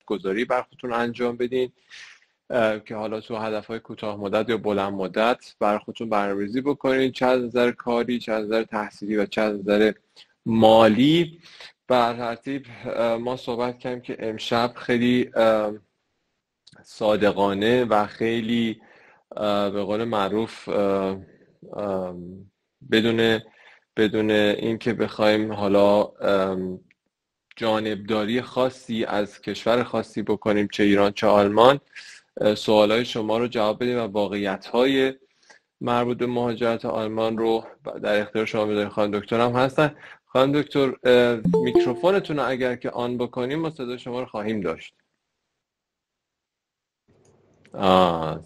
گذاری بر خودتون انجام بدین که حالا تو هدفهای کوتاه مدت یا بلند مدت بر خودتون برنامه‌ریزی بکنین، چه از نظر کاری، چه از نظر تحصیلی و چه از نظر مالی. بر ترتیب ما صحبت کردیم که امشب خیلی صادقانه و خیلی به قول معروف بدون اینکه بخوایم حالا جانبداری خاصی از کشور خاصی بکنیم، چه ایران چه آلمان، سوالای شما رو جواب بدیم و واقعیت‌های مربوط به مهاجرت آلمان رو در اختیار شما می‌ذاریم. خانم دکتر هم هستن. خانم دکتر میکروفونتون رو اگر که آن بکنیم ما صدای شما رو خواهیم داشت.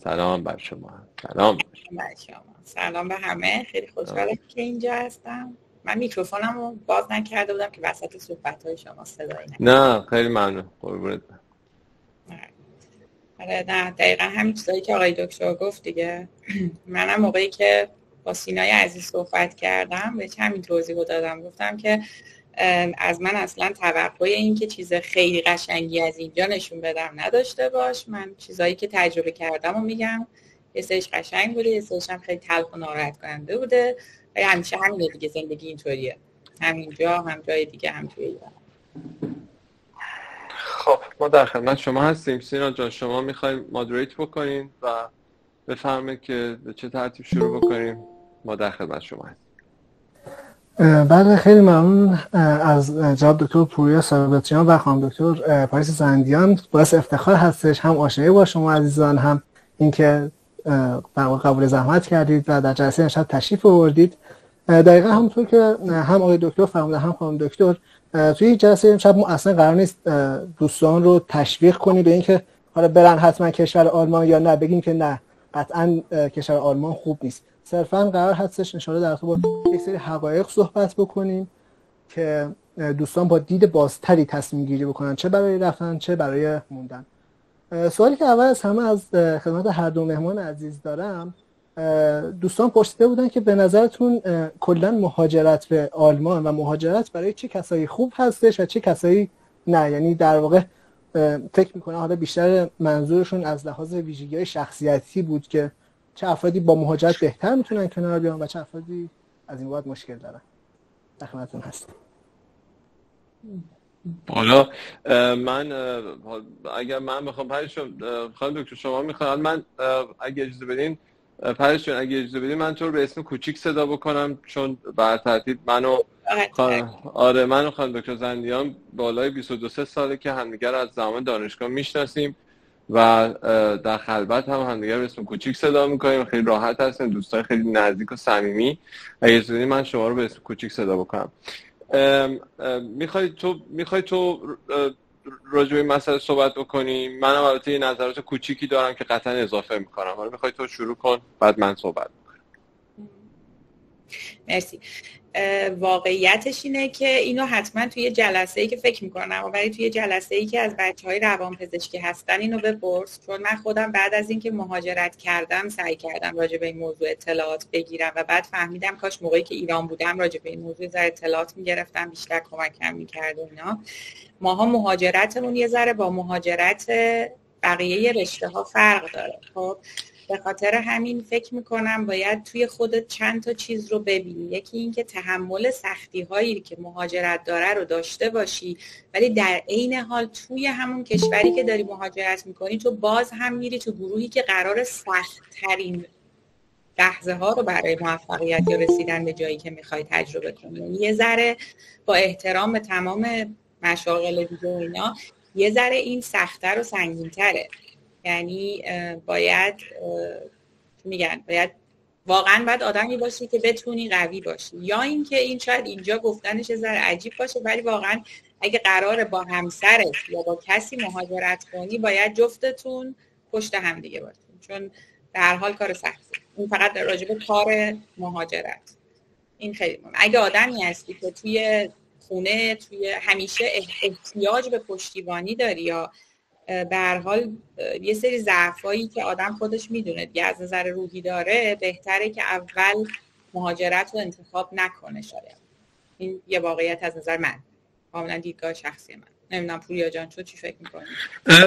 سلام بر شما. سلام بر شما. سلام به همه. خیلی خوشحالم که اینجا هستم. من میکروفونم رو باز نکرده بودم که وسط صحبت‌های شما صدایی نه خیلی ممنون. قربونت. نه دقیقا همین چیزایی که آقای دکتر گفت دیگه. منم موقعی که با سینای عزیز صحبت کردم به همین توضیح دادم، گفتم که از من اصلا توقع این که چیز خیلی قشنگی از اینجا نشون بدم نداشته باش. من چیزایی که تجربه کردم و میگم، یه سریش قشنگ بوده، یه سریش هم خیلی تلخ و ناراحت کننده بوده. ولی همیشه همینه دیگه، زندگی اینطوریه، همینجا هم جای دیگه هم توی ایران. خب ما در خدمت شما هستیم. سینا جان شما میخوایم مادریت بکنین و بفرمایید که به چه ترتیب شروع بکنیم. ما در خدمت شما هستیم. بله خیلی ممنون از جناب دکتر پوریا ثابتیان و خانم دکتر پاریس زندیان. باعث افتخار هستش هم آشنایی با شما عزیزان، هم اینکه قبول زحمت کردید و در جلسه امشب تشریف آوردید. دقیقا همونطور که هم آقای دکتر فرمودن هم خانم دکتر، توی جلسه امشب ما اصلا قرار نیست دوستان رو تشویق کنیم به اینکه حالا برن حتما کشور آلمان یا نه بگیم که نه قطعا کشور آلمان خوب نیست. صرفا قرار هستش ان شاءالله در تو یک سری حقایق صحبت بکنیم که دوستان با دید بازتری تصمیم گیری بکنن، چه برای رفتن چه برای موندن. سوالی که اول از همه از خدمت هر دو مهمان عزیز دارم، دوستان پرسیده بودن که به نظرتون کلا مهاجرت به آلمان و مهاجرت برای چه کسایی خوب هستش و چه کسایی نه؟ یعنی در واقع فکر میکنم حالا بیشتر منظورشون از لحاظ ویژگی‌های شخصیتی بود که چه افرادی با مهاجرت بهتر میتونن کنار بیان و چه افرادی از این بابت مشکل دارن. در خدمتتون هستم. حالا من اگر من بخوام خانم دکتر شما میخواد من اگه اجازه بدین پرش جان اگه اجازه بدین من تو رو به اسم کوچیک صدا بکنم، چون بر ترتیب من و خانم دکتر زندیان بالای 22 ساله که همدیگر از زمان دانشگاه میشناسیم و در خلوت هم همدیگر به اسم کوچیک صدا میکنیم. خیلی راحت هستیم، دوستای خیلی نزدیک و صمیمی. اگه اجازه بدین من شما رو به اسم کوچیک صدا بکنم. میخوای تو راجع به این مسئله صحبت بکنی؟ منم البته یه نظرات کوچیکی دارم که قطعا اضافه میکنم. حالا میخوای تو شروع کن بعد من صحبت میکنم. مرسی. واقعیتش اینه که اینو حتما توی جلسه‌ای که فکر میکنم، ولی توی جلسه‌ای که از بچه‌های روانپزشکی هستن اینو بپرس، چون من خودم بعد از اینکه مهاجرت کردم سعی کردم راجع به این موضوع اطلاعات بگیرم و بعد فهمیدم کاش موقعی که ایران بودم راجع به این موضوع اطلاعات میگرفتم، بیشتر کمکم میکرد و اینا. ماها مهاجرتمون یه ذره با مهاجرت بقیه رشته‌ها فرق داره. خب به خاطر همین فکر میکنم باید توی خودت چند تا چیز رو ببینی. یکی این که تحمل سختی هایی که مهاجرت داره رو داشته باشی، ولی در عین حال توی همون کشوری که داری مهاجرت میکنی تو باز هم میری تو گروهی که قرار سخت ترین لحظه ها رو برای موفقیت یا رسیدن به جایی که میخوای تجربه کنی. یه ذره با احترام به تمام مشاغل دیگه و اینا، یه ذره این سخت‌تر و سنگین‌تره. یعنی باید واقعا باید آدمی باشی که بتونی قوی باشی، یا اینکه این شاید اینجا گفتنش ذره عجیب باشه ولی واقعا اگه قراره با همسرت یا با کسی مهاجرت کنی باید جفتتون پشت هم دیگه باشین، چون در هر حال کار سخته. این فقط راجع به کار مهاجرت. این خیلی مهمه. اگه آدمی هستی که توی خونه توی همیشه احتیاج به پشتیبانی داری یا به هر حال یه سری ضعفایی که آدم خودش میدونه دیگه از نظر روحی داره، بهتره که اول مهاجرت رو انتخاب نکنه. شاید این یه واقعیت از نظر من، کاملا دیدگاه شخصی من. نمیدونم پوریا جان چی فکر می‌کنی؟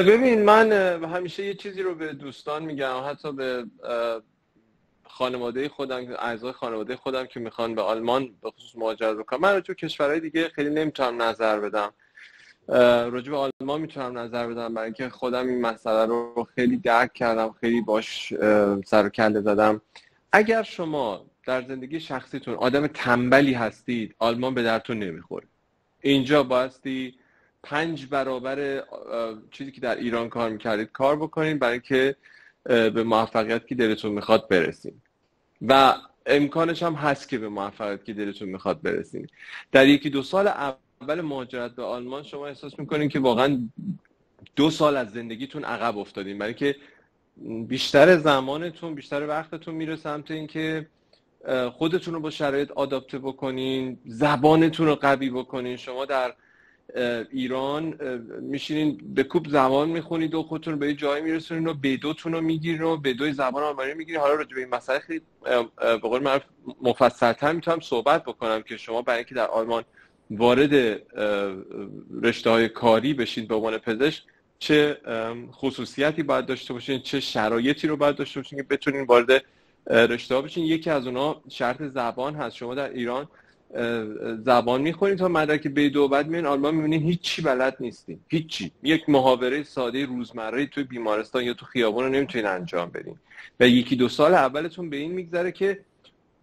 ببین من همیشه یه چیزی رو به دوستان میگم، حتی به خانواده خودم، اعضای خانواده خودم که میخوان به آلمان به خصوص مهاجرت بکنن. من راجع به کشورهای دیگه خیلی نمیتونم نظر بدم، راجع به آلمان میتونم نظر بدم برای اینکه خودم این مسئله رو خیلی درک کردم، خیلی باش سر و کله زدم. اگر شما در زندگی شخصیتون آدم تنبلی هستید، آلمان به درتون نمیخوره. اینجا بایستی 5 برابر چیزی که در ایران کار میکردید کار بکنید برای اینکه به موفقیت که دلتون میخواد برسید و امکانش هم هست که به موفقیت که دلتون میخواد برسید. در 1-2 سال اول مهاجرت به آلمان شما احساس میکنید که واقعا 2 سال از زندگیتون عقب افتادین، برای که بیشتر زمانتون، بیشتر وقتتون میره سمت این که خودتون رو با شرایط آداپته بکنین، زبانتون رو قوی بکنین. شما در ایران میشینین به کوب زبان میخونید و خودتون به یه جایی میرسونین و B2تون رو میگیرین و B2 زبان آلمانی میگیرین. حالا راجع به این مسئله خیلی به قول معروف مفصل‌تر میتونم صحبت بکنم که شما برای اینکه در آلمان وارد رشته‌های کاری بشین به عنوان پزشک چه خصوصیاتی باید داشته باشین، چه شرایطی رو باید داشته باشین که بتونین وارد رشته‌ها بشین. یکی از اونها شرط زبان هست. شما در ایران زبان میخونید تا مدرک B2، بعد میرین آلمان میبینید هیچی بلد نیستین، هیچی. یک محاوره ساده روزمره توی بیمارستان یا تو خیابون رو نمیتونین انجام بدین و 1-2 سال اولتون به این میگذره که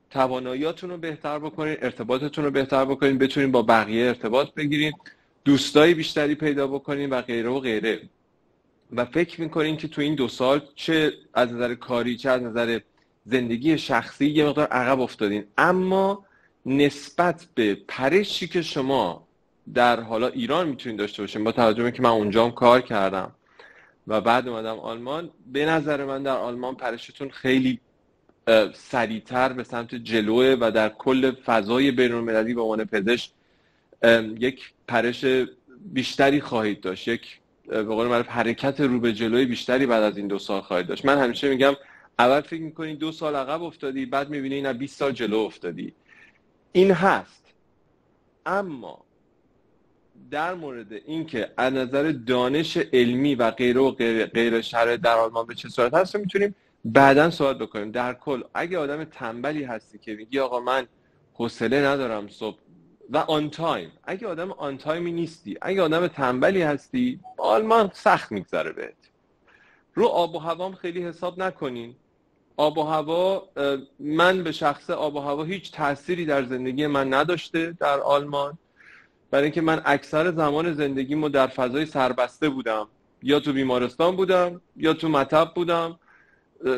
تواناییاتون رو بهتر بکنین، ارتباطتون رو بهتر بکنین، بتونین با بقیه ارتباط بگیرین، دوستای بیشتری پیدا بکنین و غیره و غیره. و فکر میکنین که تو این 2 سال چه از نظر کاری چه از نظر زندگی شخصی یه مقدار عقب افتادین. اما نسبت به پرشی که شما در حالا ایران میتونید داشته باشین، با توجه به که من اونجام کار کردم و بعد اومدم آلمان، به نظر من در آلمان پرشتون خیلی سریعتر به سمت جلوه و در کل فضای بین‌المللی به عنوان پزشک یک پرش بیشتری خواهید داشت، یک به قول معروف حرکت رو به جلوی بیشتری بعد از این 2 سال خواهید داشت. من همیشه میگم اول فکر میکنی 2 سال عقب افتادی، بعد میبینی اینا 20 سال جلو افتادی. این هست. اما در مورد اینکه از نظر دانش علمی و غیره و غیر شرایط در آلمان به چه صورت هست میتونیم بعداً صحبت بکنیم. در کل اگه آدم تنبلی هستی که میگی آقا من حوصله ندارم صبح و آن تایم، اگه آدم آن تایمی نیستی، اگه آدم تنبلی هستی، آلمان سخت میگذره بهت. رو آب و هوام خیلی حساب نکنین. آب و هوا، من به شخص آب و هوا هیچ تأثیری در زندگی من نداشته در آلمان، برای اینکه من اکثر زمان زندگیمو در فضای سربسته بودم، یا تو بیمارستان بودم یا تو مطب بودم،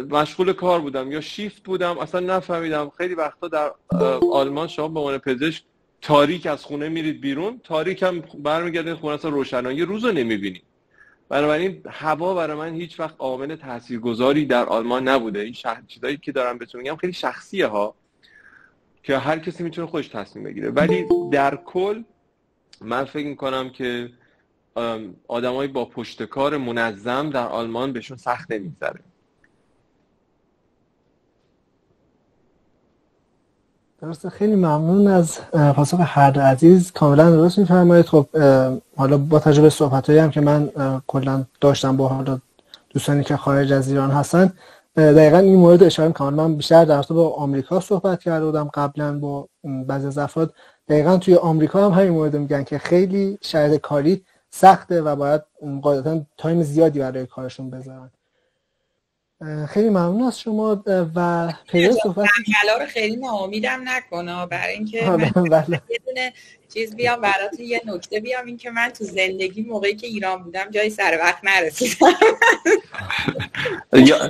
مشغول کار بودم یا شیفت بودم، اصلا نفهمیدم. خیلی وقتا در آلمان شما به عنوان پزشک تاریک از خونه میرید بیرون، تاریک هم برمیگردید خونه، اصلا روشنایی روزو نمیبینید. بنابراین هوا برای من هیچ وقت عامل تاثیرگذاری در آلمان نبوده. این چیزایی که دارم بهتون میگم خیلی شخصیه ها، که هر کسی میتونه خودش تصمیم بگیره، ولی در کل من فکر میکنم که آدمای با پشتکار منظم در آلمان بهشون سخت نمیگذره. درسته، خیلی ممنون از پاسخ هر دو عزیز. کاملا درست میفرمایید. خب حالا با تجربه صحبتایی هم که من کلا داشتم با حالا دوستانی که خارج از ایران هستن، دقیقاً این مورد اشاره می‌کنم. من بیشتر در رابطه با آمریکا صحبت کرده بودم قبلا با بعضی از افراد. دقیقاً توی آمریکا هم همین مورد میگن که خیلی شرایط کاری سخته و باید قاعدتاً تایم زیادی برای کارشون بذارن. خیلی ممنون از شما و پیدا صحبت رو خیلی ناامیدم نکنه، برای اینکه من یه دونه چیز بیام براتون، یه نکته بیام، این که من تو زندگی موقعی که ایران بودم جای سر وقت نرسیدم.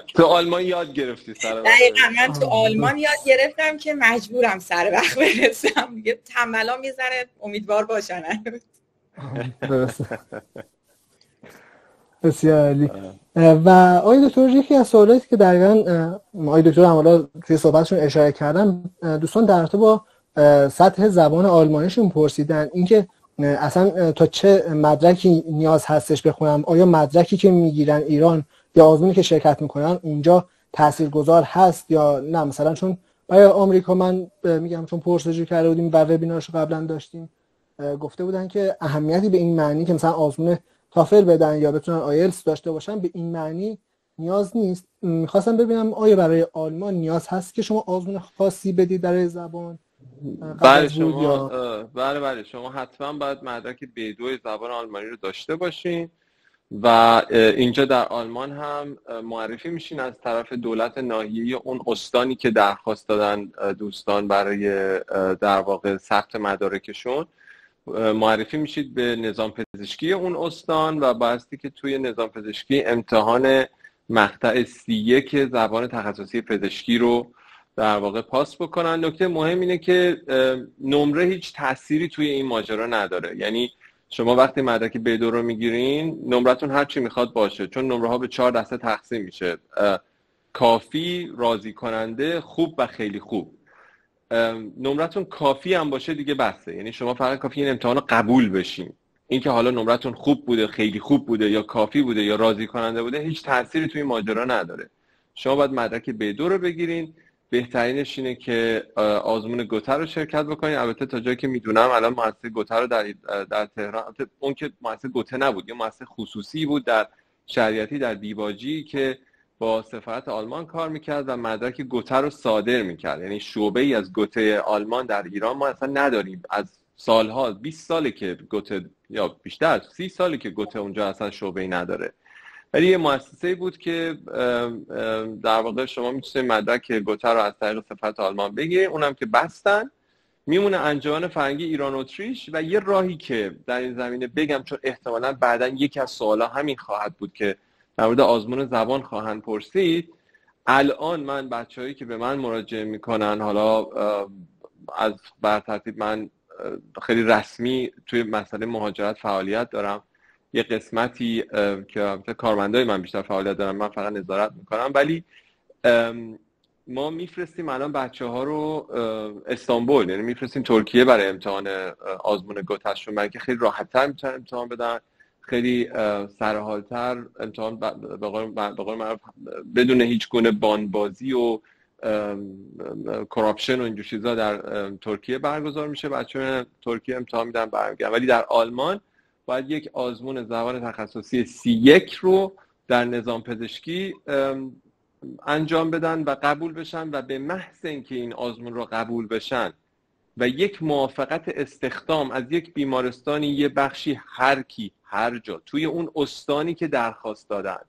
تو آلمان یاد گرفتی سر وقت؟ دقیقاً من تو آلمان یاد گرفتم که مجبورم سر وقت برسم دیگه. تنبلا میزنه، امیدوار باشن. درسته. بسیار عالی. و آقای دکتر، یکی از سوالاتی که دقیقاً آقای دکتر هم حالا توی صحبتشون اشاره کردن، دوستان در رابطه با سطح زبان آلمانیشون پرسیدن، اینکه اصلا تا چه مدرکی نیاز هستش بخونم، آیا مدرکی که میگیرن ایران یا آزمونی که شرکت میکنن اونجا تاثیرگذار هست یا نه؟ مثلا چون برای آمریکا من میگم چون پرسجو کرده بودیم و وبینارشو قبلا داشتیم، گفته بودن که اهمیتی به این معنی که مثلا آزمون تافل بدن یا بتونن آیلتس داشته باشن به این معنی نیاز نیست. میخواستم ببینم آیا برای آلمان نیاز هست که شما آزمون خاصی بدید برای زبان قبل از ورود یا بله شما حتما باید مدرک B2 زبان آلمانی رو داشته باشین و اینجا در آلمان هم معرفی میشین از طرف دولت ناحیه‌ای اون استانی که درخواست دادن دوستان برای در واقع ثبت مدارکشون، معرفی میشید به نظام پزشکی اون استان و بایستی که توی نظام پزشکی امتحان مقطع C1 زبان تخصصی پزشکی رو در واقع پاس بکنن. نکته مهم اینه که نمره هیچ تأثیری توی این ماجرا نداره، یعنی شما وقتی مدرک B2 رو میگیرین نمرتون هر چی میخواد باشه، چون نمره ها به 4 دسته تقسیم میشه: کافی، راضی کننده، خوب و خیلی خوب. نمرتون کافی هم باشه دیگه بسه، یعنی شما فقط کافی این امتحان رو قبول بشین. اینکه حالا نمرتون خوب بوده، خیلی خوب بوده یا کافی بوده یا راضی کننده بوده هیچ تأثیری توی ماجرا نداره. شما باید مدرک B2 رو بگیرین. بهترینش اینه که آزمون گوته رو شرکت بکنین. البته تا جایی که میدونم الان مؤسسه گوته رو در تهران، اون که مؤسسه گوته نبود، یه مؤسسه خصوصی بود در شریعتی در دیباجی که با سفارت آلمان کار میکرد و مدرک گوته رو صادر میکرد. یعنی شعبه ای از گوته آلمان در ایران ما اصلا نداریم. از سالها 20 ساله که گوته، یا بیشتر 30 ساله که گوته اونجا اصلا شعبه ای نداره. ولی یه مؤسسه‌ای بود که در واقع شما میتونید مدرک گوته رو از طریق سفارت آلمان بگیرید. اونم که بستن میمونه انجمن فرهنگی ایران اتریش. و یه راهی که در این زمینه بگم، چون احتمالاً بعداً یکی از سوالا همین خواهد بود که در مورد آزمون زبان خواهند پرسید، الان من بچه‌هایی که به من مراجعه میکنن، حالا از بر ترتیب من خیلی رسمی توی مسئله مهاجرت فعالیت دارم، یه قسمتی که کارمندای من بیشتر فعالیت دارن، من فقط نظارت میکنم، ولی ما میفرستیم الان بچه‌ها رو استانبول، یعنی میفرستیم ترکیه برای امتحان آزمون گوتهشون، برای که خیلی راحت‌تر میتونن امتحان بدن، خیلی سرحال‌تر امتحان به قول معروف بدون هیچ گونه بانبازی و کراپشن و اینجور چیزا در ترکیه برگزار میشه. بچه‌ها ترکیه امتحان میدن برمیگردن. ولی در آلمان باید یک آزمون زبان تخصصی C1 رو در نظام پزشکی انجام بدن و قبول بشن، و به محض اینکه این آزمون رو قبول بشن و یک موافقت استخدام از یک بیمارستانی، یه بخشی، هر کی هر جا توی اون استانی که درخواست دادن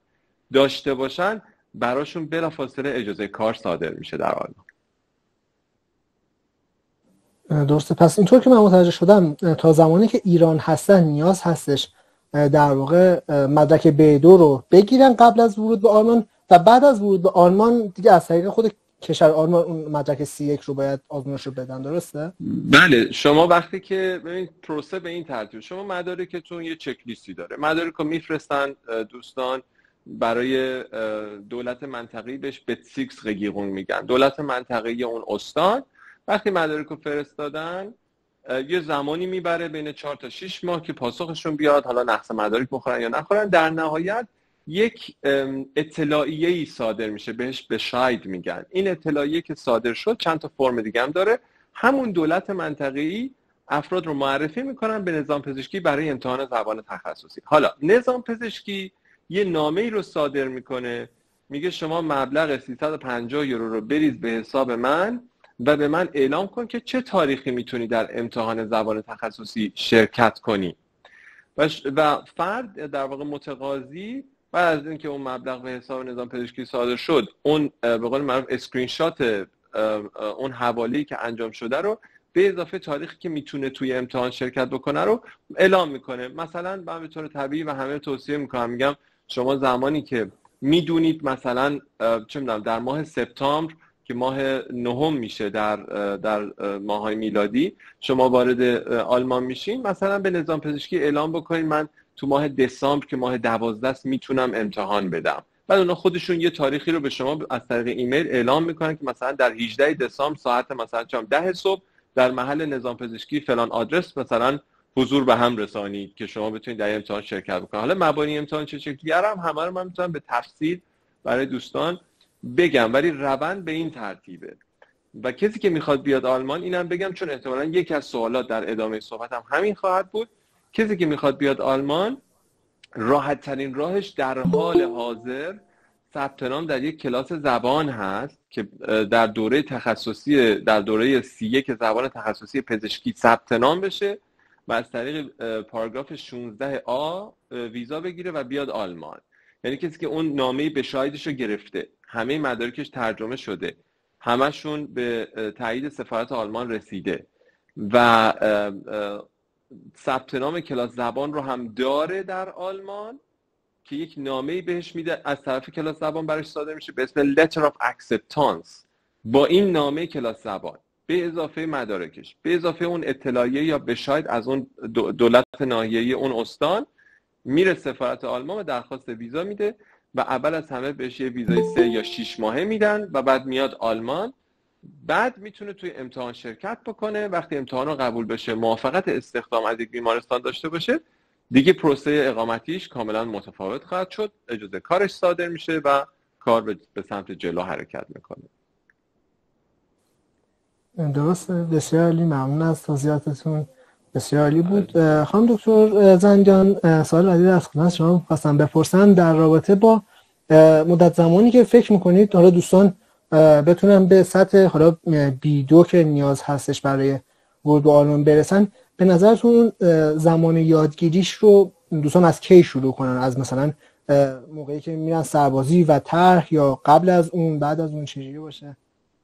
داشته باشن، براشون بلافاصله اجازه کار صادر میشه در آلمان. درسته. پس اینطور که من متوجه شدم تا زمانی که ایران هستن نیاز هستش در واقع مدرک B2 رو بگیرن قبل از ورود به آلمان، و بعد از ورود به آلمان دیگه از طریق خود کشور آلمان اون مدرک C1 رو باید آزمونش رو بدن. درسته؟ بله. شما وقتی که ببین پروسه به این ترتیب، شما مدارکتون یه چک لیستی داره، مدارک رو میفرستن دوستان برای دولت منطقه‌ای، بهش Bezirksregierung میگن، دولت منطقه‌ای اون استان. وقتی مدارک رو فرستادن یه زمانی میبره بین 4 تا 6 ماه که پاسخشون بیاد، حالا نقص مدارک بخورن یا نخورن. در نهایت یک اطلاعیه‌ای صادر میشه، بهش بشاید میگن. این اطلاعیه که صادر شد چند تا فرم دیگه هم داره، همون دولت منطقه‌ای افراد رو معرفی میکنن به نظام پزشکی برای امتحان زبان تخصصی. حالا نظام پزشکی یه نامه‌ای رو صادر میکنه، میگه شما مبلغ 350 یورو رو بریز به حساب من و به من اعلام کن که چه تاریخی میتونی در امتحان زبان تخصصی شرکت کنی. و فرد در واقع متقاضی بعد از اینکه اون مبلغ به حساب نظام پزشکی صادر شد، اون به قول معروف اسکرین شات اون حواله‌ای که انجام شده رو به اضافه تاریخی که میتونه توی امتحان شرکت بکنه رو اعلام میکنه. مثلا من به طور طبیعی و همه توصیه میکنم، میگم شما زمانی که میدونید مثلا چه میدونم در ماه سپتامبر که ماه نهم میشه در ماه‌های میلادی، شما وارد آلمان میشین، مثلا به نظام پزشکی اعلام بکنید من تو ماه دسامبر که ماه 12 میتونم امتحان بدم. بعد اونا خودشون یه تاریخی رو به شما از طریق ایمیل اعلام میکنن که مثلا در 18 دسامبر ساعت مثلا 10 صبح در محل نظام پزشکی فلان آدرس مثلا حضور به هم رسانید که شما بتونید در امتحان شرکت بکنید. حالا مبانی امتحان چه شکلیه هم همه رو من میتونم به تفصیل برای دوستان بگم، ولی روند به این ترتیبه. و کسی که میخواد بیاد آلمان، اینم بگم چون احتمالاً یکی از سوالات در ادامه صحبتم همین خواهد بود، کسی که میخواد بیاد آلمان راحت ترین راهش در حال حاضر ثبت نام در یک کلاس زبان هست که در دوره تخصصی، در دوره C1 زبان تخصصی پزشکی ثبت نام بشه و از طریق پاراگراف 16A ویزا بگیره و بیاد آلمان. یعنی کسی که اون نامه به شاهدش رو گرفته، همه مدارکش ترجمه شده، همشون به تایید سفارت آلمان رسیده و ثبت نام کلاس زبان رو هم داره در آلمان که یک نامه‌ای بهش میده از طرف کلاس زبان براش صادر میشه به اسم Letter of Acceptance. با این نامه کلاس زبان به اضافه مدارکش، به اضافه اون اطلاعیه یا بشاید از اون دولت ناحیه‌ای اون استان، میره سفارت آلمان و درخواست ویزا میده و اول از همه بهش یه ویزای 3 یا 6 ماهه میدن و بعد میاد آلمان. بعد میتونه توی امتحان شرکت بکنه. وقتی امتحان رو قبول بشه، موافقت استخدام از یک بیمارستان داشته باشه، دیگه پروسه اقامتیش کاملا متفاوت خواهد شد، اجازه کارش صادر میشه و کار به سمت جلو حرکت میکنه. درسته، بسیار عالی، ممنون از توضیحاتتون، بسیار عالی بود. خانم دکتر زنجان، سوال بعدی از خدمت شما خواستم بپرسم در رابطه با مدت زمانی که فکر میکنید حالا دوستان بتونن به سطح حالا B2 که نیاز هستش برای ورود به آلمان برسن، به نظرتون زمان یادگیریش رو دوستان از کی شروع کنن؟ از مثلا موقعی که میرن سربازی و طرح، یا قبل از اون، بعد از اون، چجوری باشه؟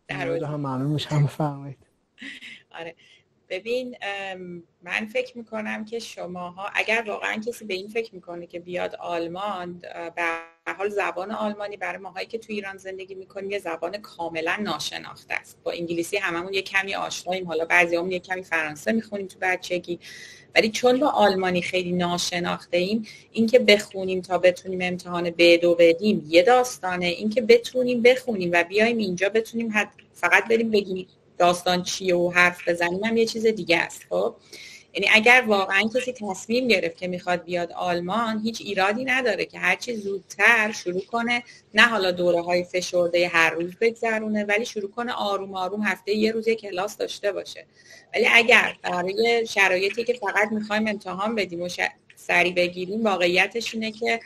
در هم معلوم میشم، بفرمایید. آره ببین، من فکر میکنم که شماها اگر واقعا کسی به این فکر میکنه که بیاد آلمان، به حال زبان آلمانی برای ماهایی که تو ایران زندگی میکنیم یه زبان کاملا ناشناخته است. با انگلیسی هممون یه کمی آشناییم، حالا بعضیامون یه کمی فرانسه میخونیم تو بچگی، ولی چون با آلمانی خیلی ناشناخته ایم، اینکه بخونیم تا بتونیم امتحان B2 بدیم یه داستانه، اینکه بتونیم بخونیم و بیایم اینجا بتونیم فقط بریم بگیم داستان چیه و حرف بزنیم هم یه چیز دیگه است. خب یعنی اگر واقعا کسی تصمیم گرفت که میخواد بیاد آلمان، هیچ ایرادی نداره که هرچی زودتر شروع کنه، نه حالا دوره‌های فشرده هر روز بگذرونه، ولی شروع کنه آروم آروم، هفته یه روز کلاس داشته باشه. ولی اگر برای شرایطی که فقط میخوایم امتحان بدیم و سری بگیریم، واقعیتش اینه که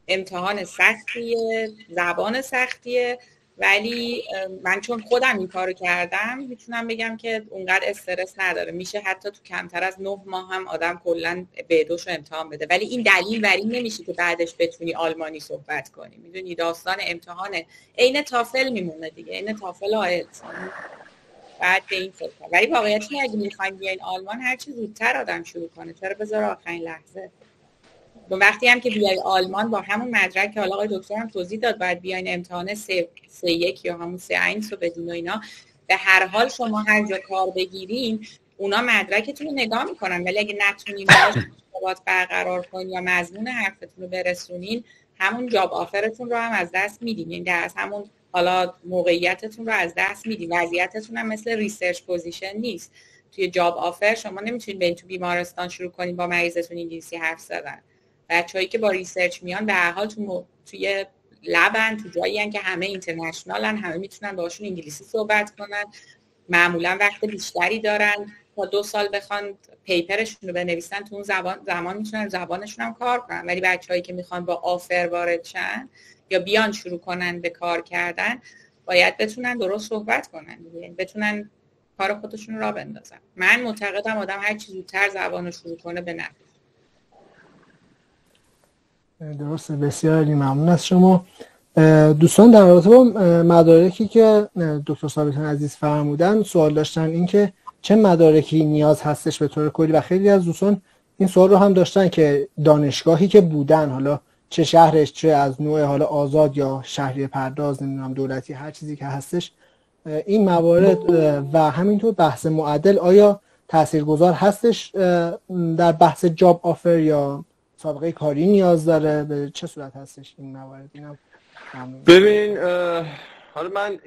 امتحان سختیه، زبان سختیه، ولی من چون خودم این کارو کردم میتونم بگم که اونقدر استرس نداره. میشه حتی تو کمتر از 9 ماه هم آدم کلا B2 رو امتحان بده، ولی این دلیل بر این نمیشه که بعدش بتونی آلمانی صحبت کنی. میدونی داستان امتحانه عین تافل میمونه دیگه، عین تافل آیلتس بعد به این فکر. ولی واقعیت اینه اگه میخوایم بیاین آلمان هر چی زودتر آدم شروع کنه، چرا بذاره آخرین لحظه؟ وقتی هم که بیای آلمان با همون مدرک که حالا آقای دکتر هم توضیح داد باید بیاین امتحان 3.1 یا همون 3.1 رو بدین و اینا، به هر حال شما هر جا کار بگیرین اونا مدرکتون رو نگاه میکنن، ولی اگه نتونین ارتباط برقرار کنین یا مضمون حرفتون رو برسونین، همون جاب آفرتون رو هم از دست میدین. یعنی در از همون حالا موقعیتتون رو از دست میدین. وضعیتتون هم مثل ریسرچ پوزیشن نیست. توی جاب آفر شما نمیتونید برین تو بیمارستان شروع کنین با مریضتون انگلیسی حرف زدن. بچه‌هایی که با ریسرچ میان به هر حال توی لبن، تو جایی که همه اینترنشنالن، همه میتونن باشون انگلیسی صحبت کنن، معمولا وقت بیشتری دارن تا 2 سال بخوان پیپرشون رو بنویسن تو اون زمان میتونن زبانشون هم کار کنن. ولی بچه‌هایی که میخوان با آفر وارد شن یا بیان شروع کنن به کار کردن، باید بتونن درست صحبت کنن، یعنی بتونن کار خودشون رو راه بندازن. من معتقدم آدم هر چی زودتر زبانو شروع کنه به نفع. درسته، بسیار عالی، ممنون از شما. دوستان در رابطه با مدارکی که دکتر ثابتان عزیز فرمودن سوال داشتن، این که چه مدارکی نیاز هستش به طور کلی، و خیلی از دوستان این سوال رو هم داشتن که دانشگاهی که بودن، حالا چه شهرش، چه از نوع حالا آزاد یا شهری پرداز، نمیدونم دولتی، هر چیزی که هستش، این موارد و همینطور بحث معدل آیا تاثیرگذار هستش در بحث جاب آفر یا سابقه کاری نیاز داره؟ به چه صورت هستش این موارد؟ اینم ببین، حالا من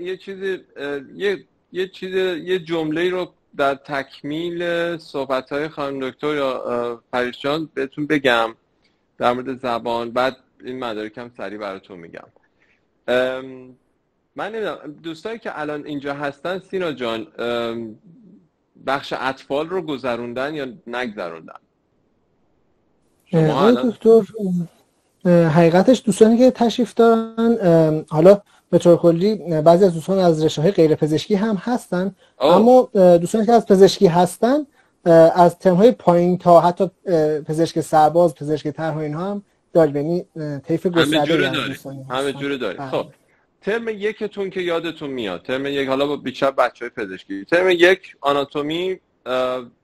یه جمله رو در تکمیل صحبت‌های خانم دکتر یا پریش جان بهتون بگم در مورد زبان، بعد این مدارک هم سریع براتون میگم. من نمیدونم دوستایی که الان اینجا هستن سینا جان بخش اطفال رو گذروندن یا نگذروندن؟ شما الان دکتر حقیقتش دوستانی که تشریف دارن حالا به طور کلی بعضی از دوستان از رشته‌های غیر پزشکی هم هستن اما دوستانی که از پزشکی هستن از ترم‌های پایین تا حتی پزشک سرباز، پزشک طرح و اینها هم داریم، یعنی طیف گسترده همه جوره داریم. خب ترم یکتون که یادتون میاد، ترم یک حالا بیشتر بچهای پزشکی، ترم یک آناتومی،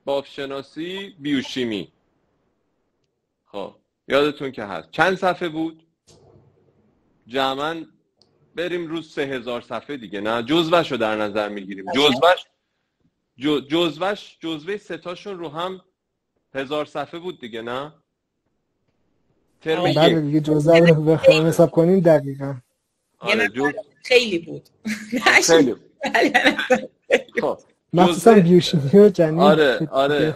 بافشناسی، بیوشیمی. خب یادتون که هست چند صفحه بود؟ جمعاً بریم روز 3000 صفحه دیگه، نه جزوه‌شو در نظر میگیریم. جزوه ستاشون رو هم 1000 صفحه بود دیگه، نه؟ ترم یک بعد دیگه جزوه رو بخوایم حساب کنیم دقیقاً خیلی بود. خیلی بود. خب مخصوصا بیوشیمی و جنین. آره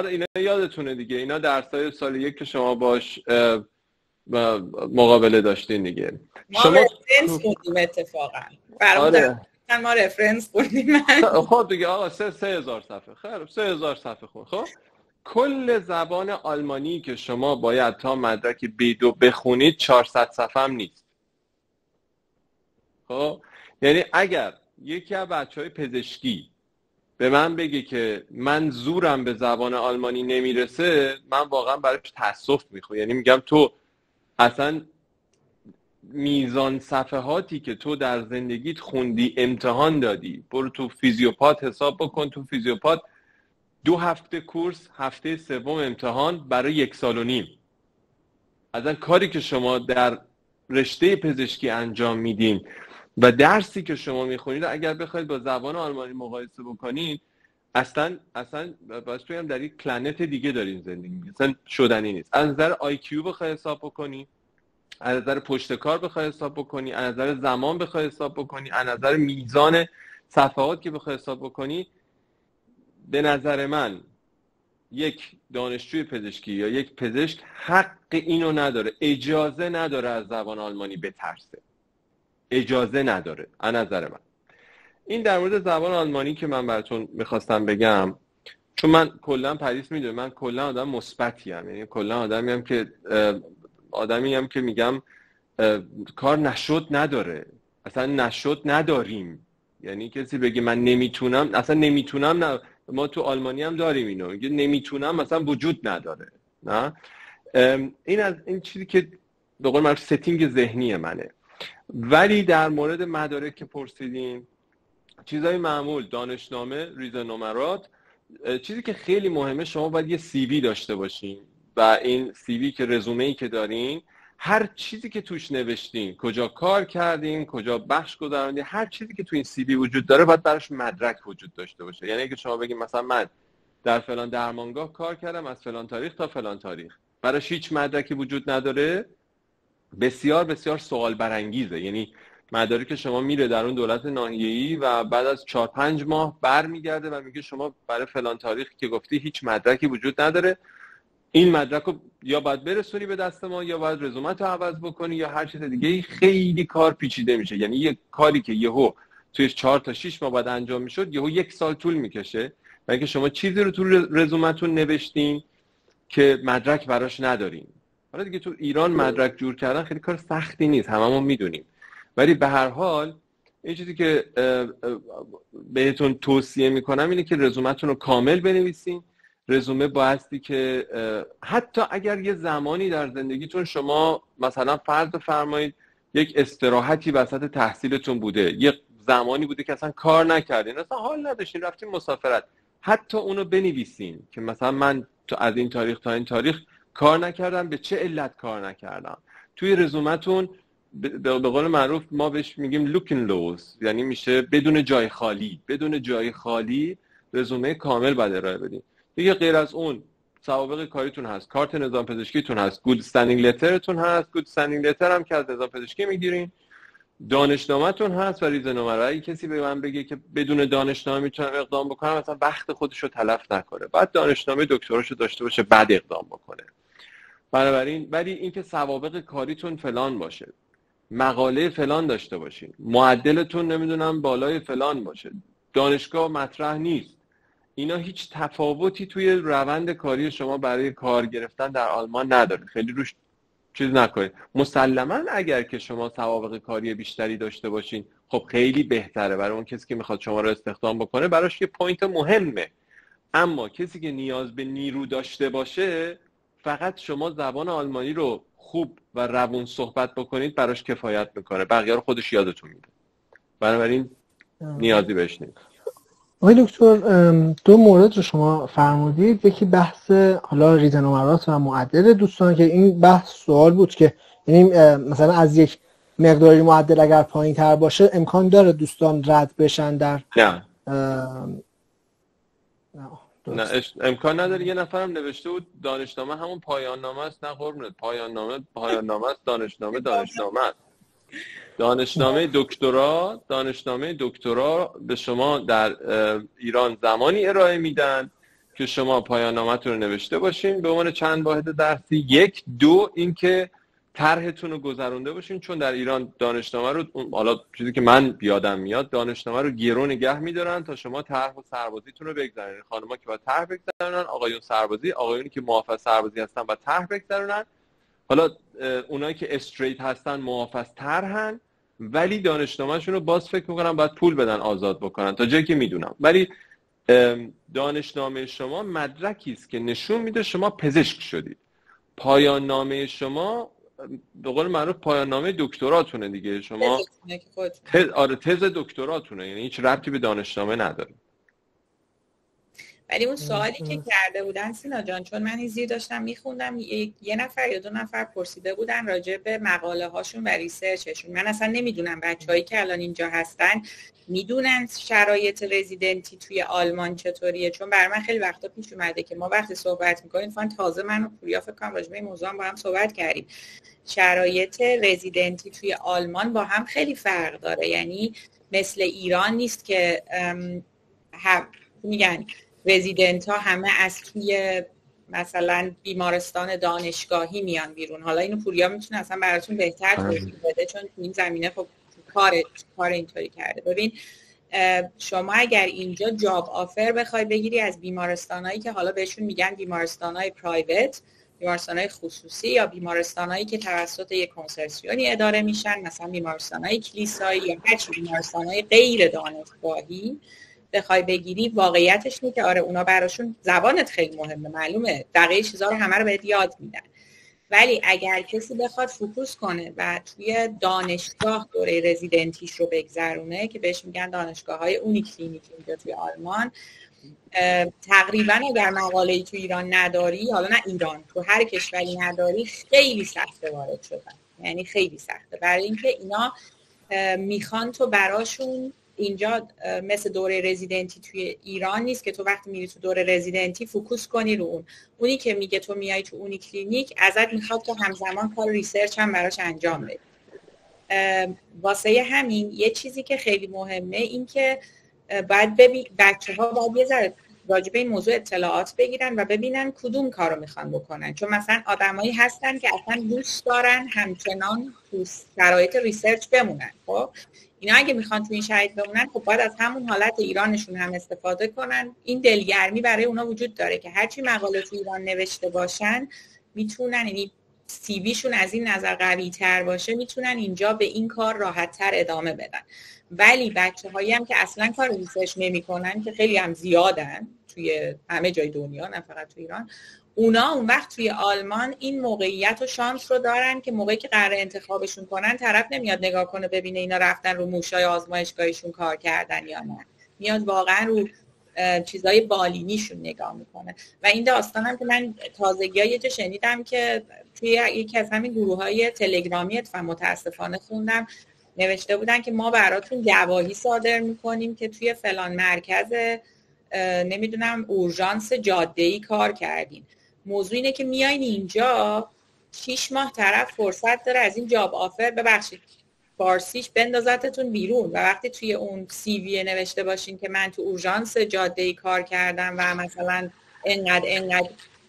اینا یادتونه دیگه، اینا درسای سال یک که شما باش مقابله داشتین دیگه. ما رفرنس خوندیم اتفاقا. ما رفرنس خوندیم. خب دیگه آقا 3000 صفحه. خیلی 3000 صفحه خون. خب کل زبان آلمانی که شما باید تا مدرک B2 بخونید 400 صفحه هم نیست. خب یعنی اگر یکی از بچهای پزشکی به من بگه که من زورم به زبان آلمانی نمیرسه، من واقعا براش تاسف میخوام. یعنی میگم تو اصلا میزان صفحاتی که تو در زندگیت خوندی، امتحان دادی، برو تو فیزیوپات حساب بکن، تو فیزیوپات 2 هفته کورس، هفته سوم امتحان برای 1.5 سال. اصلا کاری که شما در رشته پزشکی انجام میدین و درسی که شما میخونید اگر بخواید با زبان آلمانی مقایسه بکنید، اصلا باید بگم در یک پلنت دیگه دارین زندگی میکنید، اصلا شدنی نیست. از نظر IQ بخوای حساب بکنی، از نظر پشت کار بخوای حساب بکنی، از نظر زمان بخوای حساب بکنی، از نظر میزان صفحات که بخوای حساب بکنی، به نظر من یک دانشجوی پزشکی یا یک پزشک حق اینو نداره، اجازه نداره از زبان آلمانی بترسه، اجازه نداره از نظر من. این در مورد زبان آلمانی که من براتون میخواستم بگم، چون من کلا پریس میدونم من کلا آدم مثبتی ام، یعنی کلا آدمیم که میگم کار نشد نداره، اصلا نشد نداریم. یعنی کسی بگه من نمیتونم، اصلا نمیتونم نه، ما تو آلمانی هم داریم اینو، میگه نمیتونم مثلا وجود نداره. نه این چیزی که به قول معروف ستینگ ذهنی منه. ولی در مورد مدارک که پرسیدین، چیزای معمول، دانشنامه، ریزه نمرات، چیزی که خیلی مهمه شما باید یه CV داشته باشین و این CV که رزومه‌ای که دارین، هر چیزی که توش نوشتین، کجا کار کردین، کجا بخش گذروندین، هر چیزی که تو این CV وجود داره باید براش مدرک وجود داشته باشه. یعنی اگه شما بگید مثلا من در فلان درمانگاه کار کردم از فلان تاریخ تا فلان تاریخ، براش هیچ مدرکی وجود نداره، بسیار بسیار سوال برانگیزه. یعنی مدارک شما میره در اون دولت ناحیه‌ای و بعد از 4-5 ماه برمیگرده و میگه شما برای فلان تاریخ که گفتی هیچ مدرکی وجود نداره، این مدرک رو یا باید برسونی به دست ما یا باید رزومت رو عوض بکنی یا هر چیز دیگه. خیلی کار پیچیده میشه. یعنی یک کاری که یهو توی 4 تا 6 ماه بعد انجام میشد یهو 1 سال طول میکشه، و اینکه شما چیزی رو تو رزومتون نوشتین که مدرک براش ندارین. حالا دیگه تو ایران مدرک جور کردن خیلی کار سختی نیست، هممون میدونیم. ولی به هر حال این چیزی که بهتون توصیه میکنم اینه که رزومتون رو کامل بنویسین. رزومه بایستی که حتی اگر یه زمانی در زندگیتون شما مثلا فرض فرمایید یک استراحتی وسط تحصیلتون بوده، یه زمانی بوده که اصلا کار نکردین، اصلا حال نداشتین، رفتین مسافرت، حتی اونو بنویسین که مثلا من از این تاریخ تا این تاریخ کار نکردم، به چه علت کار نکردم. توی رزومتون به قول معروف ما بهش میگیم looking lows، یعنی میشه بدون جای خالی. بدون جای خالی رزومه کامل باید ارائه بدین. دیگه غیر از اون سوابق کاریتون هست، کارت نظام پزشکیتون هست، گود استندینگ لترتون هست، گود استندینگ لتر هم که از نظام پزشکی میگیرین، دانشنامه‌تون هست و ریزه نمره. اگه کسی به من بگه که بدون دانشنامه میتونم اقدام بکنم، مثلا وقت خودش رو تلف نکنه، بعد دانشنامه دکتراشو داشته باشه بعد اقدام بکنه. بنابراین ولی اینکه سوابق کاریتون فلان باشه، مقاله فلان داشته باشین، معدلتون نمیدونم بالای فلان باشه، دانشگاه مطرح نیست. اینا هیچ تفاوتی توی روند کاری شما برای کار گرفتن در آلمان نداره. خیلی روش چیز نکنید. مسلما اگر که شما سوابق کاری بیشتری داشته باشین خب خیلی بهتره برای اون کسی که میخواد شما رو استخدام بکنه، براش یه پوینت مهمه. اما کسی که نیاز به نیرو داشته باشه، فقط شما زبان آلمانی رو خوب و روون صحبت بکنید براش کفایت میکنه، بقیه رو خودش یادتون میده. بنابراین نیازی بهش نیست. آقای دکتر، دو مورد رو شما فرمودید، یکی بحث حالا ریز نمرات و معدل دوستان، که این بحث سوال بود که یعنی مثلا از یک مقداری معدل اگر پایین تر باشه امکان داره دوستان رد بشن در نه امکان نداره. یه نفرم نوشته بود دانشنامه همون پایان نامه است. نه قربونت، پایان نامه است، دانشنامه است. دانشنامه دکترا به شما در ایران زمانی ارائه میدن که شما پایان نامه‌تون رو نوشته باشین به عنوان چند واحد درسی. یک، دو اینکه طرحتون رو گذرونده باشین، چون در ایران دانشنامه رو، حالا چیزی که من یادم میاد، دانشنامه رو گرو نگه می‌دارن تا شما طرح و سربازیتون رو بگذارین. خانم‌ها که با طرح بگذارن، آقایون سربازی، آقایونی که موافق سربازی هستن با طرح بگذارن. حالا اونایی که استریت هستن محافظ طرحن، ولی دانشنامه‌شون رو باز فکر می‌کنم باید پول بدن آزاد بکنن تا جایی که میدونم. ولی دانشنامه شما مدرکی است که نشون میده شما پزشک شدید. پایان نامه شما به قول معروف پایان نامه دکتراتونه دیگه. شما تز دکتراتونه، یعنی هیچ ربطی به دانشنامه نداره. ولی اون سوالی که کرده بودن سینا جان، چون من این زیر داشتم میخوندم، یه نفر یا دو نفر پرسیده بودن راجع به مقاله هاشون و ریسرچشون. من اصلا نمیدونم بچه‌هایی که الان اینجا هستن میدونن شرایط رزیدنتی توی آلمان چطوریه، چون برای من خیلی وقتا پیش اومده که ما وقتی صحبت میکنیم، فان تازه من و پوریا فکر کنم راجع به این موضوع با هم صحبت کردیم، شرایط رزیدنتی توی آلمان با هم خیلی فرق داره. یعنی مثل ایران نیست که میگن رزیدنت ها همه از توی مثلا بیمارستان دانشگاهی میان بیرون. حالا اینو پوریا میتونه اصلا براتون بهتر توضیح بده، چون تو این زمینه خب کار اینطوری کرده. ببین شما اگر اینجا جاب آفر بخوای بگیری از بیمارستانایی که حالا بهشون میگن بیمارستانای پرایوت، بیمارستانای خصوصی، یا بیمارستانایی که توسط یک کنسرسیونی اداره میشن، مثلا بیمارستانای کلیسایی یا هر چی بیمارستانای غیر دانشگاهی بخوای بگیری، واقعیتش اینه که آره اونا براشون زبانت خیلی مهمه، معلومه دقیق چیزا رو همه رو بهت یاد میدن. ولی اگر کسی بخواد فوکوس کنه و توی دانشگاه دوره رزیدنتیش رو بگذرونه، که بهش میگن دانشگاه‌های اونیکلینیک اینجا توی آلمان، تقریبا اگر مقاله‌ای تو ایران نداری، حالا نه ایران، تو هر کشوری نداری، خیلی سخته وارد شدن. یعنی خیلی سخته، برای اینکه اینا میخوان تو براشون اینجا مثل دوره رزیدنتی توی ایران نیست که تو وقتی میری تو دوره رزیدنتی فوکوس کنی رو اونی که میگه تو میای تو اونی کلینیک، ازت میخواد تو همزمان کار ریسرچ هم براش انجام بدی. واسه همین یه چیزی که خیلی مهمه این که باید بچه‌ها باید یه ذره راجع به این موضوع اطلاعات بگیرن و ببینن کدوم کارو میخوان بکنن. چون مثلا آدمایی هستن که اصلا دوست دارن همچنان تو شرایط ریسرچ بمونن. خب اینا اگه میخوان تو این شرایط بمونن، خب باید از همون حالت ایرانشون هم استفاده کنن. این دلگرمی برای اونا وجود داره که هرچی مقاله تو ایران نوشته باشن میتونن، یعنی سی ویشون از این نظر قوی تر باشه، میتونن اینجا به این کار راحت تر ادامه بدن. ولی بچه‌هایی هم که اصلا کار ریسرچ نمی‌کنن، که خیلی هم زیادن توی همه جای دنیا، نه فقط تو ایران، اونا اون وقت توی آلمان این موقعیت و شانس رو دارن که موقعی که قرار انتخابشون کنن، طرف نمیاد نگاه کنه ببینه اینا رفتن رو موشای آزمایشگاهیشون کار کردن یا نه، میاد واقعا رو چیزای بالینیشون نگاه میکنه. و این داستان هم که من تازگی‌ها یه جا شنیدم که توی یکی از همین گروه‌های تلگرامی اتفاقا متاسفانه خوندم، نوشته بودن که ما براتون گواهی صادر میکنیم که توی فلان مرکز نمیدونم اورژانس جاده‌ای کار کردین. موضوع اینه که میاین اینجا 6 ماه طرف فرصت داره از این جاب آفر، ببخشید فارسیش، بندازتتون بیرون. و وقتی توی اون سی وی نوشته باشین که من تو اورژانس جاده‌ای کار کردم و مثلا انقدر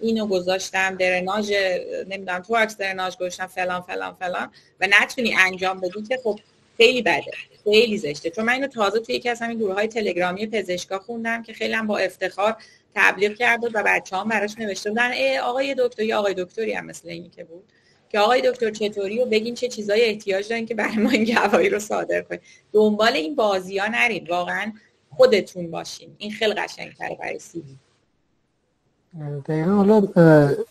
اینو گذاشتم، درناژ نمیدونم تواکس درناژ گذاشتم، فلان فلان فلان و نتونی انجام بدی که خب خیلی بده، خیلی زشته. چون من اینو تازه توی یکی از همین گروه‌های تلگرامی پزشکا خوندم که خیلی هم با افتخار تبلیغ کرد و بچه‌هام براش نوشته بودن آقای دکتر، یا آقای دکتری هم مثل اینی که بود که آقای دکتر چطوری و بگین چه چیزایی احتیاج دارین که برای ما این گواهی رو صادر کنید. دنبال این بازی‌ها نرید، واقعا خودتون باشین. این خیلی قشنگ‌تره برای سی وی. دقیقا. حالا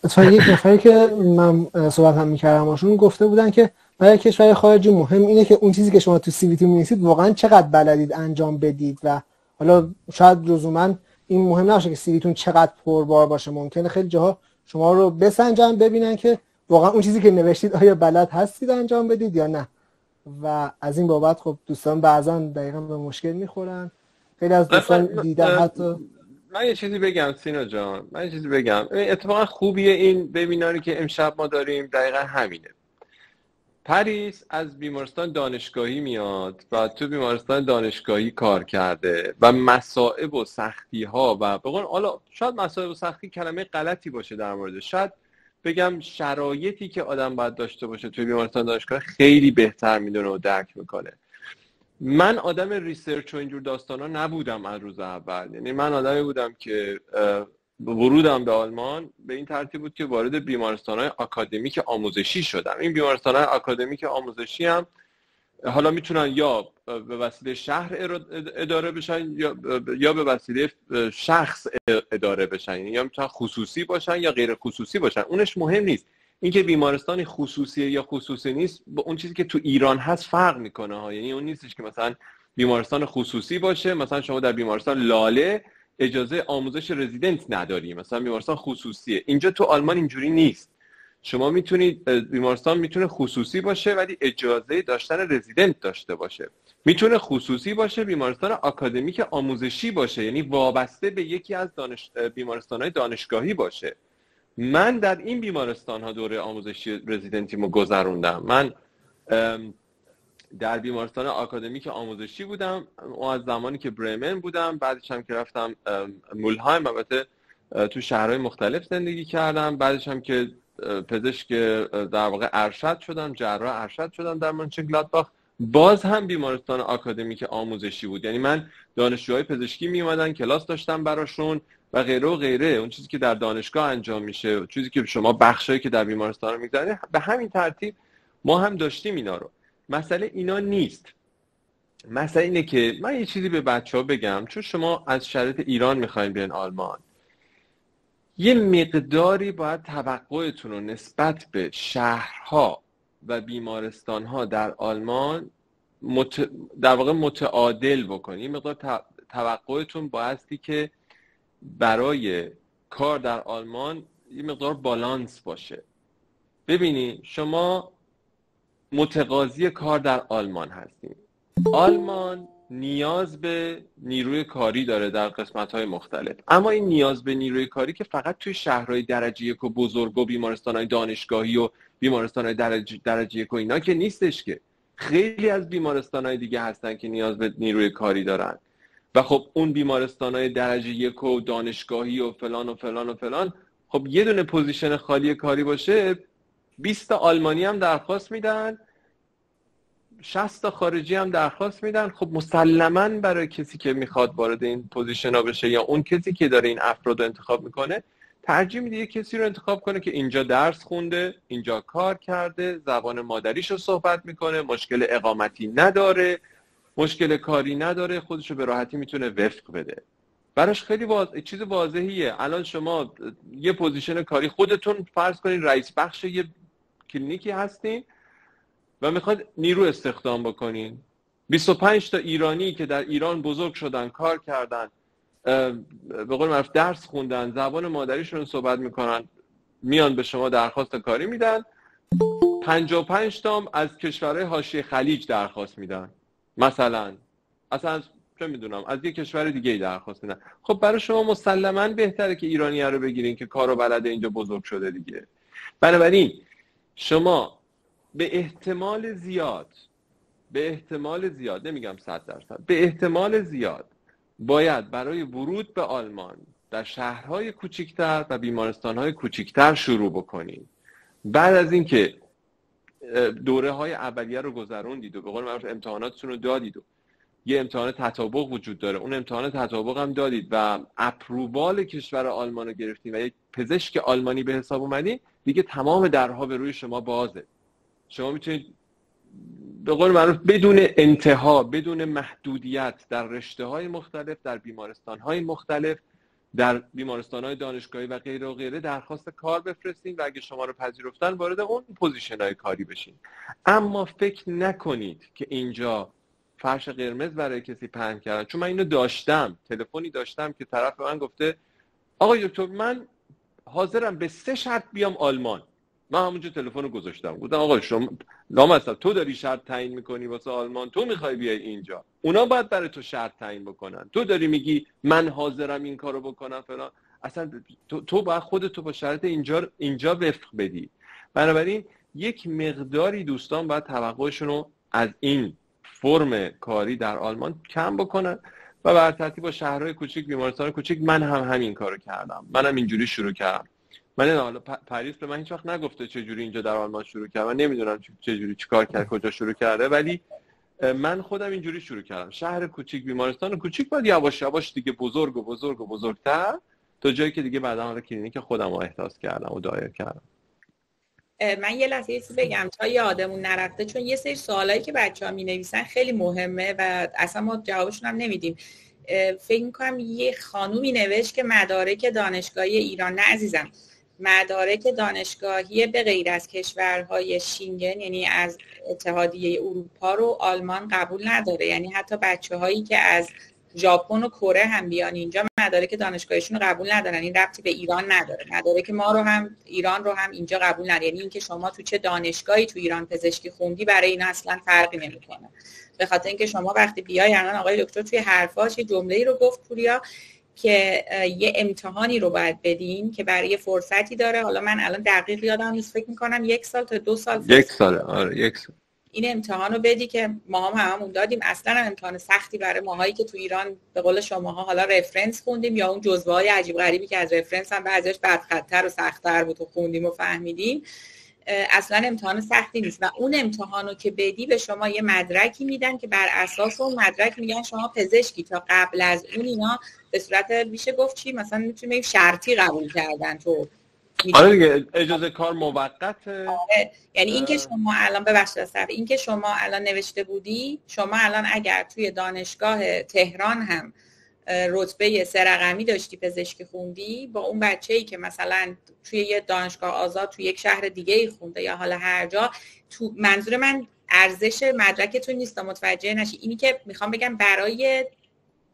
اتفاقا یک نفری که من صحبت هم می‌کردم باشون گفته بودن که برای کشور خارجی مهم اینه که اون چیزی که شما تو سی وی تی می‌نویسید واقعا چقدر بلدید انجام بدید و حالا شاید لزوما این مهم نباشه که سی وی تون چقدر پربار باشه. ممکنه خیلی جاها شما رو بسنجن ببینن که واقعا اون چیزی که نوشتید آیا بلد هستید انجام بدید یا نه. و از این بابت خب دوستان بعضا دقیقاً به مشکل میخورن. خیلی از دوستان دیدن حتی من یه چیزی بگم سینا جان، من یه چیزی بگم. اتفاقا خوبیه این وبیناری که امشب ما داریم دقیقاً همینه. پریس از بیمارستان دانشگاهی میاد و تو بیمارستان دانشگاهی کار کرده و مصائب و سختی ها و بگن حالا شاید مصائب و سختی کلمه غلطی باشه در موردش، شاید بگم شرایطی که آدم باید داشته باشه توی بیمارستان دانشگاه خیلی بهتر میدونه و درک میکنه. من آدم ریسرچ و اینجور داستانا نبودم از روز اول. یعنی من آدمی بودم که ورودم به آلمان به این ترتیب بود که وارد بیمارستان‌های آکادمیک آموزشی شدم. این بیمارستان‌های آکادمیک آموزشی هم حالا میتونن یا به وسیله شهر اداره بشن یا به وسیله شخص اداره بشن، یعنی یا میتونن خصوصی باشن یا غیر خصوصی باشن. اونش مهم نیست. اینکه بیمارستانی خصوصیه یا خصوصی نیست با اون چیزی که تو ایران هست فرق میکنه ها. یعنی اون نیستش که مثلا بیمارستان خصوصی باشه، مثلا شما در بیمارستان لاله اجازه آموزش رزیدنت نداری، مثلا بیمارستان خصوصیه. اینجا تو آلمان اینجوری نیست. شما میتونید بیمارستان میتونه خصوصی باشه ولی اجازه داشتن رزیدنت داشته باشه. میتونه خصوصی باشه بیمارستان آکادمیک آموزشی باشه، یعنی وابسته به یکی از بیمارستان‌های دانشگاهی باشه. من در این بیمارستان‌ها دوره آموزشی رزیدنتیمو گذروندم. من در بیمارستان آکادمیک آموزشی بودم از زمانی که برمن بودم، بعدش هم که رفتم مولهایم، البته تو شهرهای مختلف زندگی کردم. بعدش هم که پزشک در واقع ارشد شدم، جراح ارشد شدم در مونشنگلادباخ، باز هم بیمارستان آکادمیک آموزشی بود. یعنی من دانشجوهای پزشکی می اومدن کلاس داشتم براشون و غیره و غیره. اون چیزی که در دانشگاه انجام میشه، چیزی که شما بخشایی که در بیمارستان میگذارید، به همین ترتیب ما هم داشتیم اینا رو. مسئله اینا نیست. مسئله اینه که من یه چیزی به بچه‌ها بگم، چون شما از شرایط ایران میخواین بیان آلمان، یه مقداری باید توقعتون رو نسبت به شهرها و بیمارستانها در آلمان در واقع متعادل بکنید. یه مقدار توقعتون بایستی که برای کار در آلمان یه مقدار بالانس باشه. ببینید شما متقاضی کار در آلمان هستیم. آلمان نیاز به نیروی کاری داره در قسمت‌های مختلف، اما این نیاز به نیروی کاری که فقط توی شهرهای درجه یک و بزرگ و بیمارستان‌های دانشگاهی و بیمارستان‌های درجه یک و اینا که نیستش، که خیلی از بیمارستان‌های دیگه هستن که نیاز به نیروی کاری دارن. و خب اون بیمارستان‌های درجه یک و دانشگاهی و فلان و فلان و فلان، خب یه دونه پوزیشن خالی کاری باشه 20 تا آلمانی هم درخواست میدن، 60 تا خارجی هم درخواست میدن. خب مسلماً برای کسی که میخواد وارد این پوزیشن ها بشه یا اون کسی که داره این افراد رو انتخاب میکنه، ترجیح میده یه کسی رو انتخاب کنه که اینجا درس خونده، اینجا کار کرده، زبان مادریش رو صحبت میکنه، مشکل اقامتی نداره، مشکل کاری نداره، خودش رو به راحتی میتونه وفق بده. براش خیلی چیز واضحیه. الان شما یه پوزیشن کاری خودتون فرض کنین رئیس بخش یه کلینیکی هستین و میخواد نیرو استخدام بکنین. 25 تا ایرانی که در ایران بزرگ شدن، کار کردن، به قول معروف درس خوندن، زبان مادریشون رو صحبت میکنن، میان به شما درخواست کاری میدن. 55 تا از کشورهای حاشیه خلیج درخواست میدن، مثلا اصلا چه میدونم از یک کشور دیگه ای درخواست میدن. خب برای شما مسلماً بهتره که ایرانی رو بگیرین که کارو بلده، اینجا بزرگ شده دیگه. بنابراین شما به احتمال زیاد نمیگم 100%، به احتمال زیاد باید برای ورود به آلمان در شهرهای کوچکتر و بیمارستانهای کوچکتر شروع بکنید. بعد از اینکه دوره های اولیه رو گذروندید و به قول معروف امتحاناتتون رو دادید و یه امتحان تطابق وجود داره، اون امتحان تطابق هم دادید و اپرووال کشور آلمان رو گرفتید و یک پزشک آلمانی به حساب اومدید، دیگه تمام درها به روی شما بازه. شما میتونید به قول معروف بدون انتها، بدون محدودیت در رشته‌های مختلف، در بیمارستان‌های مختلف، در بیمارستان‌های دانشگاهی و غیره و غیره درخواست کار بفرستین و اگه شما رو پذیرفتن وارد اون پوزیشن‌های کاری بشین. اما فکر نکنید که اینجا فرش قرمز برای کسی پهن کردن. چون من اینو داشتم، تلفنی داشتم که طرف به من گفته آقای دکتر من حاضرم به 3 شرط بیام آلمان. من همونجا تلفن رو گذاشتم، گفتم آقا شما لامصب تو داری شرط تعیین میکنی واسه آلمان، تو میخوای بیای اینجا، اونا باید برای تو شرط تعیین بکنن، تو داری میگی من حاضرم این کارو بکنم فلان. اصلا تو باید خودتو با شرط اینجا وفق بدی. بنابراین یک مقداری دوستان باید توقعشون رو از این فرم کاری در آلمان کم بکنن و بر ترتیب با شهرهای کوچیک، بیمارستان کوچیک. من هم همین کارو کردم، منم اینجوری شروع کردم. من حالا پریس به من هیچ وقت نگفته چه جوری اینجا در آلمان شروع کرد، من نمیدونم چه جوری چیکار کرد، کجا شروع کرده، ولی من خودم اینجوری شروع کردم. شهر کوچیک، بیمارستان کوچیک، بعد یواش یواش دیگه بزرگ و بزرگ و بزرگتر تا جایی که دیگه بعدا حالا کلینیک خودم رو احداث کردم و دایر کردم. من یه لحظه چیزی بگم تا یادمون نرفته، چون یه سری سوالایی که بچه‌ها می‌نویسن خیلی مهمه و اصلا ما جوابشون هم نمیدیم. فکر می‌کنم یه خانومی نوشت که مدارک دانشگاهی ایران، نه عزیزم، مدارک دانشگاهی به غیر از کشورهای شینگن یعنی از اتحادیه اروپا رو آلمان قبول نداره. یعنی حتی بچه‌هایی که از ژاپن و کره هم بیان اینجا مدارک دانشگاهیشون رو قبول ندارن. این ربطی به ایران نداره. مدارک ما رو هم ایران رو هم اینجا قبول نداره. یعنی اینکه شما تو چه دانشگاهی تو ایران پزشکی خوندی برای اینا اصلا فرقی نمیکنه. به خاطر اینکه شما وقتی بیای، الان آقای دکتر توی حرفاش یه جمله‌ای رو گفت پوریا که یه امتحانی رو باید بدین که برای فرصتی داره. حالا من الان دقیق یادم نیست، فکر می‌کنم 1 سال تا 2 سال. 1 ساله. آره 1 سال. این امتحان رو بدی که ما هم هممون دادیم. اصلا امتحان سختی برای ماهایی که تو ایران به قول شماها حالا رفرنس خوندیم یا اون جزوه‌های عجیب غریبی که از رفرنس هم بعضیش بدخط‌تر و سخت‌تر بود و خوندیم و فهمیدیم، اصلا امتحان سختی نیست. و اون امتحان رو که بدی به شما یه مدرکی میدن که بر اساس اون مدرک میگن شما پزشکی. تا قبل از اون اینا به صورت میشه گفت چی، مثلا میتونیم بگیم شرطی قبول کردن تو. آره دیگه اجازه کار موقته. یعنی این که شما الان ببخشید این که شما الان نوشته بودی، شما الان اگر توی دانشگاه تهران هم رتبه 3 رقمی داشتی پزشکی خوندی، با اون بچه‌ای که مثلا توی یه دانشگاه آزاد توی یک شهر دیگه‌ای خونده یا حالا هر جا، تو منظور من ارزش مدرکتون نیست، متوجه نشی. اینی که میخوام بگم برای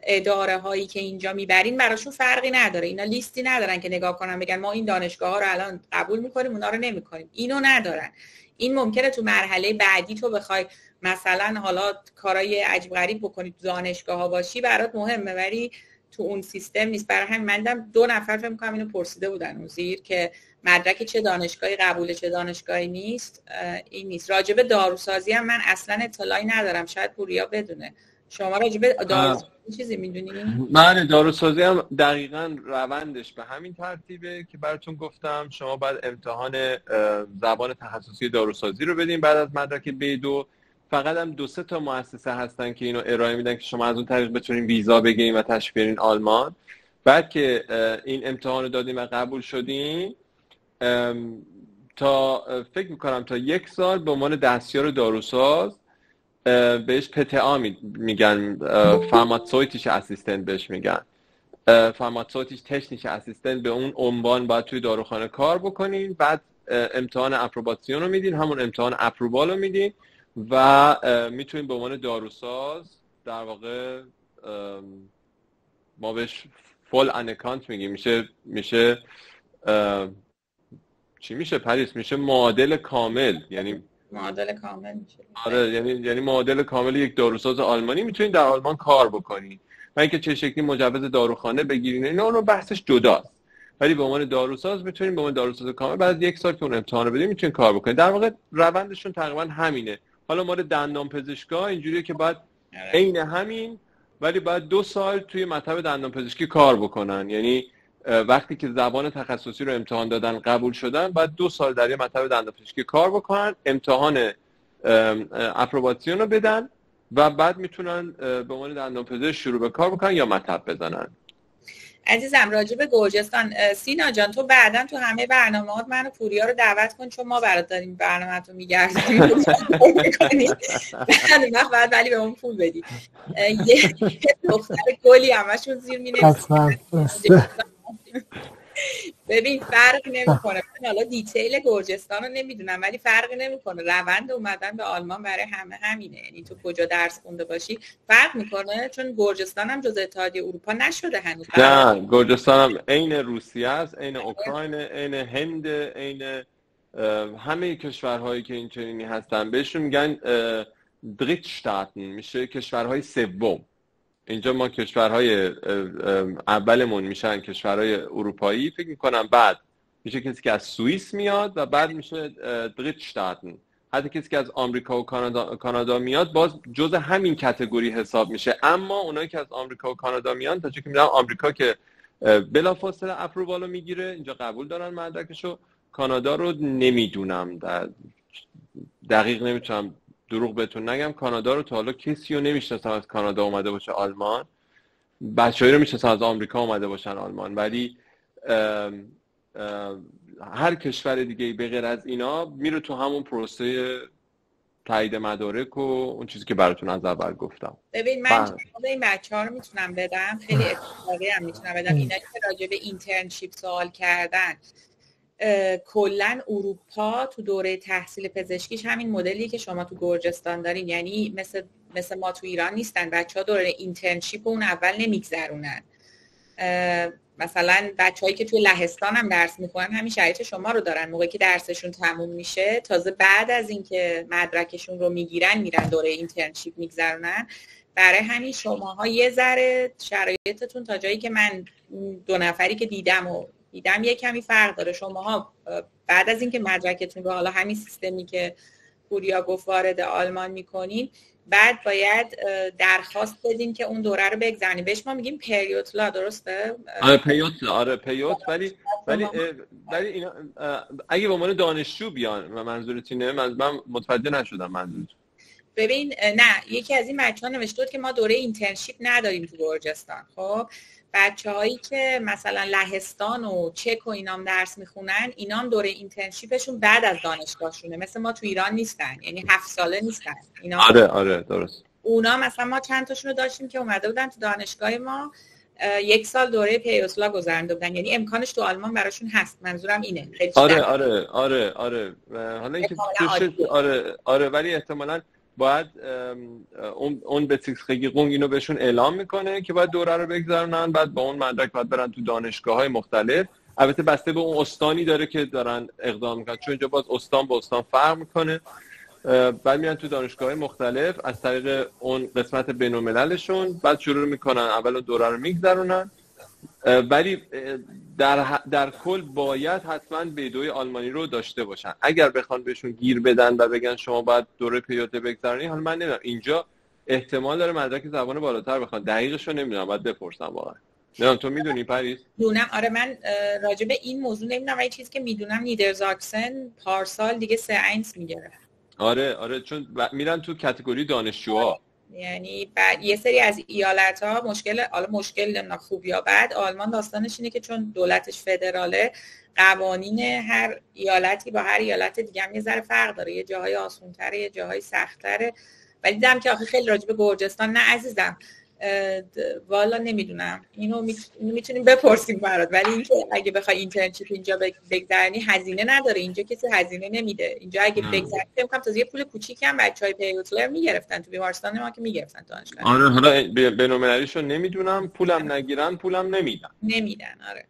اداره هایی که اینجا میبرین براشون فرقی نداره. اینا لیستی ندارن که نگاه کنن بگن ما این دانشگاه ها رو الان قبول میکنیم اونا رو نمیکنیم. اینو ندارن. این ممکنه تو مرحله بعدی تو بخوای مثلا حالا کارهای عجیب غریب بکنی تو دانشگاه ها باشی برات مهمه، ولی تو اون سیستم نیست. برای همین من 2 نفر فکر می‌کنم اینو پرسیده بودن اون زیر که مدرک چه دانشگاهی قبوله چه دانشگاهی نیست. این نیست. راجب داروسازی هم من اصلا اطلاعی ندارم، شاید پوریا بدونه. شما راجب داروسازی چیزی میدونین؟ من داروسازی هم دقیقاً روندش به همین ترتیبه که براتون گفتم. شما باید امتحان زبان تخصصی داروسازی رو بدین بعد از مدرک B2. فقط هم 2-3 تا مؤسسه هستن که اینو ارائه میدن که شما از اون طریق بتونین ویزا بگیرین و تشریف بیارین آلمان. بعد که این امتحان رو دادین و قبول شدین، تا فکر میکنم تا 1 سال به عنوان دستیار داروساز، بهش PTA میگن، فارماسویتیش اسیستنت بهش میگن، فارماسویتیش تکنیش اسیستنت، به اون عنوان باید توی داروخانه کار بکنین. بعد امتحان اپروباسیون رو میدین، همون امتحان اپروبال رو میدین و میتونین به عنوان داروساز در واقع ما بهش فول ان اکانت میگیم، میشه چی میشه پریس؟ میشه معادل کامل. یعنی معادل کامل میشه. آره یعنی معادل کامل یک داروساز آلمانی میتونین در آلمان کار بکنین. و اینکه چه شکلی مجوز داروخانه بگیرین اینا اون بحثش جداست، ولی به عنوان داروساز میتونین، به عنوان داروساز کامل بعد از 1 سال که اون امتحان رو بدین میتونین کار بکنین. در واقع روندشون تقریبا همینه. حالا مال دندان پزشکا اینجوریه که باید عین همین، ولی باید 2 سال توی مطب دندان پزشکی کار بکنن. یعنی وقتی که زبان تخصصی رو امتحان دادن قبول شدن بعد 2 سال در یه مطب دندانپزشکی کار بکنن، امتحان اپروباسیون رو بدن و بعد میتونن به عنوان دندانپزشک شروع به کار بکنن یا مطب بزنن. عزیزم راجع به گرجستان، سینا جان تو بعداً تو همه برنامه‌هات منو پوریا رو دعوت کن چون ما برات داریم برنامه‌تو می‌گردیم بعد ولی به اون پول بدی. یه دختر گلی همشون زیر می‌نویسن. ببین فرق نمیکنه، من حالا دیتیل گرجستان رو نمیدونم ولی فرق نمیکنه، روند اومدن به آلمان برای همه همینه، یعنی تو کجا درس خونده باشی فرق میکنه، چون گرجستان هم جزء اتحادیه اروپا نشده هنوز. نه گرجستان هم عین روسیه است، عین اوکراین، عین هند، عین همه کشورهایی که این چنینی هستن بهشون میگن دریتشتاتن، میشه کشورهای سوم. اینجا ما کشورهای اولمون میشن کشورهای اروپایی فکر میکنم، بعد میشه کسی که از سوئیس میاد و بعد میشه دریتشتاتن. حتی کسی که از آمریکا و کانادا میاد باز جز همین کاتگوری حساب میشه. اما اونایی که از آمریکا و کانادا میان تا چه که میدونم آمریکا که بلافاصله اپرووالو میگیره، اینجا قبول دارن مدرکشو. کانادا رو نمیدونم، دقیق نمیتونم دروغ بهتون نگم. کانادا رو تا حالا کسی رو نمیشناسم از کانادا اومده باشه آلمان. بچه‌ای رو میشناسم از آمریکا اومده باشن آلمان، ولی هر کشور دیگه به غیر از اینا میره تو همون پروسه تایید مدارک و اون چیزی که براتون از اول گفتم. ببین من جواب این بچه‌ها رو میتونم بدم، خیلی اتفاقی هم میتونم بدم. اینا که راجع به اینترنشیپ سوال کردن، کلن اروپا تو دوره تحصیل پزشکیش همین مدلی که شما تو گرجستان دارین، یعنی مثل ما تو ایران نیستن. بچه‌ها دوره اینترنشیپ اون اول نمیگذرونن. مثلا بچه‌هایی که توی لهستان هم درس میخونن همین شرایط شما رو دارن، موقعی که درسشون تموم میشه تازه بعد از اینکه مدرکشون رو میگیرن میرن دوره اینترنشیپ میگذرونن. برای همین شماها یه ذره شرایطتون تا جایی که من 2 نفری که دیدم یه کمی فرق داره. شماها بعد از اینکه مدرکتون رو حالا همین سیستمی که پوریا گفت وارد آلمان میکنین، بعد باید درخواست بدین که اون دوره رو بگذرونین. بهش ما میگیم پریوتلا، درسته؟ آره پیوت. ولی اینا اگه به عنوان دانشجو بیان، منظورت اینه؟ من متوجه نشدم منظورت. ببین نه، یکی از این بچه‌ها نوشته بود که ما دوره اینترنشیپ نداریم تو گرجستان. خب بچه‌هایی که مثلا لهستان و چک و اینام درس میخونن، اینام دوره اینترنشیپشون بعد از دانشگاهشونه، مثل ما تو ایران نیستن، یعنی 7 ساله نیستن اینا. آره درست. اونا مثلا ما چند تاشون رو داشتیم که اومده بودن تو دانشگاه ما 1 سال دوره پیوسلا گذرونده بودن، یعنی امکانش تو آلمان براشون هست. منظورم اینه. آره حالا اینکه آره ولی احتمالاً باید اون بتیخگیقونگ اینو بهشون اعلام میکنه که باید دوره رو بگذرونن، بعد با اون مدرک باید برن تو دانشگاه‌های مختلف. البته بسته به اون استانی داره که دارن اقدام میکنن، چون اینجا باز استان با استان فرق میکنه. بعد میرن تو دانشگاه‌های مختلف از طریق اون قسمت بین‌المللشون، بعد شروع میکنن اول دوره رو میگذرونن. ولی در کل باید حتما بیدوی آلمانی رو داشته باشن. اگر بخوان بهشون گیر بدن و بگن شما باید دوره پیوته بگذرونی، حالا من نمیدونم اینجا احتمال داره مدرک زبان بالاتر بخوان، دقیقش رو نمیدونم، باید بپرسم واقعا. نه تو میدونی پریز؟ دونم. آره من راجع به این موضوع نمیدونم، ولی چیزی که میدونم نیدرزاکسن پارسال دیگه 3 اینس میگیره. آره چون میرن تو کاتگوری دانشجوها. یعنی بعد یه سری از ایالت‌ها مشکل خوب یا بد، آلمان داستانش اینه که چون دولتش فدراله، قوانین هر ایالتی با هر ایالت دیگه هم یه ذره فرق داره، یه جاهای آسان‌تره یه جاهای سخت‌تره. ولی دیدم که آخه خیلی راجع به گرجستان نه عزیزم، والا نمیدونم، اینو میتونیم بپرسیم برات. ولی اینکه اگه بخوای اینترنشیپ اینجا بگذرونی هزینه نداره، اینجا کسی هزینه نمیده. اینجا اگه بگذرونی فکر کنم تازه یه پول کوچیکی هم بچهای پیوتلر میگرفتن تو بیمارستان ما که میگرفتن دانشگاه. آره حالا بین‌المللیشو نمیدونم، پولم نگیرن پولم نمیدن. آره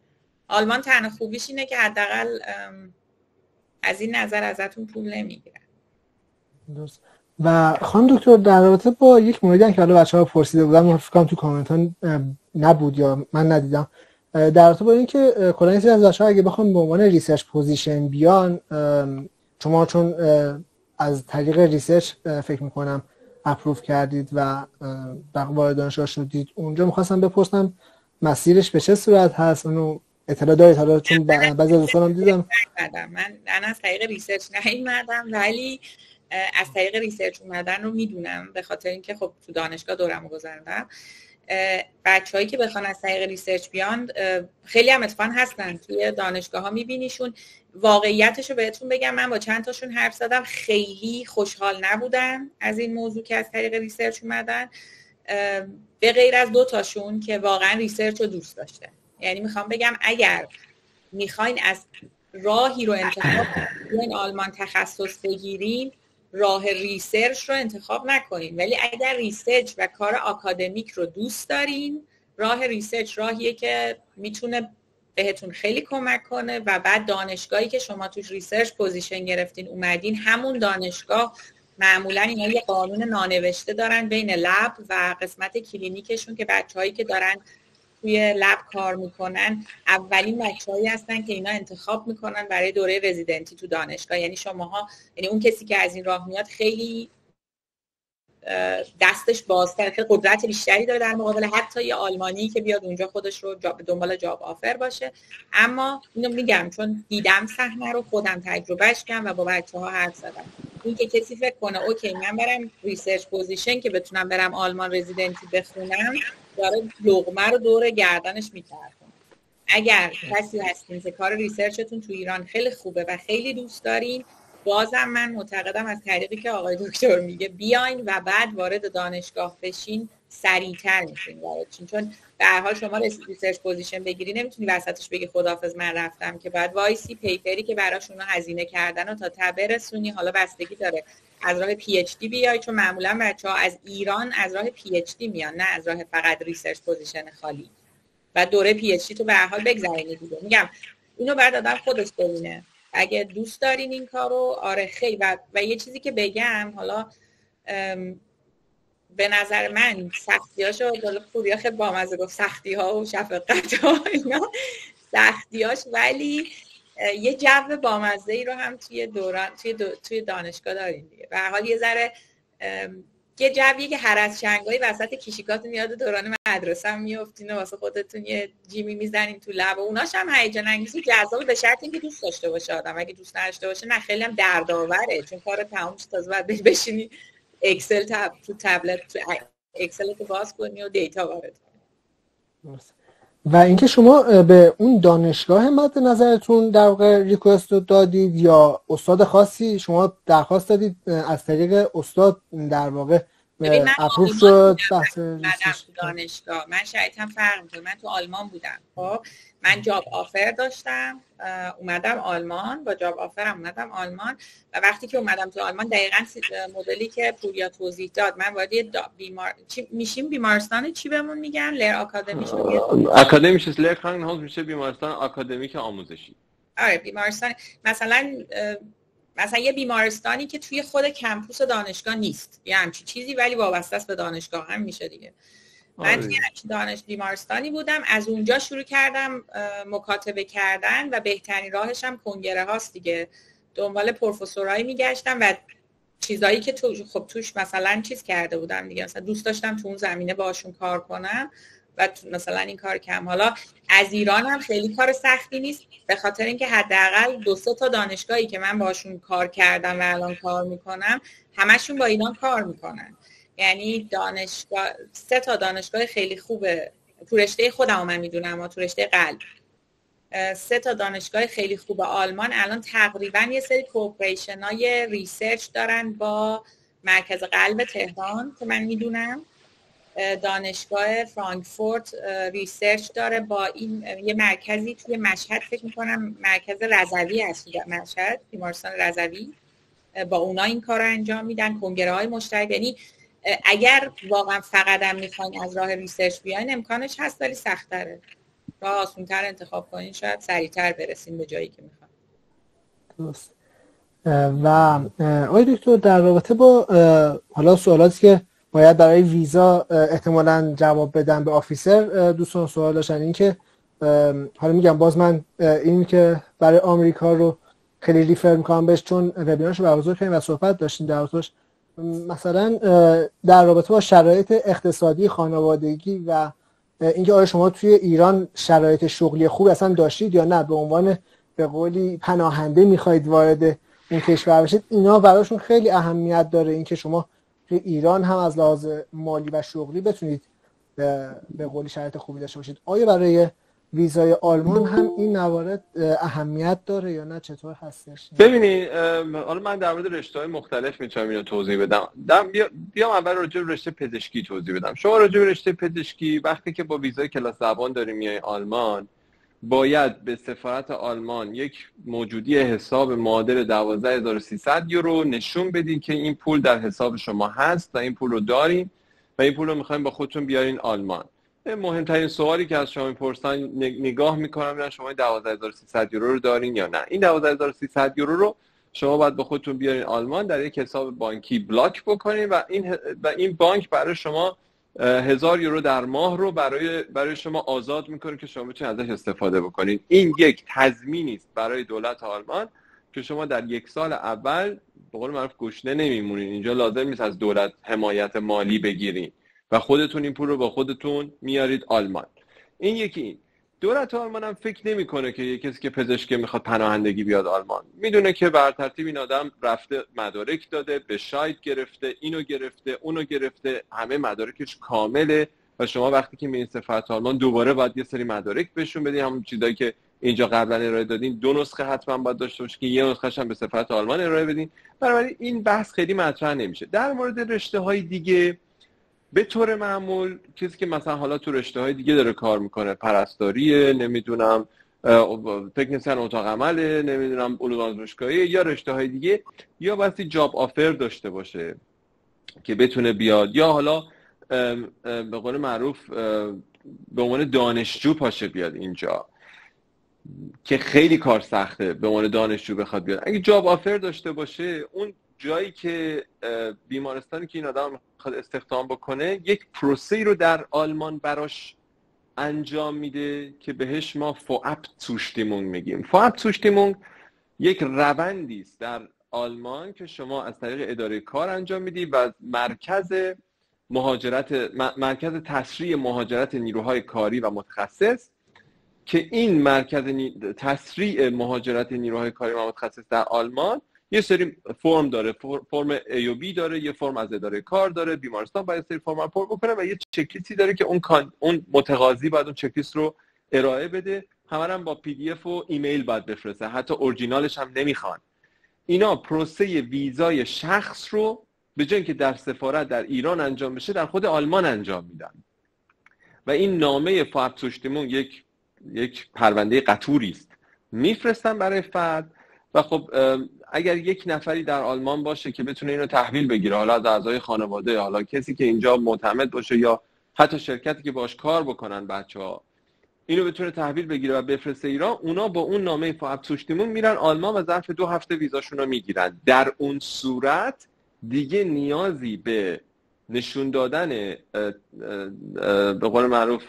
آلمان تنها خوبیش اینه که حداقل از این نظر ازتون پول نمیگیرن. درست. و خانم دکتر در رابطه با یک موردی که حالا بچه‌ها پرسیده بودن، من فکر کنم تو کامنت ها نبود یا من ندیدم، در رابطه با اینکه کلا این سری از بچه‌ها اگه بخوام به عنوان ریسرچ پوزیشن بیان، شما چون از طریق ریسرچ فکر می‌کنم اپروو کردید و وارد دانشگاه شدید، اونجا می‌خواستم بپرسم مسیرش به چه صورت هست، اونو اطلاع دارید؟ حالا چون بعضی از دوستانم دیدم من از طریق ریسرچ نیومدم، ولی از طریق ریسرچ اومدن رو میدونم، به خاطر اینکه خب تو دانشگاه دورمو گذروندم. بچه‌هایی که بخوان از طریق ریسرچ بیان خیلی هم اتفاقا هستن، توی دانشگاه ها میبینیشون. واقعیتش رو بهتون بگم، من با چند تاشون حرف زدم، خیلی خوشحال نبودن از این موضوع که از طریق ریسرچ اومدن، به غیر از 2 تاشون که واقعا ریسرچ رو دوست داشتن. یعنی میخوام بگم اگر میخواین از راهی رو انتخاب کنین آلمان تخصص بگیرین، راه ریسرچ رو انتخاب نکنین، ولی اگر ریسرچ و کار آکادمیک رو دوست دارین، راه ریسرچ راهیه که میتونه بهتون خیلی کمک کنه. و بعد دانشگاهی که شما توش ریسرچ پوزیشن گرفتین اومدین، همون دانشگاه معمولا اینا یه قانون نانوشته دارن بین لب و قسمت کلینیکشون که بچه‌هایی که دارن توی لب کار میکنن اولین بچه‌هایی هستن که اینا انتخاب میکنن برای دوره رزیدنتی تو دانشگاه. یعنی شماها، یعنی اون کسی که از این راه میاد خیلی دستش بازتر، خیلی قدرت بیشتری داره در مقابل حتی یه آلمانی که بیاد اونجا خودش رو دنبال جاب آفر باشه. اما اینو میگم چون دیدم صحنه رو، خودم تجربهش کردم و با بچه‌ها حرف زدم. این که کسی فکر کنه اوکی من برم ریسرچ پوزیشن که بتونم برم آلمان رزیدنتی بخونم، داره لقمه رو دور گردنش می‌کنه. اگر کسی هستین که کار ریسرچتون تو ایران خیلی خوبه و خیلی دوست دارین، بازم من معتقدم از طریقی که آقای دکتر میگه بیاین و بعد وارد دانشگاه بشین، سریعتر میشین وارد شین. چون به هر حال شما ریسرچ پوزیشن بگیری نمیتونی وسطش بگی خداحافظ من رفتم، که بعد وایسی پیپری که براشون هزینه کردن و تا برسونی. حالا بستگی داره از راه پی اچ دی بیای، چون معمولا بچه‌ها از ایران از راه پی اچ دی میان، نه از راه فقط ریسرچ پوزیشن خالی. و دوره پی اچ دی تو به هر حال بگذرونی دیگه. میگم اینو بعد آدم خودش ببینه اگه دوست دارین این کارو. آره خیلی. و یه چیزی که بگم، حالا به نظر من سختیاشو بالا پوریا خیلی بامزه گفت، سختی‌ها و شفقت‌ها اینا سختیاش، ولی یه جو بامزه‌ای رو هم توی دوران توی دانشگاه دارین دیگه. به هر حال یه ذره یه جویی که هر از شنگایی وسط کشیکاتون یاد دوران مدرسه هم میافتین و واسه خودتون یه جیمی میزنین تو لب و اوناش هم هیجان انگیز و جذاب، به شرط اینکه دوست داشته باشه آدم. اگه دوست نداشته باشه نه، خیلی هم دردآوره، چون کار تموم شد تازه بعد بشینی اکسل تو تبلت تو اکسل تو باز کنی و دیتا وارد کنی. و اینکه شما به اون دانشگاه مد نظرتون در واقع ریکوست رو دادید یا استاد خاصی شما درخواست دادید از طریق استاد در واقع اپروف شد بحث تو دانشگاه؟ من شاید هم فرق می‌کنه. من تو آلمان بودم، خب من جاب آفر داشتم، اومدم آلمان، با جاب آفرم اومدم آلمان و وقتی که اومدم تو آلمان دقیقاً مدلی که پوریا توضیح داد، من وارد بیمارستان چی بهمون میگن؟ لر آکادمی شد. آکادمیش لر کرانکهاوس میشه بیمارستان آکادمیک آموزشی. آره بیمارستان، مثلا یه بیمارستانی که توی خود کمپوس دانشگاه نیست، یه همچین چیزی، ولی وابسته است به دانشگاه هم میشه دیگه. من توی بیمارستانی بودم، از اونجا شروع کردم مکاتبه کردن و بهترین راهش هم کنگره هاست دیگه. دنبال پروفسورایی میگشتم و چیزایی که توش مثلا چیز کرده بودم دیگه، مثلا دوست داشتم تو اون زمینه باشون کار کنم و مثلا این کار کم. حالا از ایران هم خیلی کار سختی نیست، به خاطر اینکه حداقل 2-3 تا دانشگاهی که من باشون کار کردم و الان کار میکنم همشون با ایران کار میکنن. یعنی دانشگاه 3 تا دانشگاه خیلی خوبه تو رشته خودم من میدونم، اما تو رشته قلب 3 تا دانشگاه خیلی خوبه آلمان الان تقریبا یه سری کوپریشن های ریسرچ دارن با مرکز قلب تهران که من میدونم، دانشگاه فرانکفورت ریسرچ داره با این یه مرکزی توی مشهد، فکر میکنم مرکز رضوی هست مشهد، بیمارستان رضوی، با اونا این کار رو انجام میدن، کنگره های مشترک. یعنی اگر واقعا فقط هم میخواین از راه ریسرچ بیاین امکانش هست، ولی سخت‌تره. راه آسان‌تر انتخاب کنین شاید سریعتر برسین به جایی که میخواین. درست. و آقای دکتر در رابطه با حالا سوالاتی که باید برای ویزا احتمالاً جواب بدن به آفیسر، دوستان سوال داشتن، این که حالا میگم باز من این که برای آمریکا رو خیلی ریفر میکنم بهش، چون وبینارشو برگزار کردیم و صحبت داشتیم در موردش. مثلا در رابطه با شرایط اقتصادی خانوادگی و اینکه آیا شما توی ایران شرایط شغلی خوب اصلا داشتید یا نه، به عنوان به قولی پناهنده میخواید وارد این کشور بشید، اینا براشون خیلی اهمیت داره، اینکه شما توی ایران هم از لحاظ مالی و شغلی بتونید به قولی شرایط خوبی داشته باشید. آیا برای ویزای آلمان هم این موارد اهمیت داره یا نه، چطور هستش؟ ببینید حالا من در مورد رشته‌های مختلف میتونم اینو توضیح بدم. بیام اول راجع به رشته پزشکی توضیح بدم. شما راجع به رشته پزشکی وقتی که با ویزای کلاس زبان داریم میای آلمان، باید به سفارت آلمان یک موجودی حساب معادل 12300 یورو نشون بدید که این پول در حساب شما هست و این پول رو داریم و این پول رو می‌خوایم با خودتون بیارین آلمان. مهمترین سوالی که از شما میپرسن، نگاه میکنم ببینم شما 12300 یورو رو دارین یا نه. این 12300 یورو رو شما باید با خودتون بیارین آلمان، در یک حساب بانکی بلاک بکنین و این بانک برای شما 1000 یورو در ماه رو برای شما آزاد میکنه که شما بتونید ازش استفاده بکنین. این یک تضمینی است برای دولت آلمان که شما در یک سال اول به قول معروف گشنه نمیمونین. اینجا لازم نیست از دولت حمایت مالی بگیرین و خودتون این پول رو با خودتون میارید آلمان. این یکی. این دولت آلمان هم فکر نمیکنه که یک کسی که پزشک میخواد پناهندگی بیاد آلمان، میدونه که بر ترتیب این آدم رفته مدارک داده، به شاید گرفته، اینو گرفته، اونو گرفته، همه مدارکش کامله و شما وقتی که میرین سفارت آلمان دوباره باید یه سری مدارک بهشون بدین، همون چیزایی که اینجا قبلا ارائه دادین 2 نسخه حتما باید داشته باشین که یه نسخه‌ش هم به سفارت آلمان ارائه بدین. بنابراین این بحث خیلی مطرح نمیشه. در مورد رشته‌های دیگه به طور معمول کسی که مثلا حالا تو رشته‌های دیگه داره کار میکنه، پرستاریه، نمیدونم تکنسین اتاق عمله، نمیدونم علوم آزمایشگاهی یا رشته‌های دیگه، یا واسه جاب آفر داشته باشه که بتونه بیاد، یا حالا به قول معروف به عنوان دانشجو پاشه بیاد اینجا که خیلی کار سخته به عنوان دانشجو بخواد بیاد. اگه جاب آفر داشته باشه، اون جایی که بیمارستانی که این آدم میخواد استخدام بکنه یک پروسه‌ای رو در آلمان براش انجام میده که بهش ما فوابزوشتیمونگ میگیم. فوابزوشتیمونگ یک روندی است در آلمان که شما از طریق اداره کار انجام میدی و مرکز تسریع مهاجرت نیروهای کاری و متخصص، که این مرکز تسریع مهاجرت نیروهای کاری و متخصص در آلمان یه سری فرم داره، فرم A و B داره، یه فرم از اداره کار داره، بیمارستان باید سری فرم رو پر بکنه و یه چکلیستی داره که اون متقاضی باید اون چکلیست رو ارائه بده. همه هم با PDF و ایمیل باید بفرسته، حتی اورجینالش هم نمیخوان. اینا پروسه ویزای شخص رو به جای اینکه در سفارت در ایران انجام بشه در خود آلمان انجام میدن و این نامه فوابزوشتیمونگ یک پرونده قطوری است میفرستن برای فرد. و خب اگر یک نفری در آلمان باشه که بتونه اینو تحویل بگیره، حالا از اعضای خانواده، حالا کسی که اینجا معتمد باشه یا حتی شرکتی که باش کار بکنن بچه‌ها، اینو بتونه تحویل بگیره و بفرسته ایران، اونا با اون نامه فوابزوشتیمونگ میرن آلمان و ظرف 2 هفته ویزاشون رو میگیرن. در اون صورت دیگه نیازی به نشون دادن به قول معروف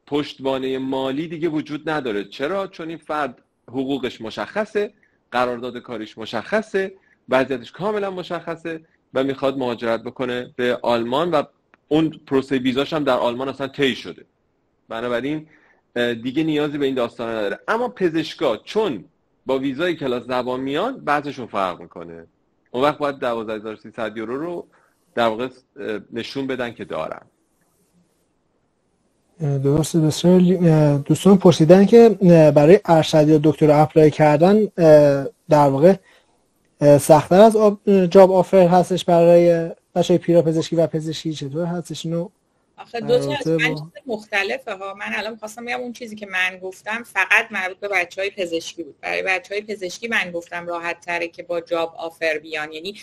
پشتوانه مالی دیگه وجود نداره. چرا؟ چون این فرد حقوقش مشخصه، قرارداد کاریش مشخصه، وضعیتش کاملا مشخصه و میخواد مهاجرت بکنه به آلمان و اون پروسه ویزاش هم در آلمان اصلا طی شده. بنابراین دیگه نیازی به این داستان نداره. اما پزشکا چون با ویزای کلاس زبان میان، بعضشون فرق میکنه. اون وقت باید 12300 یورو رو در واقع نشون بدن که دارن. درسته. بسیار دوستان پرسیدن که برای ارشد یا دکترا اپلای کردن در واقع سخت‌تر از جاب آفر هستش برای بچه‌های پیراپزشکی و پزشکی، چطور هستش اینو؟ آخه دو تا از چیز مختلفه ها. من الان می‌خواستم بگم اون چیزی که من گفتم فقط مربوط به بچه‌های پزشکی بود. برای بچه‌های پزشکی من گفتم راحت تره که با جاب آفر بیان، یعنی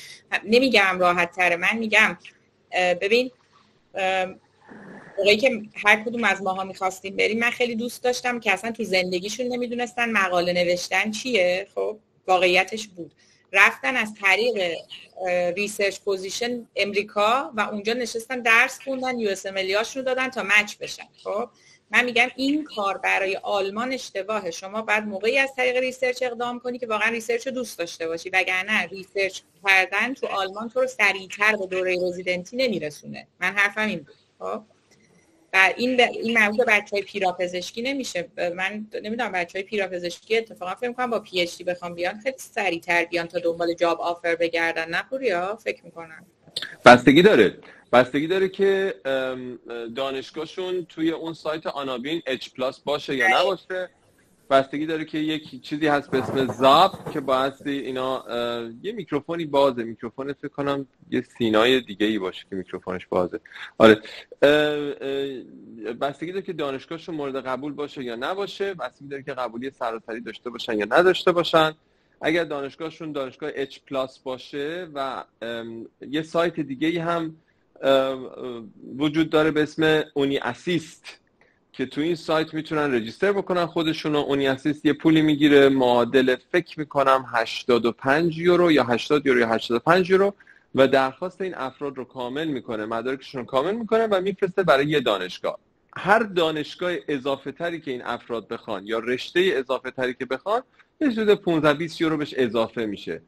نمیگم راحت تره، من میگم ببین موقعی که هر کدوم از ماها می‌خواستیم بریم، من خیلی دوست داشتم که اصلا تو زندگیشون نمیدونستن مقاله نوشتن چیه. خب واقعیتش بود رفتن از طریق ریسرچ پوزیشن امریکا و اونجا نشستن درس خوندن، USMLE هاشون رو دادن تا مچ بشن. خب من میگم این کار برای آلمان اشتباهه. شما بعد موقعی از طریق ریسرچ اقدام کنی که واقعا ریسرچ رو دوست داشته باشی، وگرنه ریسرچ کردن تو آلمان تو رو سریعتر به دوره رزیدنتی نمیرسونه. من حرفم این بود. خب و این مربوط به بچهای پیراپزشکی نمیشه. من نمیدونم بچهای پیراپزشکی اتفاقا فکر می‌کنم با پی اچ دی بخوام بیان خیلی سریع‌تر بیان تا دنبال جاب آفر بگردن، نه پوریا؟ فکر می‌کنم بستگی داره که دانشگاهشون توی اون سایت آنابین H+ باشه یا نباشه. بستگی داره که یک چیزی هست به اسم زاب که بایستی اینا یه میکروفونی بازه، میکروفون فکر کنم یه سینای دیگه ای باشه که میکروفونش بازه. آره، بستگی داره که دانشگاهشون مورد قبول باشه یا نباشه، بستگی داره که قبولی سراسری داشته باشن یا نداشته باشن. اگر دانشگاهشون دانشگاه H+ باشه و یه سایت دیگه ای هم وجود داره به اسم اونی اسیست که تو این سایت میتونن رجیستر بکنن خودشون. اونی اسیست یه پولی میگیره معادل فکر میکنم 85 یورو یا 80 یورو یا 85 یورو و درخواست این افراد رو کامل میکنه، مدارکشون رو کامل میکنه و میفرسته برای یه دانشگاه. هر دانشگاه اضافه تری که این افراد بخوان یا رشته اضافه تری که بخوان یه حدود 15-20 یورو بهش اضافه میشه.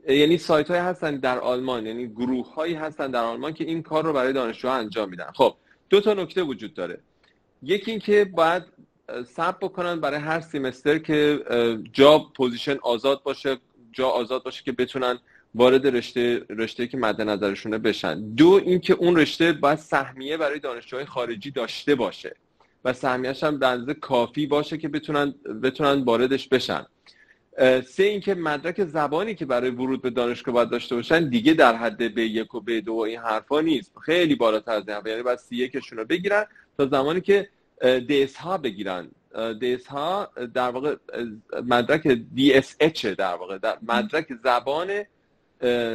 یعنی سایت های هستن در آلمان، یعنی گروه هایی هستن در آلمان که این کار رو برای دانشجوها انجام میدن. خب دو تا نکته وجود داره. یکی این که باید ثبت بکنن برای هر سیمستر که جا پوزیشن آزاد باشه، جا آزاد باشه که بتونن وارد رشته که مد نظرشونه بشن. دو این که اون رشته باید سهمیه برای دانشجوهای خارجی داشته باشه و سهمیه‌اش هم به اندازه کافی باشه که بتونن واردش بشن. سه این که مدرک زبانی که برای ورود به دانشگاه باید داشته باشن دیگه در حد B1 و B2 و این حرفا نیست، خیلی بالاتر از این، یعنی باید C1 شون رو بگیرن تا زمانی که DSH بگیرن. DSH در واقع مدرک DSH در واقع مدرک زبان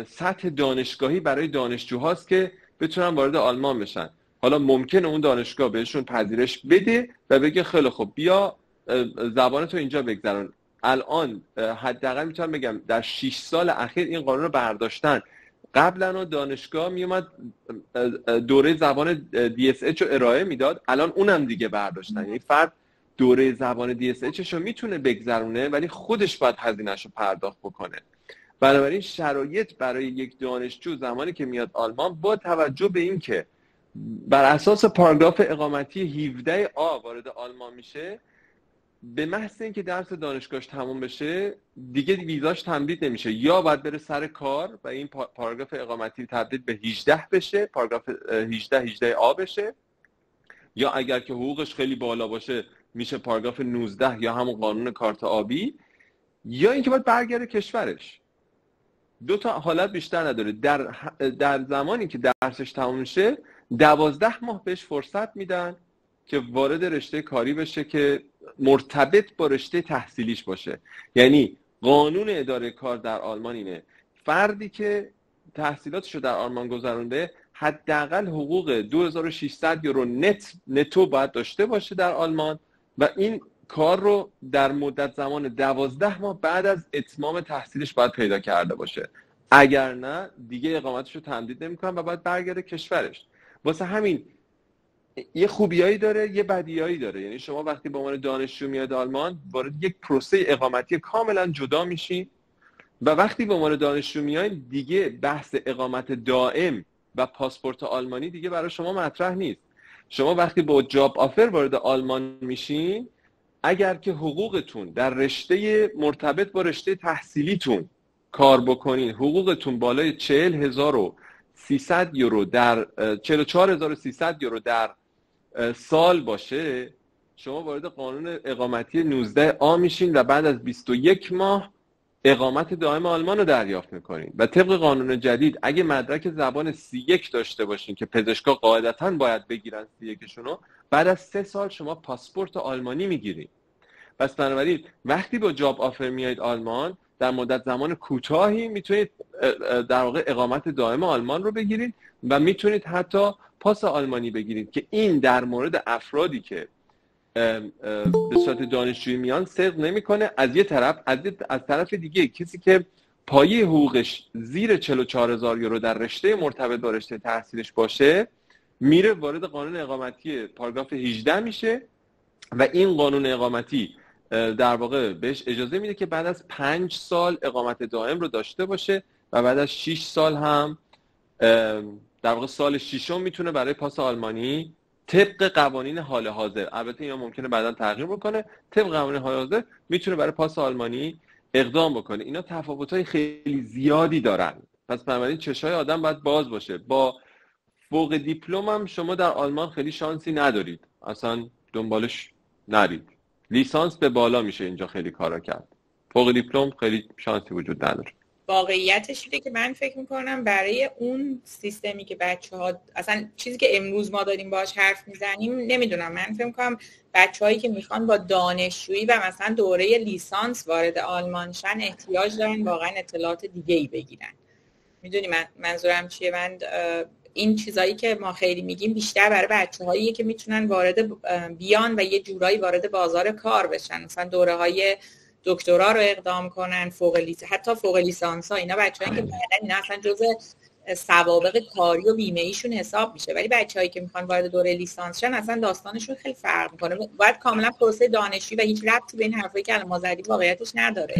سطح دانشگاهی برای دانشجوهاست که بتونن وارد آلمان بشن. حالا ممکنه اون دانشگاه بهشون پذیرش بده و بگه خیلی خب بیا زبانتو اینجا بگذرون. الان حداقل میتونم بگم در 6 سال اخیر این قانون رو برداشتن. قبلا دانشگاه میومد دوره زبان DSH رو ارائه میداد، الان اونم دیگه برداشتن. یعنی فرد دوره زبان DSH رو میتونه بگذرونه ولی خودش باید هزینه‌شو پرداخت بکنه. بنابراین شرایط برای یک دانشجو زمانی که میاد آلمان با توجه به این که بر اساس پاراگراف اقامتی 17 آ وارد آلمان میشه، به محض اینکه درس دانشگاهش تموم بشه دیگه ویزاش تمدید نمیشه، یا باید بره سر کار و این پاراگراف اقامتی تبدیل به 18 بشه، پاراگراف 18 آ بشه، یا اگر که حقوقش خیلی بالا باشه میشه پاراگراف 19 یا همون قانون کارت آبی، یا اینکه باید برگرده کشورش. دو تا حالت بیشتر نداره. در زمانی که درسش تموم میشه 12 ماه بهش فرصت میدن که وارد رشته کاری بشه که مرتبط با رشته تحصیلیش باشه. یعنی قانون اداره کار در آلمان اینه فردی که تحصیلاتشو در آلمان گذرونده حداقل حقوق 2600 یورو نتو باید داشته باشه در آلمان و این کار رو در مدت زمان 12 ماه بعد از اتمام تحصیلش باید پیدا کرده باشه. اگر نه دیگه اقامتشو تمدید نمی‌کنن و باید برگرده کشورش. واسه همین یه خوبیایی داره یه بدیایی داره. یعنی شما وقتی به عنوان دانشجو میاد آلمان وارد یک پروسه اقامتی کاملا جدا میشین و وقتی به عنوان دانشجو میاین دیگه بحث اقامت دائم و پاسپورت آلمانی دیگه برای شما مطرح نیست. شما وقتی با جاب آفر وارد آلمان میشین، اگر که حقوقتون در رشته مرتبط با رشته تحصیلیتون کار بکنین، حقوقتون بالای 40300 یورو در 44300 یورو در سال باشه، شما وارد قانون اقامتی 19 آ میشین و بعد از 21 ماه اقامت دائم آلمان رو دریافت میکنین. و طبق قانون جدید اگه مدرک زبان C1 داشته باشین که پزشکا قاعدتاً باید بگیرن C1 شونو، بعد از 3 سال شما پاسپورت آلمانی میگیرین. پس بنابراین وقتی با جاب آفر میایید آلمان در مدت زمان کوتاهی میتونید در واقع اقامت دائم آلمان رو بگیرید و میتونید حتی پاس آلمانی بگیرید که این در مورد افرادی که به صورت دانشجویی میان صدق نمیکنه. از یه طرف از طرف دیگه کسی که پایه حقوقش زیر 44000 یورو در رشته مرتبط با رشته تحصیلش باشه میره وارد قانون اقامتی پاراگراف 18 میشه و این قانون اقامتی در واقع بهش اجازه میده که بعد از 5 سال اقامت دائم رو داشته باشه و بعد از 6 سال هم در واقع سال 6م میتونه برای پاس آلمانی طبق قوانین حال حاضر، البته اینا ممکنه بعدا تغییر بکنه، طبق قوانین حال حاضر میتونه برای پاس آلمانی اقدام بکنه. اینا تفاوت‌های خیلی زیادی دارن، پس بنابراین چشای آدم باید باز باشه. با فوق دیپلم هم شما در آلمان خیلی شانسی ندارید، اصلا دنبالش نرید. لیسانس به بالا میشه اینجا خیلی کارا کرد، فوق دیپلم خیلی شانسی وجود نداره. واقعیتش اینه که من فکر میکنم برای اون سیستمی که بچه‌ها اصلا چیزی که امروز ما داریم باهاش حرف میزنیم، نمیدونم، من فکر میکنم بچه‌هایی که میخوان با دانشجویی و مثلا دوره لیسانس وارد آلمان شن احتیاج دارن واقعا اطلاعات دیگه‌ای بگیرن. میدونی من منظورم چیه؟ من این چیزایی که ما خیلی میگیم بیشتر برای بچه‌هایی که میتونن وارد بیان و یه جورایی وارد بازار کار بشن، مثلا دوره‌های دکترا رو اقدام کنن، حتی فوق لیسانس ها. اینا بچه‌هایی که بعدن اینا اصلا جزء سوابق کاری و بیمه ایشون حساب میشه، ولی بچه‌هایی که میخوان وارد دوره لیسانس شن اصلا داستانشون خیلی فرق میکنه. باید کاملا پروسه دانشجویی و هیچ ربطی به این حرفایی که الان ما زدیم واقعیتش نداره.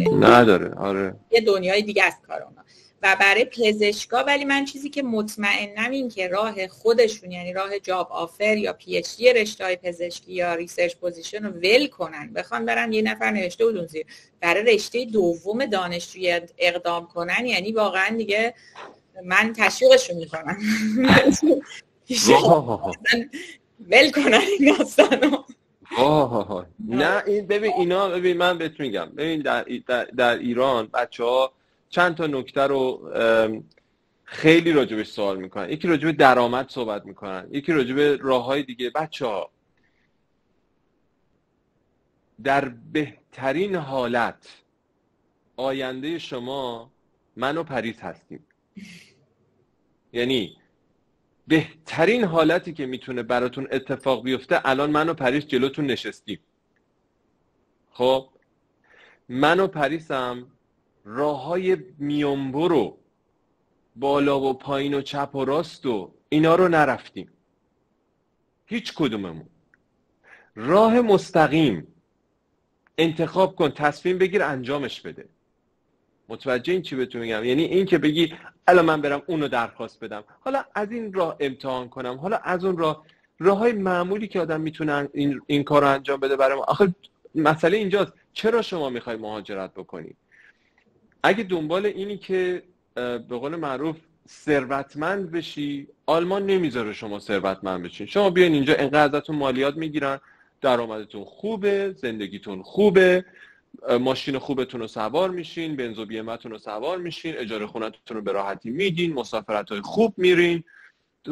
آره، یه دنیای دیگه است کار اونا. و برای پزشکا ولی من چیزی که مطمئنم این که راه خودشون، یعنی راه جاب آفر یا پی اچ دی رشته‌های پزشکی یا ریسرچ پوزیشن رو ول کنن، بخوان برن یه نفر نوشته بود اون زیر برای رشته دوم دانشجویی اقدام کنن، یعنی واقعا دیگه من تشویقشون میکنم ول کنن این داستانو. نه این ببین من بهت میگم، ببین در ایران بچه‌ها چند تا نکته رو خیلی راجبش سوال میکنن. یکی راجب درآمد صحبت میکنن، یکی راجب راههای دیگه. بچه‌ها در بهترین حالت آینده شما من و پریس هستیم. یعنی بهترین حالتی که میتونه براتون اتفاق بیفته الان من و پریس جلوتون نشستیم. خب من و پریس هم راههای میانبرو بالا و پایین و چپ و راست و اینا رو نرفتیم، هیچ کدوممون. راه مستقیم انتخاب کن، تصمیم بگیر، انجامش بده. متوجه این چی بهتون میگم؟ یعنی این که بگی الان من برم اونو درخواست بدم، حالا از این راه امتحان کنم، حالا از اون راههای معمولی که آدم میتونه این کارو انجام بده برای ما. آخه مسئله اینجاست، چرا شما میخوای مهاجرت بکنی؟ اگه دنبال اینی که به قول معروف ثروتمند بشی، آلمان نمیذاره شما ثروتمند بشین. شما بیاین اینجا انقدر ازتون مالیات میگیرن، درآمدتون خوبه، زندگیتون خوبه، ماشین خوبتون رو سوار میشین، بنز و بیمه‌تون رو سوار میشین، اجاره خونه‌تون رو به راحتی میدین، مسافرت‌های خوب میرین،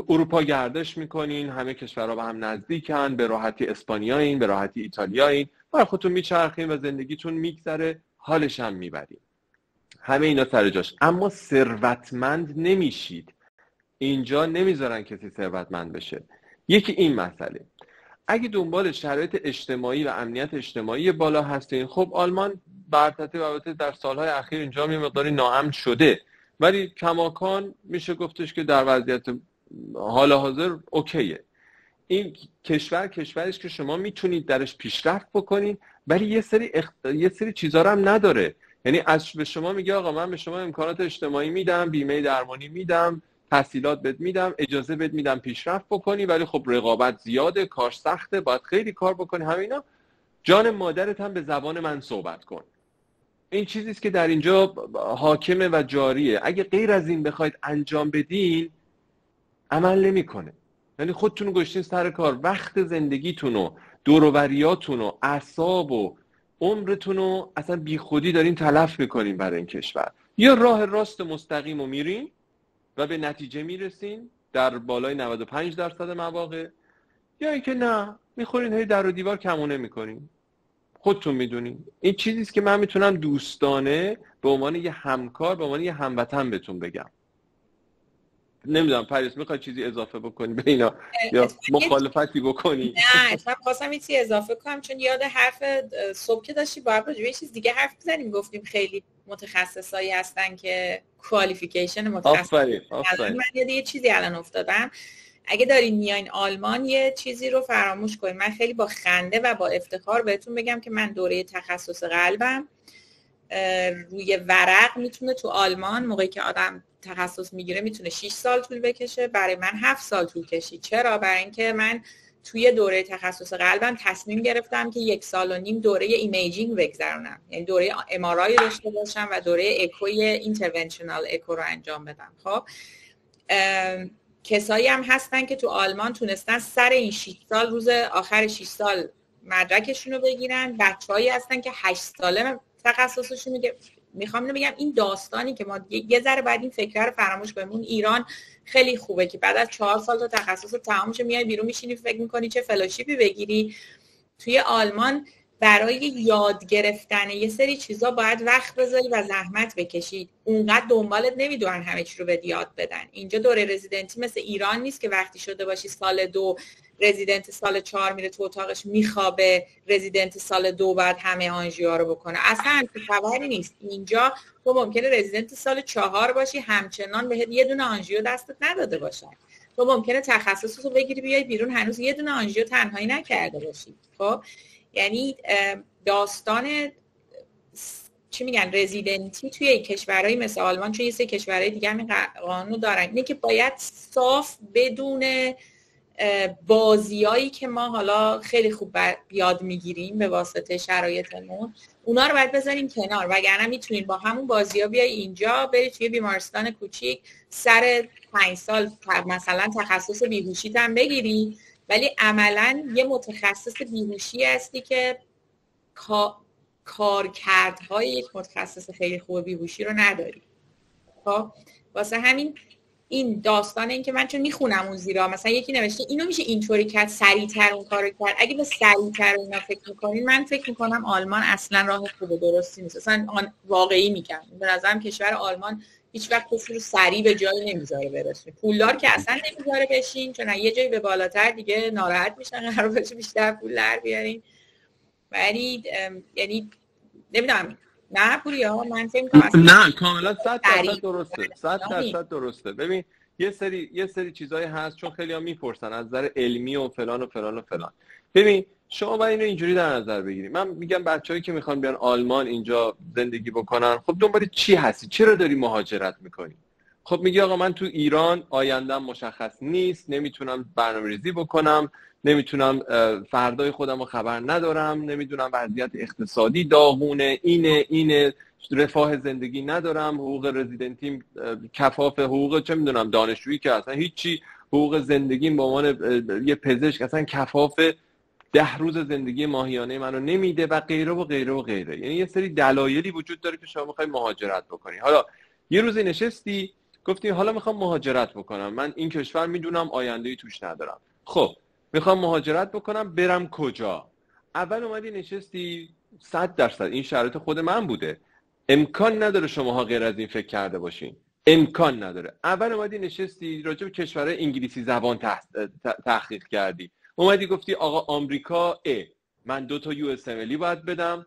اروپا گردش میکنین، همه کشورها به هم نزدیکن، به راحتی اسپانیایین، به راحتی ایتالیایین، برای خودتون میچرخین و زندگیتون میگذره، حالش هم میبرین. همه اینا سر جاش، اما ثروتمند نمیشید. اینجا نمیذارن کسی ثروتمند بشه. یکی این مسئله. اگه دنبال شرایط اجتماعی و امنیت اجتماعی بالا هستین، خب آلمان برترتیب البته در سالهای اخیر اینجا یه مقداری ناامن شده، ولی کماکان میشه گفتش که در وضعیت حال حاضر اوکیه. این کشوریش که شما میتونید درش پیشرفت بکنید، ولی یه سری چیزا رو هم نداره. یعنی به شما میگه آقا من به شما امکانات اجتماعی میدم، بیمه درمانی میدم، تحصیلات بهت میدم، اجازه بهت میدم پیشرفت بکنی، ولی خب رقابت زیاده، کار سخته، باید خیلی کار بکنی. همینا جان مادرت هم به زبان من صحبت کن. این چیزیست که در اینجا حاکمه و جاریه. اگه غیر از این بخواید انجام بدین، عمل نمیکنه. یعنی خودتون گشتین سر کار، وقت زندگیتون و دور و بریاتون و اعصاب و عمرتون رو اصلا بی خودی دارین تلف میکنین برای این کشور. یا راه راست مستقیم رو میرین و به نتیجه میرسین در بالای 95% مواقع، یا اینکه نه، میخورین هی در و دیوار کمونه میکنین. خودتون میدونین. این چیزیست که من میتونم دوستانه به عنوان یه همکار، به عنوان یه هموطن بهتون بگم. نمیدونم پریس میخوای چیزی اضافه بکنی به اینا یا مخالفتی بکنی؟ نه اصلا خواستم یه چیزی اضافه کنم، چون یاد حرف صبح که داشتی باید راجع به یه چیز دیگه حرف بزنیم. گفتیم خیلی متخصصایی هستن که کوالیفیکیشن متخصص. آفرین. من یه چیزی الان افتادم. اگه دارین میاین آلمان یه چیزی رو فراموش کنین. من خیلی با خنده و با افتخار بهتون بگم که من دوره تخصص قلبم روی ورق میتونه تو آلمان موقعی که آدم تخصص میگیره میتونه 6 سال طول بکشه، برای من 7 سال طول کشید. چرا؟ برای اینکه من توی دوره تخصص قلبم تصمیم گرفتم که 1.5 سال دوره ایمیجینگ بگذرونم، یعنی دوره MRI داشته باشم و دوره اکوی اینترونشنال اکو رو انجام بدم. خب کسایی هم هستن که تو آلمان تونستن سر این 6 سال روز آخر 6 سال مدرکشون رو بگیرن، بچه‌هایی هستن که 8 ساله تخصصشون میگه. میخوام اینو بگم این داستانی که ما یه ذره بعد این فکر رو فراموش کنیم. ایران خیلی خوبه که بعد از 4 سال تا تخصص تمام شه میای بیرون میشینی فکر میکنی چه فلوشیپی بگیری. توی آلمان برای یاد گرفتن یه سری چیزا باید وقت بذاری و زحمت بکشی، اونقدر دنبالت نمیدونن همه چی رو به یاد بدن. اینجا دوره رزیدنتی مثل ایران نیست که وقتی شده باشی سال 2 رزیدنت سال 4 میره تو اتاقش میخوابه، رزیدنت سال 2 بعد همه آنژیوها رو بکنه. اصلا خبری نیست. اینجا تو ممکنه رزیدنت سال 4 باشی همچنان بهت یه دونه آنژیو دستت نداده باشن. تو ممکنه تخصصت رو بگیری بیای بیرون هنوز یه دونه آنژیو تنهایی نکرده باشی. خب یعنی داستان چی میگن رزیدنتی توی کشورهای مثل آلمان، چون یه سری کشورهای دیگه هم این قانون دارن، اینه که باید صاف بدون بازیایی که ما حالا خیلی خوب یاد میگیریم به واسطه شرایطمون، اونا رو باید بذاریم کنار، وگرنه میتونین با همون بازی‌ها بیای اینجا بری توی بیمارستان کوچیک سر 5 سال مثلا تخصص بیهوشیت هم بگیری، ولی عملاً یه متخصص بیهوشی هستی که کارکردهای یک متخصص خیلی خوب بیهوشی رو نداری. خب واسه همین این داستان این که من چون میخونم اون زیرا مثلا یکی نوشته اینو میشه اینطوری کرد سریعتر اون کارو کرد، اگه به سریعتر اینا فکر میکنین من فکر میکنم آلمان اصلا راه خوب و درستی نیست. اصلا واقعی میگم به نظرم کشور آلمان هیچ وقت کسی رو سریع به جایی نمیذاره برسونه. پولدار که اصلا نمیذاره بشین، چون یه جایی به بالاتر دیگه ناراحت میشن قرار باشه بیشتر پول در بیارین. ولی یعنی نمیدونم نه پوریا من فکر می‌کنم نه کاملا 100% درسته. 100% درسته. ببین یه سری چیزایی هست چون خیلی‌ها میپرسن از نظر علمی و فلان و فلان و فلان. ببین شما باید اینو اینجوری در نظر بگیرید. من میگم بچه‌هایی که میخوان بیان آلمان اینجا زندگی بکنن، خب دنبال چی هستی؟ چرا داری مهاجرت میکنی؟ خب میگی آقا من تو ایران آیندهم مشخص نیست، نمیتونم برنامه‌ریزی بکنم، نمیتونم فردای خودم رو خبر ندارم، نمیدونم وضعیت اقتصادی داغونه، اینه رفاه زندگی ندارم، حقوق رزیدنتیم کفاف حقوق چه میدونم دانشجویی که اصلا هیچی، حقوق زندگیم به عنوان یه پزشک اصلا کفاف 10 روز زندگی ماهیانه منو نمیده و غیره و غیره و غیره. یعنی یه سری دلایلی وجود داره که شما میخوای مهاجرت بکنی. حالا یه روزی نشستی گفتی حالا میخوام مهاجرت بکنم، من این کشور میدونم آینده‌ای توش ندارم، خب میخوام مهاجرت بکنم، برم کجا؟ اول اومدی نشستی 100% این شرایط خود من بوده، امکان نداره شماها غیر از این فکر کرده باشین، امکان نداره. اول اومدی نشستی راجع به کشورهای انگلیسی زبان تحقیق کردی، اومدی گفتی آقا آمریکا من 2 تا USMLE باید بدم،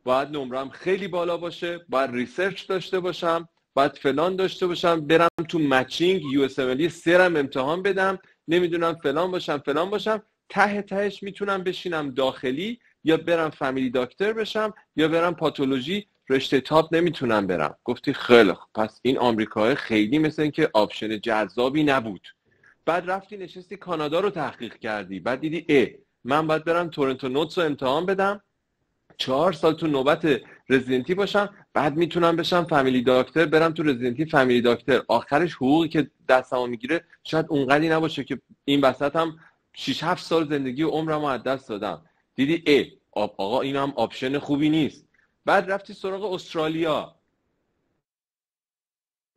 باید نمرم خیلی بالا باشه، باید ریسرچ داشته باشم، باید فلان داشته باشم، برم تو مچینگ USMLE 3 رم امتحان بدم، نمیدونم فلان باشم، تهش میتونم بشینم داخلی یا برم فامیلی داکتر بشم یا برم پاتولوژی، رشته تاپ نمیتونم برم. گفتی خیلی خوب، پس این آمریکا خیلی مثل این که آپشن جذابی نبود. بعد رفتی نشستی کانادا رو تحقیق کردی، بعد دیدی من باید برم تورنتو نوتس رو امتحان بدم، 4 سال تو نوبت رزیدنتی باشم، بعد میتونم بشم فامیلی داکتر، برم تو رزیدنتی فامیلی داکتر، آخرش حقوقی که دستم میگیره شاید اونقدی نباشه که این وسط هم 6-7 سال زندگی و عمرمو از دست دادم. دیدی آقا این هم آپشن خوبی نیست. بعد رفتی سراغ استرالیا،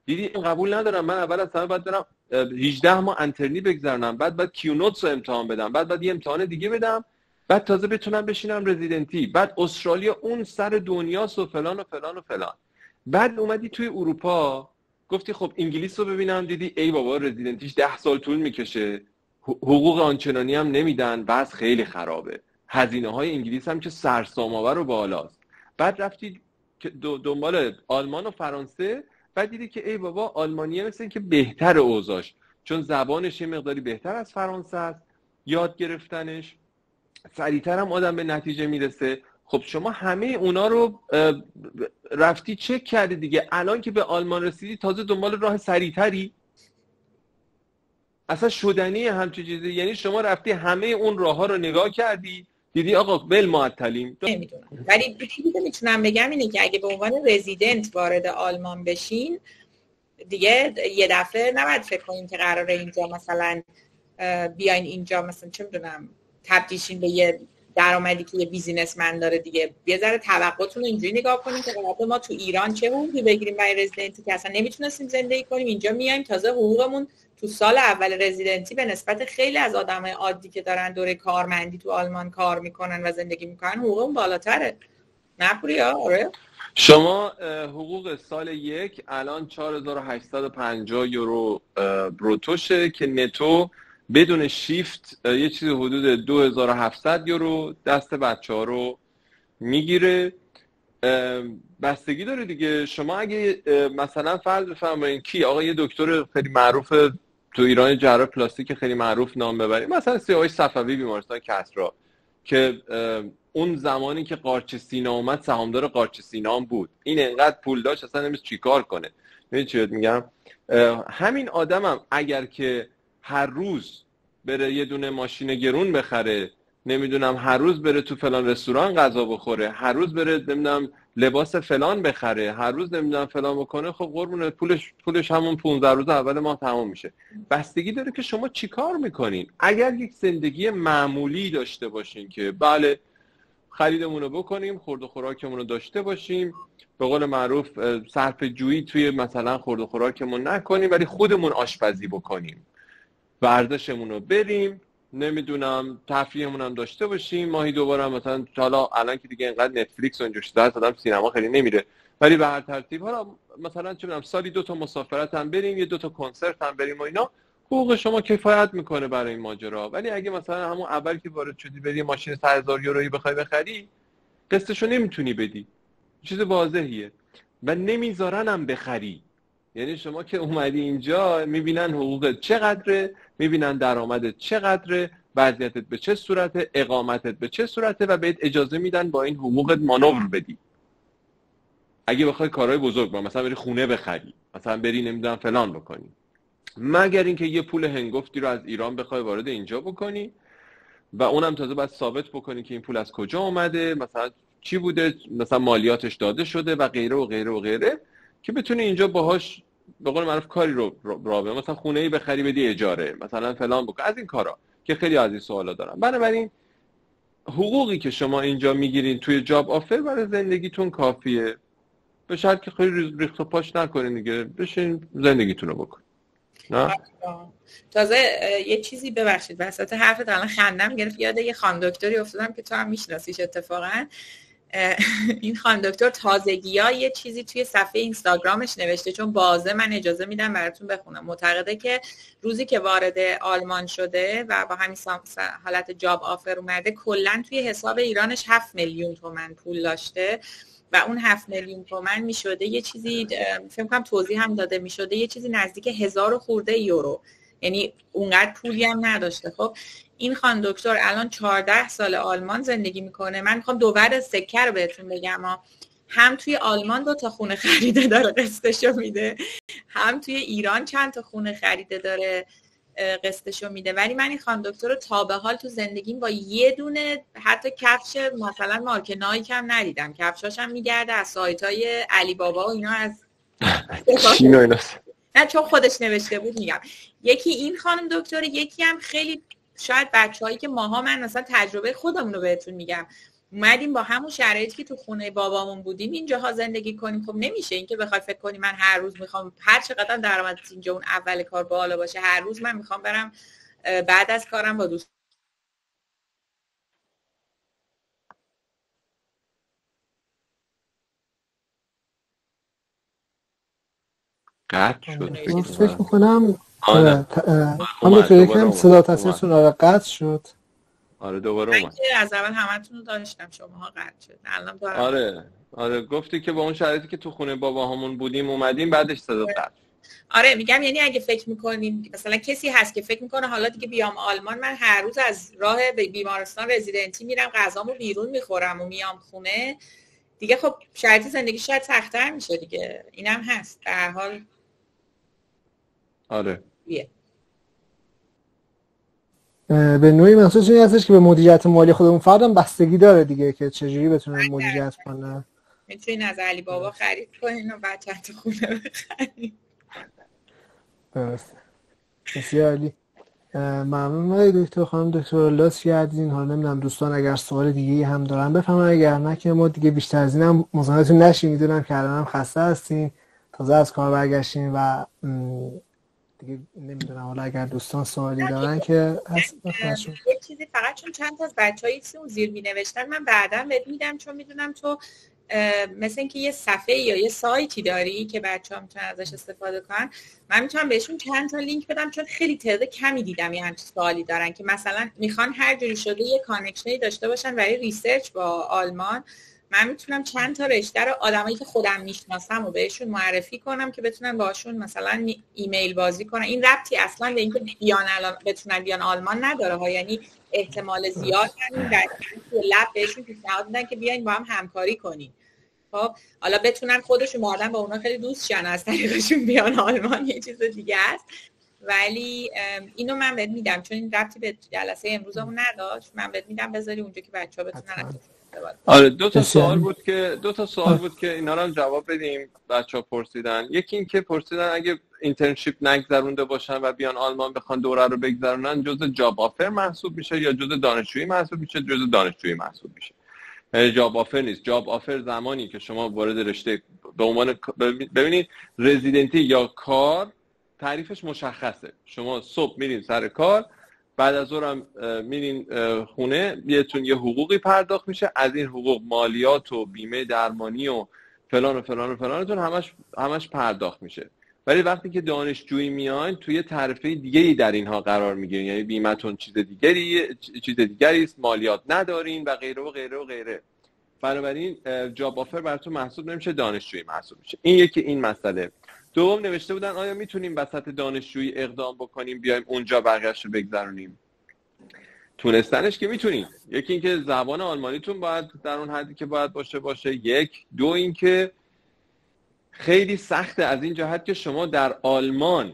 دیدی این قبول ندارم، من اول از همه باید برم 18 ماه انترنی بگذرونم، بعد کیونوتس رو امتحان بدم، بعد یه امتحان دیگه بدم، بعد تازه بتونم بشینم رزیدنتی. بعد استرالیا اون سر دنیاست و فلان و فلان و فلان. بعد اومدی توی اروپا گفتی خب انگلیس رو ببینم، دیدی ای بابا رزیدنتیش 10 سال طول میکشه، حقوق آنچنانی هم نمیدن، بعد خیلی خرابه، هزینه‌های انگلیس هم که سرسام‌آور و بالاست. بعد رفتی دنبال آلمان و فرانسه، بعد دیدی که ای بابا آلمانیه مثل این که بهتر اوضاعش، چون زبانش یه مقداری بهتر از فرانسه است، یاد گرفتنش سریعتر هم آدم به نتیجه میرسه. خب شما همه اونا رو رفتی چک کردی دیگه، الان که به آلمان رسیدی تازه دنبال راه سریعتری. اصلا شدنی همچین چیزی؟ یعنی شما رفتی همه اون راه ها رو نگاه کردی دیدی آقا بل معطلیم؟ نمیدونم، ولی چیزی که میتونم بگم اینه که اگه به عنوان رزیدنت وارد آلمان بشین دیگه یه دفعه نباید فکر کنین که قراره اینجا مثلا بیاین اینجا مثلا چه میدونم تبدیل شین به یه درآمدی که یه بیزینسمن داره دیگه. یه ذره توقعتون رو اینجوری نگاه کنین که ما تو ایران چه حقوقی بگیریم برای رزیدنتی که اصلا نمیتونستیم زندگی کنیم، اینجا میایم تازه حقوقمون تو سال اول رزیدنتی به نسبت خیلی از آدمای عادی که دارن دوره کارمندی تو آلمان کار میکنن و زندگی میکنن حقوقمون بالاتره. نه پوریا؟ آره شما حقوق سال یک الان 4850 یورو بروتوشه که نتو بدون شیفت یه چیزی حدود 2700 یورو دست بچه‌ها رو میگیره. بستگی داره دیگه. شما اگه مثلا فرض بفرمایید کی آقا یه دکتر خیلی معروف تو ایران جراح پلاستیک خیلی معروف نام ببریم، مثلا سیاوش صفوی بیمارستان کسری که اون زمانی که قارچ سینا اومد سهامدار قارچ سینا هم بود، این انقدر پول داشت اصلا نمی‌دونست چیکار کنه. ببین چی میگم، همین آدمم اگر که هر روز بره یه دونه ماشین گرون بخره، نمیدونم هر روز بره تو فلان رستوران غذا بخوره، هر روز بره نمیدونم لباس فلان بخره، هر روز نمیدونم فلان بکنه، خب قربون پولش همون 15 روز اول ماه تمام میشه. بستگی داره که شما چیکار میکنین. اگر یک زندگی معمولی داشته باشین که بله خریدمون رو بکنیم، خورد و خوراکمون رو داشته باشیم، به قول معروف صرف جویی توی مثلا خورد و خوراکمون نکنیم ولی خودمون آشپزی بکنیم، ورزشمون رو بریم، نمیدونم تفریحمون هم داشته باشیم، ماهی دوباره مثلا حالا الان که دیگه اینقدر نتفلیکس و اینجور چیزا هست آدم سینما خیلی نمیره ولی به هر ترتیب حالا مثلا چه میدونم سالی 2 تا مسافرت هم بریم، یه 2 تا کنسرت هم بریم و اینا، حقوق شما کفایت میکنه برای این ماجرا. ولی اگه مثلا همون اول که وارد شدی بری ماشین 100,000 یورویی بخوای بخری، قسطشو نمیتونی بدی، چیز واضحیه و نمیذارن هم بخری. یعنی شما که اومدی اینجا میبینن حقوقت چقدره، میبینن درآمدت چقدره، وضعیتت به چه صورته، اقامتت به چه صورته و بهت اجازه میدن با این حقوقت مانور بدی. اگه بخوای کارهای بزرگ با مثلا بری خونه بخری، مثلا بری نمیدونم فلان بکنی، مگر اینکه یه پول هنگفتی رو از ایران بخوای وارد اینجا بکنی و اونم تازه باید ثابت بکنی که این پول از کجا اومده، مثلا چی بوده، مثلا مالیاتش داده شده و غیره و غیره و غیره، که بتونی اینجا باهاش به قول معروف کاری رو راه بندازی، مثلا خونه‌ای بخری بدی اجاره، مثلا فلان بکن، از این کارا که خیلی از این سوالا دارن. بنابراین حقوقی که شما اینجا میگیرین توی جاب آفر برای زندگیتون کافیه، به شرط که خیلی ریخت و پاش نکنین دیگه، بشین زندگیتون رو بکن. نه تازه یه چیزی ببخشید وسط حرفت الان خندم گرفت، یاد یه خانم دکتری افتادم که تو هم میشناسیش اتفاقا. این خانم دکتر تازگی‌ها یه چیزی توی صفحه اینستاگرامش نوشته، چون بازه من اجازه میدم براتون بخونم. معتقده که روزی که وارد آلمان شده و با همین حالت جاب آفر اومده، کلا توی حساب ایرانش 7 میلیون تومان پول داشته و اون 7 میلیون تومان میشده یه چیزی، فکر کنم توضیح هم داده میشده، یه چیزی نزدیک 1000 خورده یورو، یعنی اونقدر پولی هم نداشته. خب این خانم دکتر الان 14 سال آلمان زندگی میکنه. من میخوام دوباره سکه رو بهتون بگم، هم توی آلمان 2 تا خونه خریده داره قسطشو میده، هم توی ایران چند تا خونه خریده داره قسطشو میده، ولی من این خانم دکتر رو تا به حال تو زندگیم با یه دونه حتی کفش مثلا مارک نایک هم ندیدم. کفشاش هم میگرده از سایتای علی بابا و اینا، از نه چون خودش نوشته بود میگم. یکی این خانم دکتر، یکی هم خیلی شاید بچه‌هایی که ماها، من مثلا تجربه خودمون رو بهتون میگم، اومدیم با همون شرایطی که تو خونه بابامون بودیم اینجاها زندگی کنیم. خب نمیشه این که بخوای فکر کنی من هر روز میخوام هر چقدر درآمد اینجا اون اول کار بالا باشه، هر روز من میخوام برم بعد از کارم با دوست قطع شد. فکر میکنم خانم دکتر یکم صدا تصویرتون قطع شد. آره دوباره اومد. از اول همتون رو داشتم، شماها قطع شد. الان دارم. آره گفتی که با اون شرایطی که تو خونه باباهامون بودیم اومدیم بعدش صدا قطع. آره میگم یعنی اگه فکر میکنین مثلا کسی هست که فکر میکنه حالا دیگه بیام آلمان، من هر روز از راه بیمارستان رزیدنتی میرم غذامو بیرون میخورم و میام خونه دیگه، خب شرایط زندگی شاید سخت‌تر میشه دیگه. اینم هست در حال. آره به نوعی منظورش این هستش که به مدیریت مالی خودمون فردم بستگی داره دیگه که چجوری بتونه مدیریت کنه. میتونین از علی بابا خرید کنین و بچت خونه بخرید. درسته. بسیار عالی. ممنون آقای دکتر. خانم دکتر لطف کردین. حالا نمیدونم دوستان اگر سوال دیگه هم دارن بفهمن، اگر نه که ما دیگه بیشتر از اینم مزاحمتون نشیم. میدونم که الان هم خسته هستین، تازه از کار برگشتین و دیگه نمیدونم حالا اگر دوستان سوالی دارن که هست بفرمایید. یه چیزی فقط چون چند تا از بچه‌ها اون زیر می‌نوشتن من بعداً بهت میدم، چون میدونم تو مثل اینکه یه صفحه یا یه سایتی داری که بچه‌ها میتونن ازش استفاده کنن. من میتونم بهشون چند تا لینک بدم، چون خیلی تعداد کمی دیدم یه همچین سوالی دارن که مثلا میخوان هر جوری شده یه کانکشنی داشته باشن برای ریسرچ با آلمان. من میتونم چند تا رشته رو آدمایی که خودم میشناسم و بهشون معرفی کنم که بتونن باشون مثلا ایمیل بازی کنن. این ربطی اصلا به اینکه بتونن بیان آلمان نداره ها، یعنی احتمال زیاد همین در لب بهشون پیشنهاد میدن که بیاین با هم همکاری کنین. خب حالا بتونن خودشون بعداً با اونا خیلی دوست شن از طریقشون بیان آلمان یه چیز دیگه است، ولی اینو من بهت میدم چون این ربطی به جلسه امروزمون نداشت. من بهت میدم بذاری اونجا که بچه‌ها بتونن. آره دو تا سوال بود که اینا رو هم جواب بدیم. بچه‌ها پرسیدن، یکی این که پرسیدن اگه اینترنشیپ نگذرونده باشن و بیان آلمان بخوان دوره رو بگذرونن جزء جاب آفر محسوب میشه یا جزء دانشجویی محسوب میشه؟ جزء دانشجویی محسوب میشه. جاب آفر نیست. جاب آفر زمانی که شما وارد رشته به عنوان ببینید رزیدنتی یا کار تعریفش مشخصه. شما صبح میرین سر کار، بعد از ظهر هم میرین خونه، بهتون یه حقوقی پرداخت میشه، از این حقوق مالیات و بیمه درمانی و فلان و فلان و فلانتون همش پرداخت میشه. ولی وقتی که دانشجویی میاین توی تعرفه دیگه‌ای در اینها قرار میگیرین، یعنی بیمه‌تون چیز دیگری است، مالیات ندارین و غیره و غیره و غیره. بنابراین جاب آفر براتون محسوب نمیشه، دانشجویی محسوب میشه. این یکی این مسئله. دوم نوشته بودن آیا میتونیم وسط دانشجویی اقدام بکنیم بیایم اونجا بقیه‌اش رو بگذرونیم؟ تونستنش که میتونیم. یکی اینکه زبان آلمانیتون باید در اون حدی که باید باشه. یک. دو اینکه خیلی سخته از این جهت که شما در آلمان،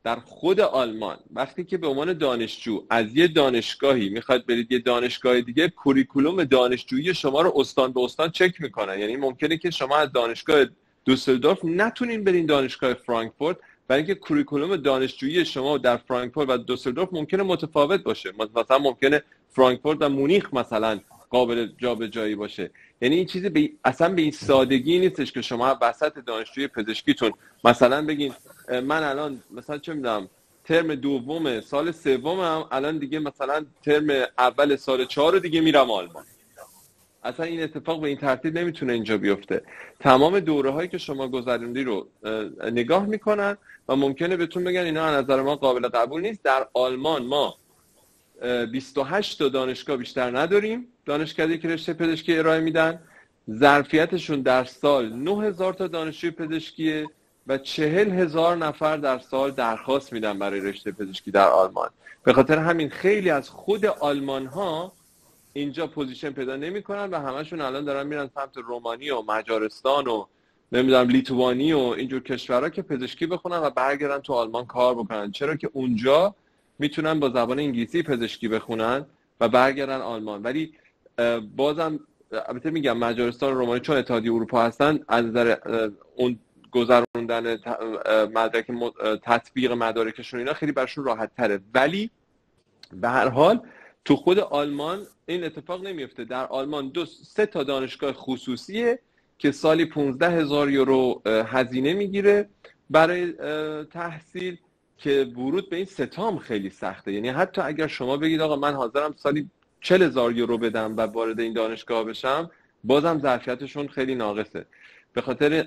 در خود آلمان وقتی که به عنوان دانشجو از یه دانشگاهی میخواد برید یه دانشگاه دیگه، کوریکولوم دانشجویی شما رو استان به استان چک میکنن. یعنی ممکنه که شما از دانشگاه دوسلدورف نتونین برین دانشگاه فرانکفورت، برای اینکه کوریکولوم دانشجویی شما در فرانکفورت و دوسلدورف ممکنه متفاوت باشه. مثلا ممکنه فرانکفورت و مونیخ مثلا قابل جابجایی باشه. یعنی این چیزی اصلا به این سادگی نیستش که شما وسط دانشجوی پزشکیتون مثلا بگین من الان مثلا چه میدونم ترم دوم سال سومم الان دیگه مثلا ترم اول سال 4 رو دیگه میرم آلمان. اصلا این اتفاق به این ترتیب نمیتونه اینجا بیفته. تمام دوره هایی که شما گذروندی رو نگاه میکنن و ممکنه بهتون بگن اینا از نظر ما قابل قبول نیست. در آلمان ما 28 تا دانشگاه بیشتر نداریم، دانشکده که رشته پزشکی ارائه میدن. ظرفیتشون در سال 9000 تا دانشجوی پزشکیه و 40,000 نفر در سال درخواست میدن برای رشته پزشکی در آلمان. به خاطر همین خیلی از خود آلمان ها اینجا پوزیشن پیدا نمیکنن و همشون الان دارن میرن سمت رومانی و مجارستان و نمیدونم لیتوانی و اینجور کشورها که پزشکی بخونن و برگردن تو آلمان کار بکنن. چرا که اونجا میتونن با زبان انگلیسی پزشکی بخونن و برگردن آلمان. ولی بازم البته میگم مجارستان و رومانی چون اتحادیه اروپا هستن از نظر اون گذروندن مدرک تطبیق مدارکشون اینا خیلی براشون راحت تره. ولی به هر حال تو خود آلمان این اتفاق نمیفته. در آلمان 2-3 تا دانشگاه خصوصیه که سالی 15,000 یورو هزینه میگیره برای تحصیل که ورود به این ستام خیلی سخته. یعنی حتی اگر شما بگید آقا من حاضرم سالی 40,000 یورو بدم و وارد این دانشگاه بشم، بازم ظرفیتشون خیلی ناقصه. به خاطر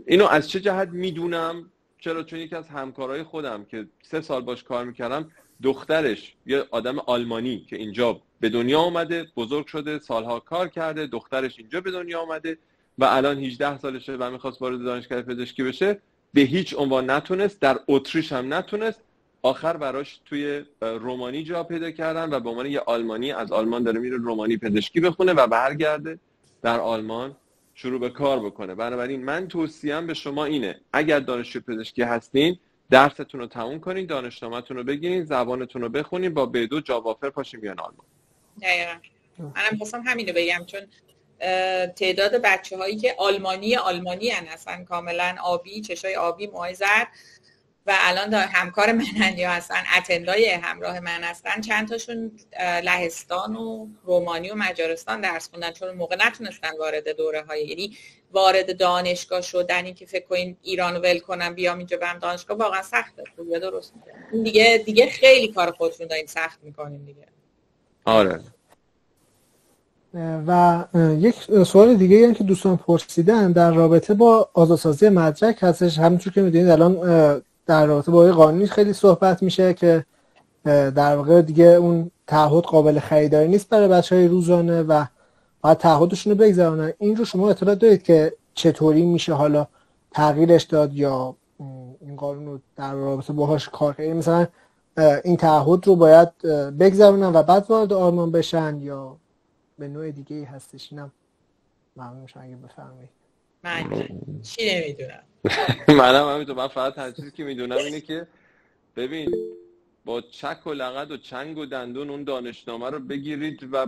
اینو از چه جهت میدونم؟ چرا؟ چون یکی از همکارای خودم که 3 سال باش کار میکردم، دخترش یه آدم آلمانی که اینجا به دنیا اومده، بزرگ شده، سالها کار کرده، دخترش اینجا به دنیا اومده و الان 18 سالشه و میخواست وارد دانشگاه پزشکی بشه، به هیچ عنوان نتونست. در اتریش هم نتونست. آخر براش توی رومانی جا پیدا کردن و به عنوان یه آلمانی از آلمان داره میره رومانی پزشکی بخونه و برگرده در آلمان شروع به کار بکنه. بنابراین من توصیه‌ام به شما اینه اگر دانشجو پزشکی هستین درستون رو تموم کنین، دانشنامه‌تون رو بگیرین، زبانتون رو بخونین، با B2 جاوافر پاشین بیان آلمان. دقیقاً منم خواستم همینو بگم، چون تعداد بچه‌هایی که آلمانی هن اصلا کاملا آبی، چشای آبی، موهای زرد و الان همکار منن یا اصلا اتندای همراه من هستن، چند تاشون لهستان و رومانی و مجارستان درس خوندن، چون موقع نتونستن وارد دوره های، یعنی وارد دانشگاه شدنی که فکر کنین ایرانو ول کنم بیام اینجا برم دانشگاه واقعا سخته. خوبه، درست میگه. دیگه خیلی کار خودتون دارین سخت میکنین دیگه. آره. و یک سوال دیگه هم که دوستان پرسیدن در رابطه با آزادسازی مدرک هستش. همونطور که میدونید الان در رابطه با قانونی خیلی صحبت میشه که در واقع دیگه اون تعهد قابل خریداری نیست برای بچهای روزانه و باید تعهدشون رو بگذرونن. این رو شما اطلاع دارید که چطوری میشه حالا تغییرش داد یا این قانون رو در رابطه باهاش کار کردن؟ مثلا این تعهد رو باید بگذرونن و بعد وارد آلمان بشن یا به نوع دیگه ای هستش؟ اینم ممنون میشم اگه بفرمایید. من چی نمیدونم. منم همینطور. من فقط هر چیزی که میدونم اینه که ببین با چک و لغت و چنگ و دندون اون دانشنامه رو بگیرید و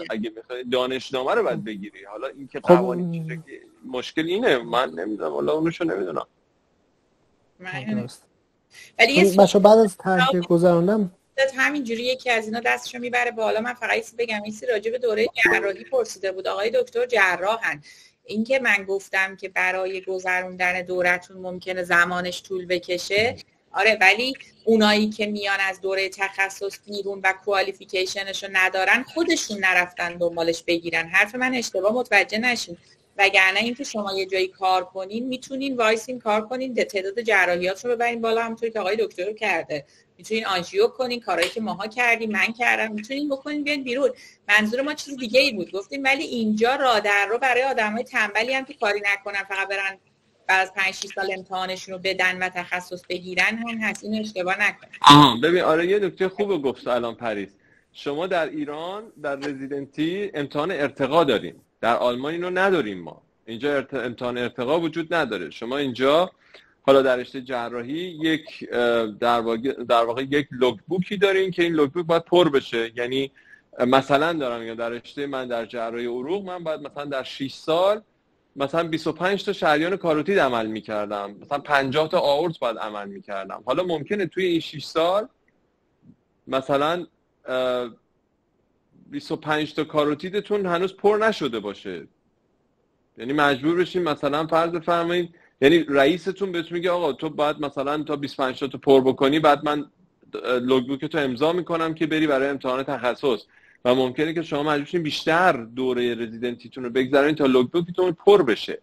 اگه میخواید دانشنامه رو باید بگیری. حالا این که قوانین چیزه که مشکل اینه، من نمیدونم، حالا اونشو نمیدونم. ولی بچه بعد از تحقیق گذراندم همینجوری یکی از اینا دستشو میبره بالا. من فقط ایسی بگم، ایسی راجع به دوره جراحی پرسیده بود، آقای دکتر جراحن. این که من گفتم که برای گذروندن دورتون ممکنه زمانش طول بکشه، آره، ولی اونایی که میان از دوره تخصص بیرون و کوالیفیکیشنشو ندارن خودشون نرفتن دنبالش بگیرن. حرف من اشتباه متوجه نشین. وگرنه اینکه شما یه جایی کار کنین میتونین وایسین کار کنین، تعداد جراحیات رو ببرین بالا، همونطوری که آقای دکتر کرده. میتونین آنژیو کنین، کارهایی که ماها کردیم، من کردم، میتونین بکنین بیان بیرون. منظور ما چیز دیگه ای بود. گفتیم ولی اینجا راه در رو برای آدمای تنبلی هم که کاری نکنن، فقط برن بعد از 5 6 سال امتحانشون رو بدن و تخصص بگیرن هم هست. اینو اشتباه نکنن. ببین آره یه نکته خوبه گفت الان پریز. شما در ایران در رزیدنتی امتحان ارتقا داریم، در آلمان اینو نداریم. ما اینجا امتحان ارتقا وجود نداره. شما اینجا حالا در رشته جراحی یک در واقع یک لوگ بوکی دارین که این لوگ بوک باید پر بشه. یعنی مثلا دارم میگم در رشته من در جراحی عروق من باید مثلا در 6 سال مثلا 25 تا شریان کاروتید عمل می‌کردم، مثلا 50 تا آورت باید عمل می‌کردم. حالا ممکنه توی این 6 سال مثلا 25 تا کاروتیدتون هنوز پر نشده باشه، یعنی مجبور بشین مثلا فرض بفرمایید یعنی رئیستون بهتون میگه آقا تو باید مثلا تا 25 تا پر بکنی، بعد من لوگ بوک تو امضا میکنم که بری برای امتحان تخصص. و ممکنه که شما مجبور شین بیشتر دوره رزیدنتیتون رو بگذارین تا لوگ بوکتون پر بشه.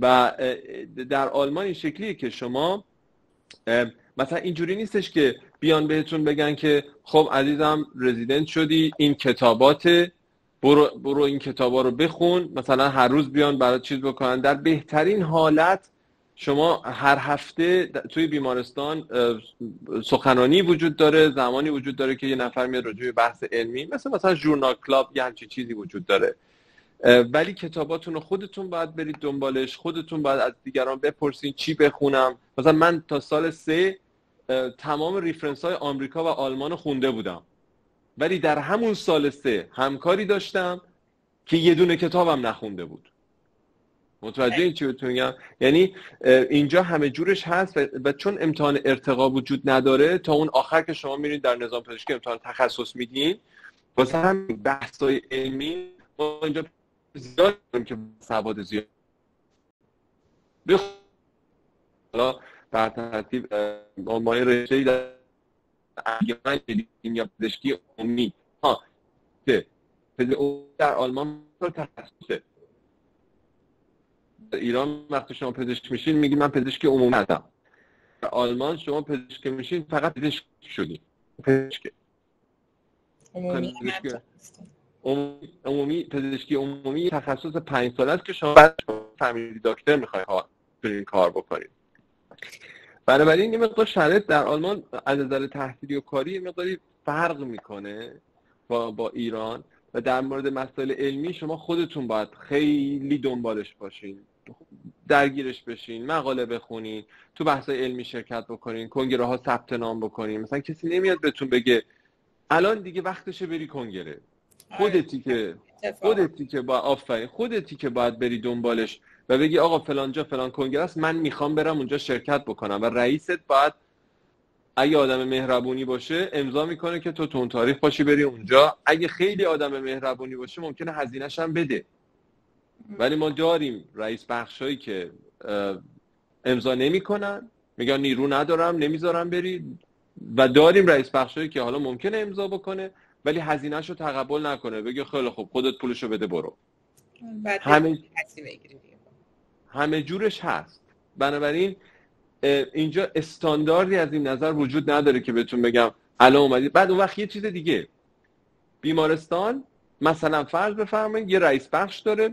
و در آلمان این شکلیه که شما مثلا اینجوری نیستش که بیان بهتون بگن که خب عزیزم رزیدنت شدی، این کتابات برو این کتابا رو بخون، مثلا هر روز بیان برای چیز بکنن. در بهترین حالت شما هر هفته توی بیمارستان سخنرانی وجود داره، زمانی وجود داره که یه نفر میاد راجع به بحث علمی مثلا ژورنال کلاب یا همچین چیزی وجود داره. ولی کتاباتون رو خودتون باید برید دنبالش، خودتون باید از دیگران بپرسین چی بخونم. مثلا من تا سال 3 تمام ریفرنس های آمریکا و آلمان رو خونده بودم، ولی در همون سال 3 همکاری داشتم که یه دونه کتابم نخونده بود. متوجه این چی بهتون میگم؟ یعنی اینجا همه جورش هست و چون امتحان ارتقا وجود نداره تا اون آخر که شما میرین در نظام پزشکی امتحان تخصص میدین، واسه هم بحث‌های علمی ما اینجا زیاد داریم که سواد زیاد حالا بر ترتیب ما رشته‌ای در انجمن مدیسین یا پزشکی عمومی که در آلمان تخصصه. ایران وقتی شما پزشک میشین میگید من پزشکی عمومی هستم. در آلمان شما پزشک میشین فقط پزشک شدین. پزشک عمومی پزشکی عمومی تخصص 5 ساله است که شما بعد فامیلی دکتر میخواید برین کار بکنید. بنابراین این مقدار شرایط در آلمان از نظر تحصیلی و کاری مقداری فرق میکنه با ایران. و در مورد مسائل علمی شما خودتون باید خیلی دنبالش باشین. درگیرش بشین، مقاله بخونین، تو بحث‌های علمی شرکت بکنین، کنگره ها ثبت نام بکنین. مثلا کسی نمیاد بهتون بگه الان دیگه وقتشه بری کنگره. خودتی که با آفرین خودتی که باید بری دنبالش و بگی آقا فلان جا فلان کنگره است، من میخوام برم اونجا شرکت بکنم. و رئیست باید اگه آدم مهربونی باشه امضا میکنه که تو اون تاریخ باشی بری اونجا. اگه خیلی آدم مهربونی باشه ممکنه هزینه‌ش هم بده. ولی ما داریم رئیس بخشایی که امضا نمیکنن، میگن نیرو ندارم نمیذارم بری، و داریم رئیس بخشایی که حالا ممکنه امضا بکنه ولی هزینه‌ش رو تقبل نکنه، بگه خیلی خوب خودت پولشو بده برو. همه جورش هست. بنابراین اینجا استانداردی از این نظر وجود نداره که بهتون بگم الان اومدید. بعد اون وقت یه چیز دیگه، بیمارستان مثلا فرض بفرمایید یه رئیس بخش داره،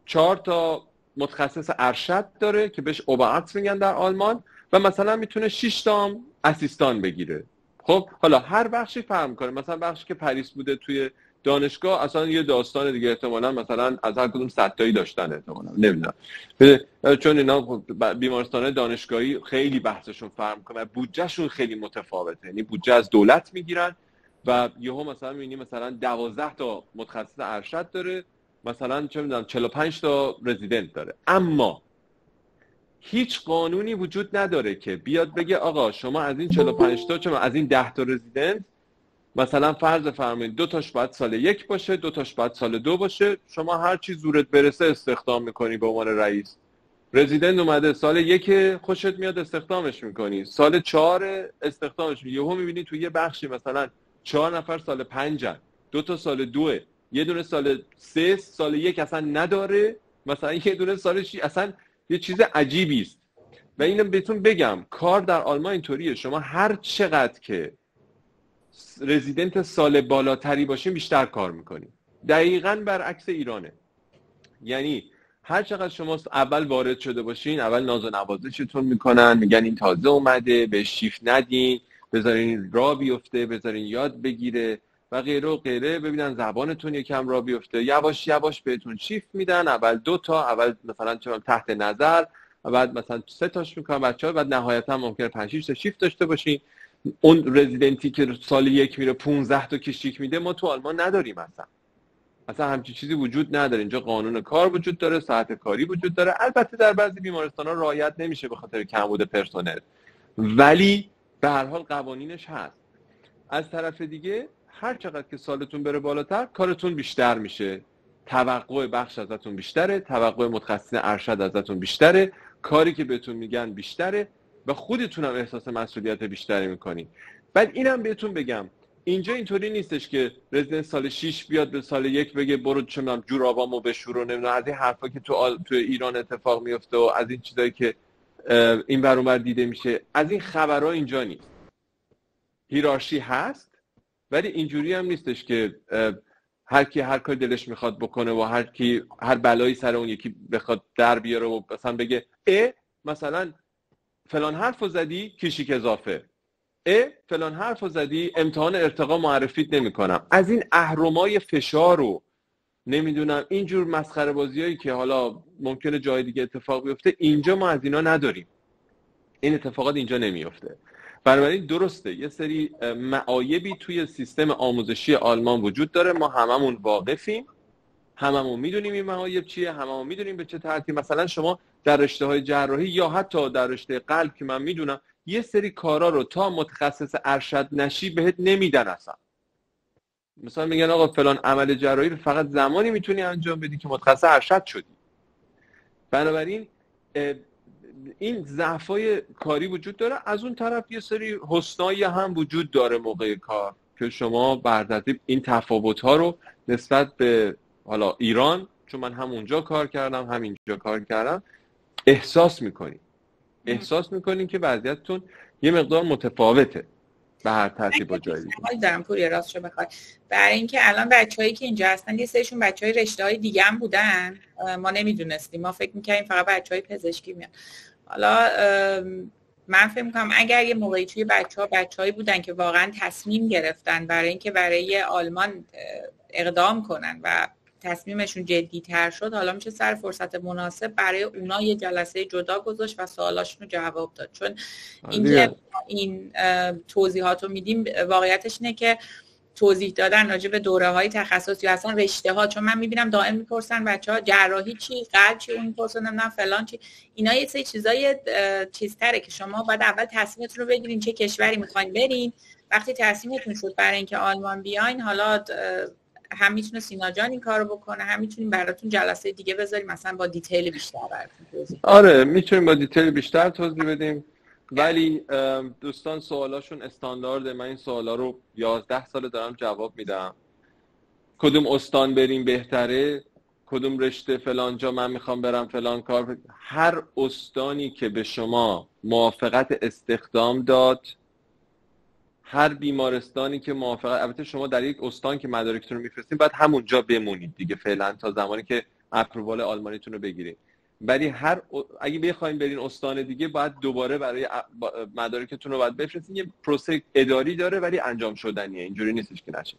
4 تا متخصص ارشد داره که بهش اوبرارت میگن در آلمان، و مثلا میتونه 6 تا اسیستان بگیره. خب حالا هر بخشی فرق میکنه. مثلا بخشی که پاریس بوده توی دانشگاه اصلا یه داستان دیگه، احتمالاً مثلا از هر کدوم 100 تایی داشتن احتمالاً، نمیدونم، چون اینا بیمارستان‌های دانشگاهی خیلی بحثشون فرق میکنه، بودجهشون خیلی متفاوته. یعنی بودجه از دولت میگیرن و یهو مثلا میبینی مثلا 12 تا متخصص ارشد داره، مثلا چه میدونم 45 تا رزیدنت داره. اما هیچ قانونی وجود نداره که بیاد بگه آقا شما از این 45 تا از این 10 تا رزیدنت مثلا فرض فرمایید 2 تاش باید سال 1 باشه، 2 تاش باید سال 2 باشه، شما هر چی زورت برسه استخدام میکنی به عنوان رئیس. رزیدنت اومده سال 1 خوشت میاد استخدامش میکنی، سال 4 استخدامش میکنی. یهو میبینی تو یه بخشی مثلا 4 نفر سال 5 2 تا سال 2، یه دونه سال 3، سال 1 اصلا نداره، مثلا یه دونه سال 6، اصلا یه چیز عجیبی است. و اینو بهتون بگم کار در آلمان اینطوریه، شما هر چقدر که رزیدنت سال بالاتری باشین بیشتر کار میکنین. دقیقاً برعکس ایرانه. یعنی هر چقدر شما اول وارد شده باشین اول ناز و نوازشتون میکنن، میگن این تازه اومده بهش شیفت ندین، بذارین راه بیفته، بذارین یاد بگیره و غیره و غیره، ببینن زبانتون یکم راه بیفته، یواش یواش بهتون شیفت میدن. اول 2 تا، اول مثلا چون تحت نظر، بعد مثلا 3 تاش میکنن بچه‌ها، بعد نهایتا ممکنه 5 6 تا شیفت داشته باشین. اون رزیدنتی که سال 1 میره 15 تا کشیک میده ما تو آلمان نداریم. اصلا همچین چیزی وجود نداره. اینجا قانون کار وجود داره، ساعت کاری وجود داره. البته در بعضی بیمارستان‌ها رعایت نمیشه به خاطر کمبود پرسنل، ولی به هر حال قوانینش هست. از طرف دیگه هر چقدر که سالتون بره بالاتر کارتون بیشتر میشه، توقع بخش ازتون بیشتره، توقع متخصصین ارشد ازتون بیشتره، کاری که بهتون میگن بیشتره و خودتون هم احساس مسئولیت بیشتری میکنین. بعد اینم بهتون بگم اینجا اینطوری نیستش که رزیدنت سال 6 بیاد به سال 1 بگه برو چه میدونم جورابامو بشور و نمیدونم از این حرفا که تو ایران اتفاق میفته و از این چیزایی که این ور اون ور دیده میشه. از این خبرها اینجا نیست. هیرارشی هست ولی اینجوری هم نیستش که هر کی هر کاری دلش میخواد بکنه و هر کی هر بلایی سر اون یکی بخواد در بیاره و مثلا بگه مثلا فلان حرفو زدی کشیک اضافه، فلان حرفو زدی امتحان ارتقا معرفیت نمیکنم. از این اهرمای فشار رو نمیدونم اینجور مسخره بازیایی که حالا ممکنه جای دیگه اتفاق بیفته، اینجا ما از اینا نداریم. این اتفاقات اینجا نمیفته. بنابراین درسته یه سری معایبی توی سیستم آموزشی آلمان وجود داره، ما هممون واقفیم، هممون میدونیم این معایب چیه، هممون میدونیم به چه ترتیب. مثلا شما در رشته‌های جراحی یا حتی در رشته قلب که من میدونم یه سری کارا رو تا متخصص ارشد نشی بهت نمیدن اصلا. مثلا میگن آقا فلان عمل جراحی رو فقط زمانی میتونی انجام بدی که متخصص ارشد شدی. بنابراین این ضعفای کاری وجود داره. از اون طرف یه سری حسنایی هم وجود داره موقع کار که شما بر ترتیب این تفاوت‌ها رو نسبت به حالا ایران، چون من هم اونجا کار کردم هم اینجا کار کردم، احساس میکنین که وضعیتتون یه مقدار متفاوته به هر ترتیب با جای دیگه. دارم پوری راستشو بخوای برای اینکه الان بچه‌هایی که اینجا هستن یه سریشون بچه‌های رشته‌های دیگه هم بودن، ما نمیدونستیم، ما فکر می‌کردیم فقط بچه‌های پزشکی میان. حالا من فکر می‌کنم اگر یه موقعی توی بچه‌هایی بودن که واقعا تصمیم گرفتن برای اینکه برای آلمان اقدام کنن و تصمیمشون جدی تر شد، حالا میشه سر فرصت مناسب برای اونا یه جلسه جدا گذاشت و سوالاشون رو جواب داد. چون اینکه این توضیحات رو میدیم واقعیتش اینه که توضیح دادن راجع به دوره‌های تخصصی یا اصلا رشته‌ها، چون من می‌بینم دائم می‌پرسن بچه‌ها جراحی چی، قلب چی، اون می‌پرسن نمیدونم فلان چی، اینا یه سری چیزای چیزتره که شما باید اول تصمیمتون رو بگیرین چه کشوری می‌خواید برین. وقتی تصمیمتون شد برای اینکه آلمان بیاین، حالا هم میتونه سینا جان این کارو بکنه، هم میتونیم براتون جلسه دیگه بذاریم مثلا با دیتیل بیشتر براتون توضیح. آره میتونیم با دیتیل بیشتر توضیح بدیم، ولی دوستان سوالاشون استاندارده. من این سوالا رو 11 سال دارم جواب میدم. کدوم استان بریم بهتره، کدوم رشته فلان جا من میخوام برم فلان کار. هر استانی که به شما موافقت استخدام داد، هر بیمارستانی که موافقت، البته شما در یک استان که مدارکتون رو میفرستین باید همونجا بمونید دیگه فعلا تا زمانی که اپرووال آلمانیتون رو بگیرید. ولی اگه بخواید برین استان دیگه باید دوباره برای مدارکتون رو باید بفرستین. یه پروسه اداری داره ولی انجام شدنیه، اینجوری نیستش که نشه.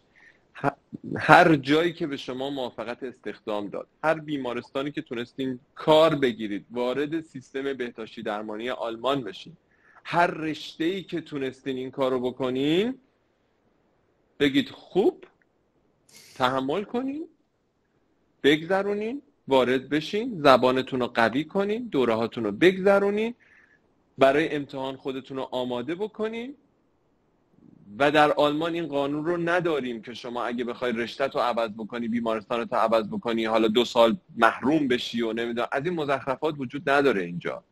هر جایی که به شما موافقت استخدام داد، هر بیمارستانی که تونستین کار بگیرید، وارد سیستم بهداشتی درمانی آلمان بشین، هر رشته‌ای که تونستین این کارو بکنین، بگید خوب، تحمل کنین، بگذرونین، وارد بشین، زبانتون رو قوی کنین، دوره هاتون رو بگذرونین، برای امتحان خودتون رو آماده بکنین. و در آلمان این قانون رو نداریم که شما اگه بخوای رشته تو عوض بکنی، بیمارستان تو عوض بکنی، حالا 2 سال محروم بشی و نمیدونم، از این مزخرفات وجود نداره اینجا.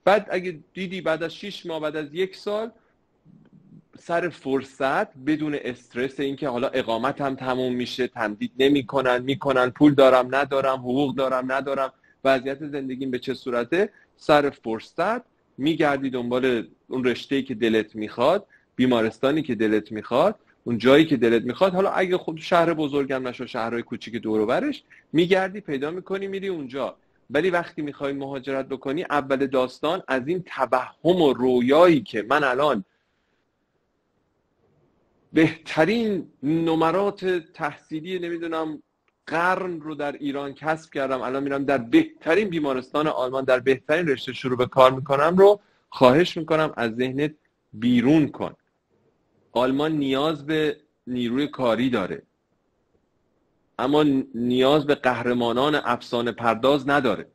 بعد اگه دیدی بعد از 6 ماه، بعد از 1 سال، سر فرصت، بدون استرس اینکه حالا اقامت هم تموم میشه، تمدید میکنن، پول دارم ندارم، حقوق دارم ندارم، وضعیت زندگیم به چه صورته، سر فرصت میگردی دنبال اون رشته‌ای که دلت میخواد، بیمارستانی که دلت میخواد، اون جایی که دلت میخواد. حالا اگه خود شهر بزرگم نشه، شهرهای کوچیک دور و برش میگردی پیدا میکنی میری اونجا. ولی وقتی میخوای مهاجرت بکنی، اول داستان از این توهم و رویایی که من الان بهترین نمرات تحصیلی نمیدونم قرن رو در ایران کسب کردم، الان میرم در بهترین بیمارستان آلمان در بهترین رشته شروع به کار میکنم، رو خواهش میکنم از ذهنت بیرون کن. آلمان نیاز به نیروی کاری داره، اما نیاز به قهرمانان افسانه پرداز نداره.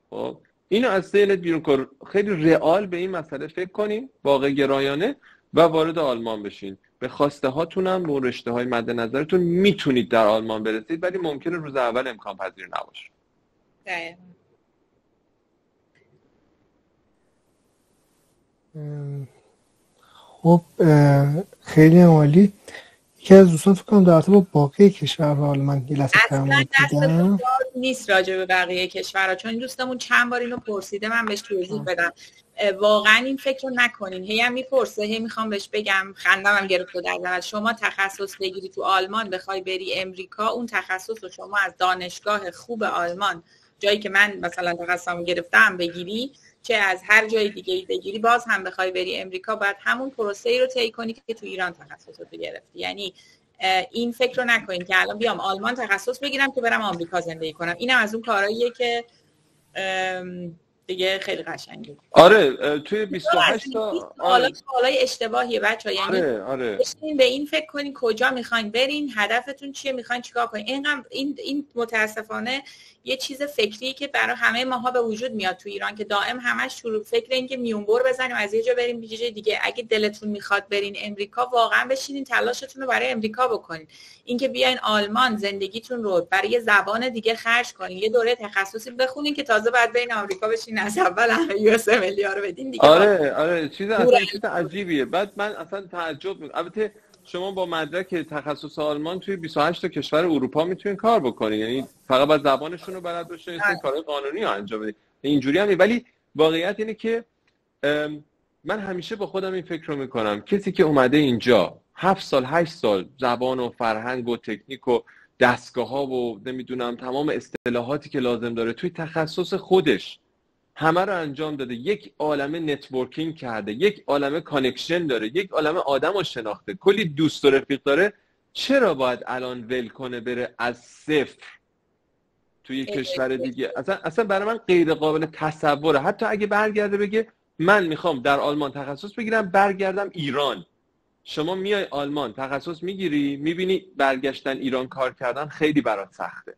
خب اینو از ذهنت بیرون کن. خیلی رئال به این مسئله فکر کنین، واقع گرایانه، و وارد آلمان بشین. به خواسته هاتونم به رشته های مد نظرتون میتونید در آلمان برسید، ولی ممکنه روز اول امکان پذیر نباشه. خب خیلی عالی. یکی از دوستان فکر کنم در رابطه با باقی کشورها آلمان یه لحظه اصلا دست نیست راجع به بقیه کشورها، چون دوستمون چند بار اینو پرسیده من بهش توضیح بدم. واقعا این فکر رو نکنین. هی هم میپرسه، هی میخوام بهش بگم، خندم هم گرفت در شما تخصص بگیری تو آلمان بخوای بری امریکا، اون تخصص رو شما از دانشگاه خوب آلمان، جایی که من مثلا تخصصم گرفتم، بگیری، چه از هر جای دیگه ای بگیری، باز هم بخوای بری امریکا باید همون پروسه‌ای رو طی کنی که تو ایران تخصصت گرفتی. یعنی این فکر رو نکنین که الان بیام آلمان تخصص بگیرم که برم آمریکا زندگی کنم. اینم از اون کارهاییه که دیگه خیلی قشنگه. آره توی 28 تا سوالای اشتباهیه بچه‌ها. یعنی آره. به این فکر کنین کجا میخواین برین، هدفتون چیه، میخواین چیکار کنین. این متاسفانه یه چیز فکریه که برای همه ماها به وجود میاد تو ایران، که دائم همش شروع فکر این که میونبر بزنیم از یه جا بریم به جای دیگه. اگه دلتون میخواد برین امریکا، واقعا بشینین تلاشتون رو برای امریکا بکنین. اینکه بیاین آلمان زندگیتون رو برای زبان دیگه خرج کنین، یه دوره تخصصی بخونین که تازه بعد برین آمریکا بشین از اول همه USMLE رو بدین دیگه. آره چیز عجیبیه. بعد من اصلا تعجب میکنم. البته شما با مدرک تخصص آلمان توی 28 تا کشور اروپا میتونین کار بکنین، یعنی فقط باید زبانشون رو بلد باشین، این کارهای قانونی رو انجام بدین. اینجوری هم ولی واقعیت اینه که من همیشه با خودم این فکر رو میکنم، کسی که اومده اینجا 7 سال 8 سال زبان و فرهنگ و تکنیک و دستگاه‌ها و نمیدونم تمام اصطلاحاتی که لازم داره توی تخصص خودش همه رو انجام داده، یک عالمه نتورکینگ کرده، یک عالمه کانکشن داره، یک عالمه آدم رو شناخته، کلی دوست و رفیق داره، چرا باید الان ول کنه بره از صفر توی کشور دیگه؟ اصلا برای من غیر قابل تصوره. حتی اگه برگرده بگه من میخوام در آلمان تخصص بگیرم برگردم ایران، شما میای آلمان تخصص میگیری، میبینی برگشتن ایران کار کردن خیلی برات سخته،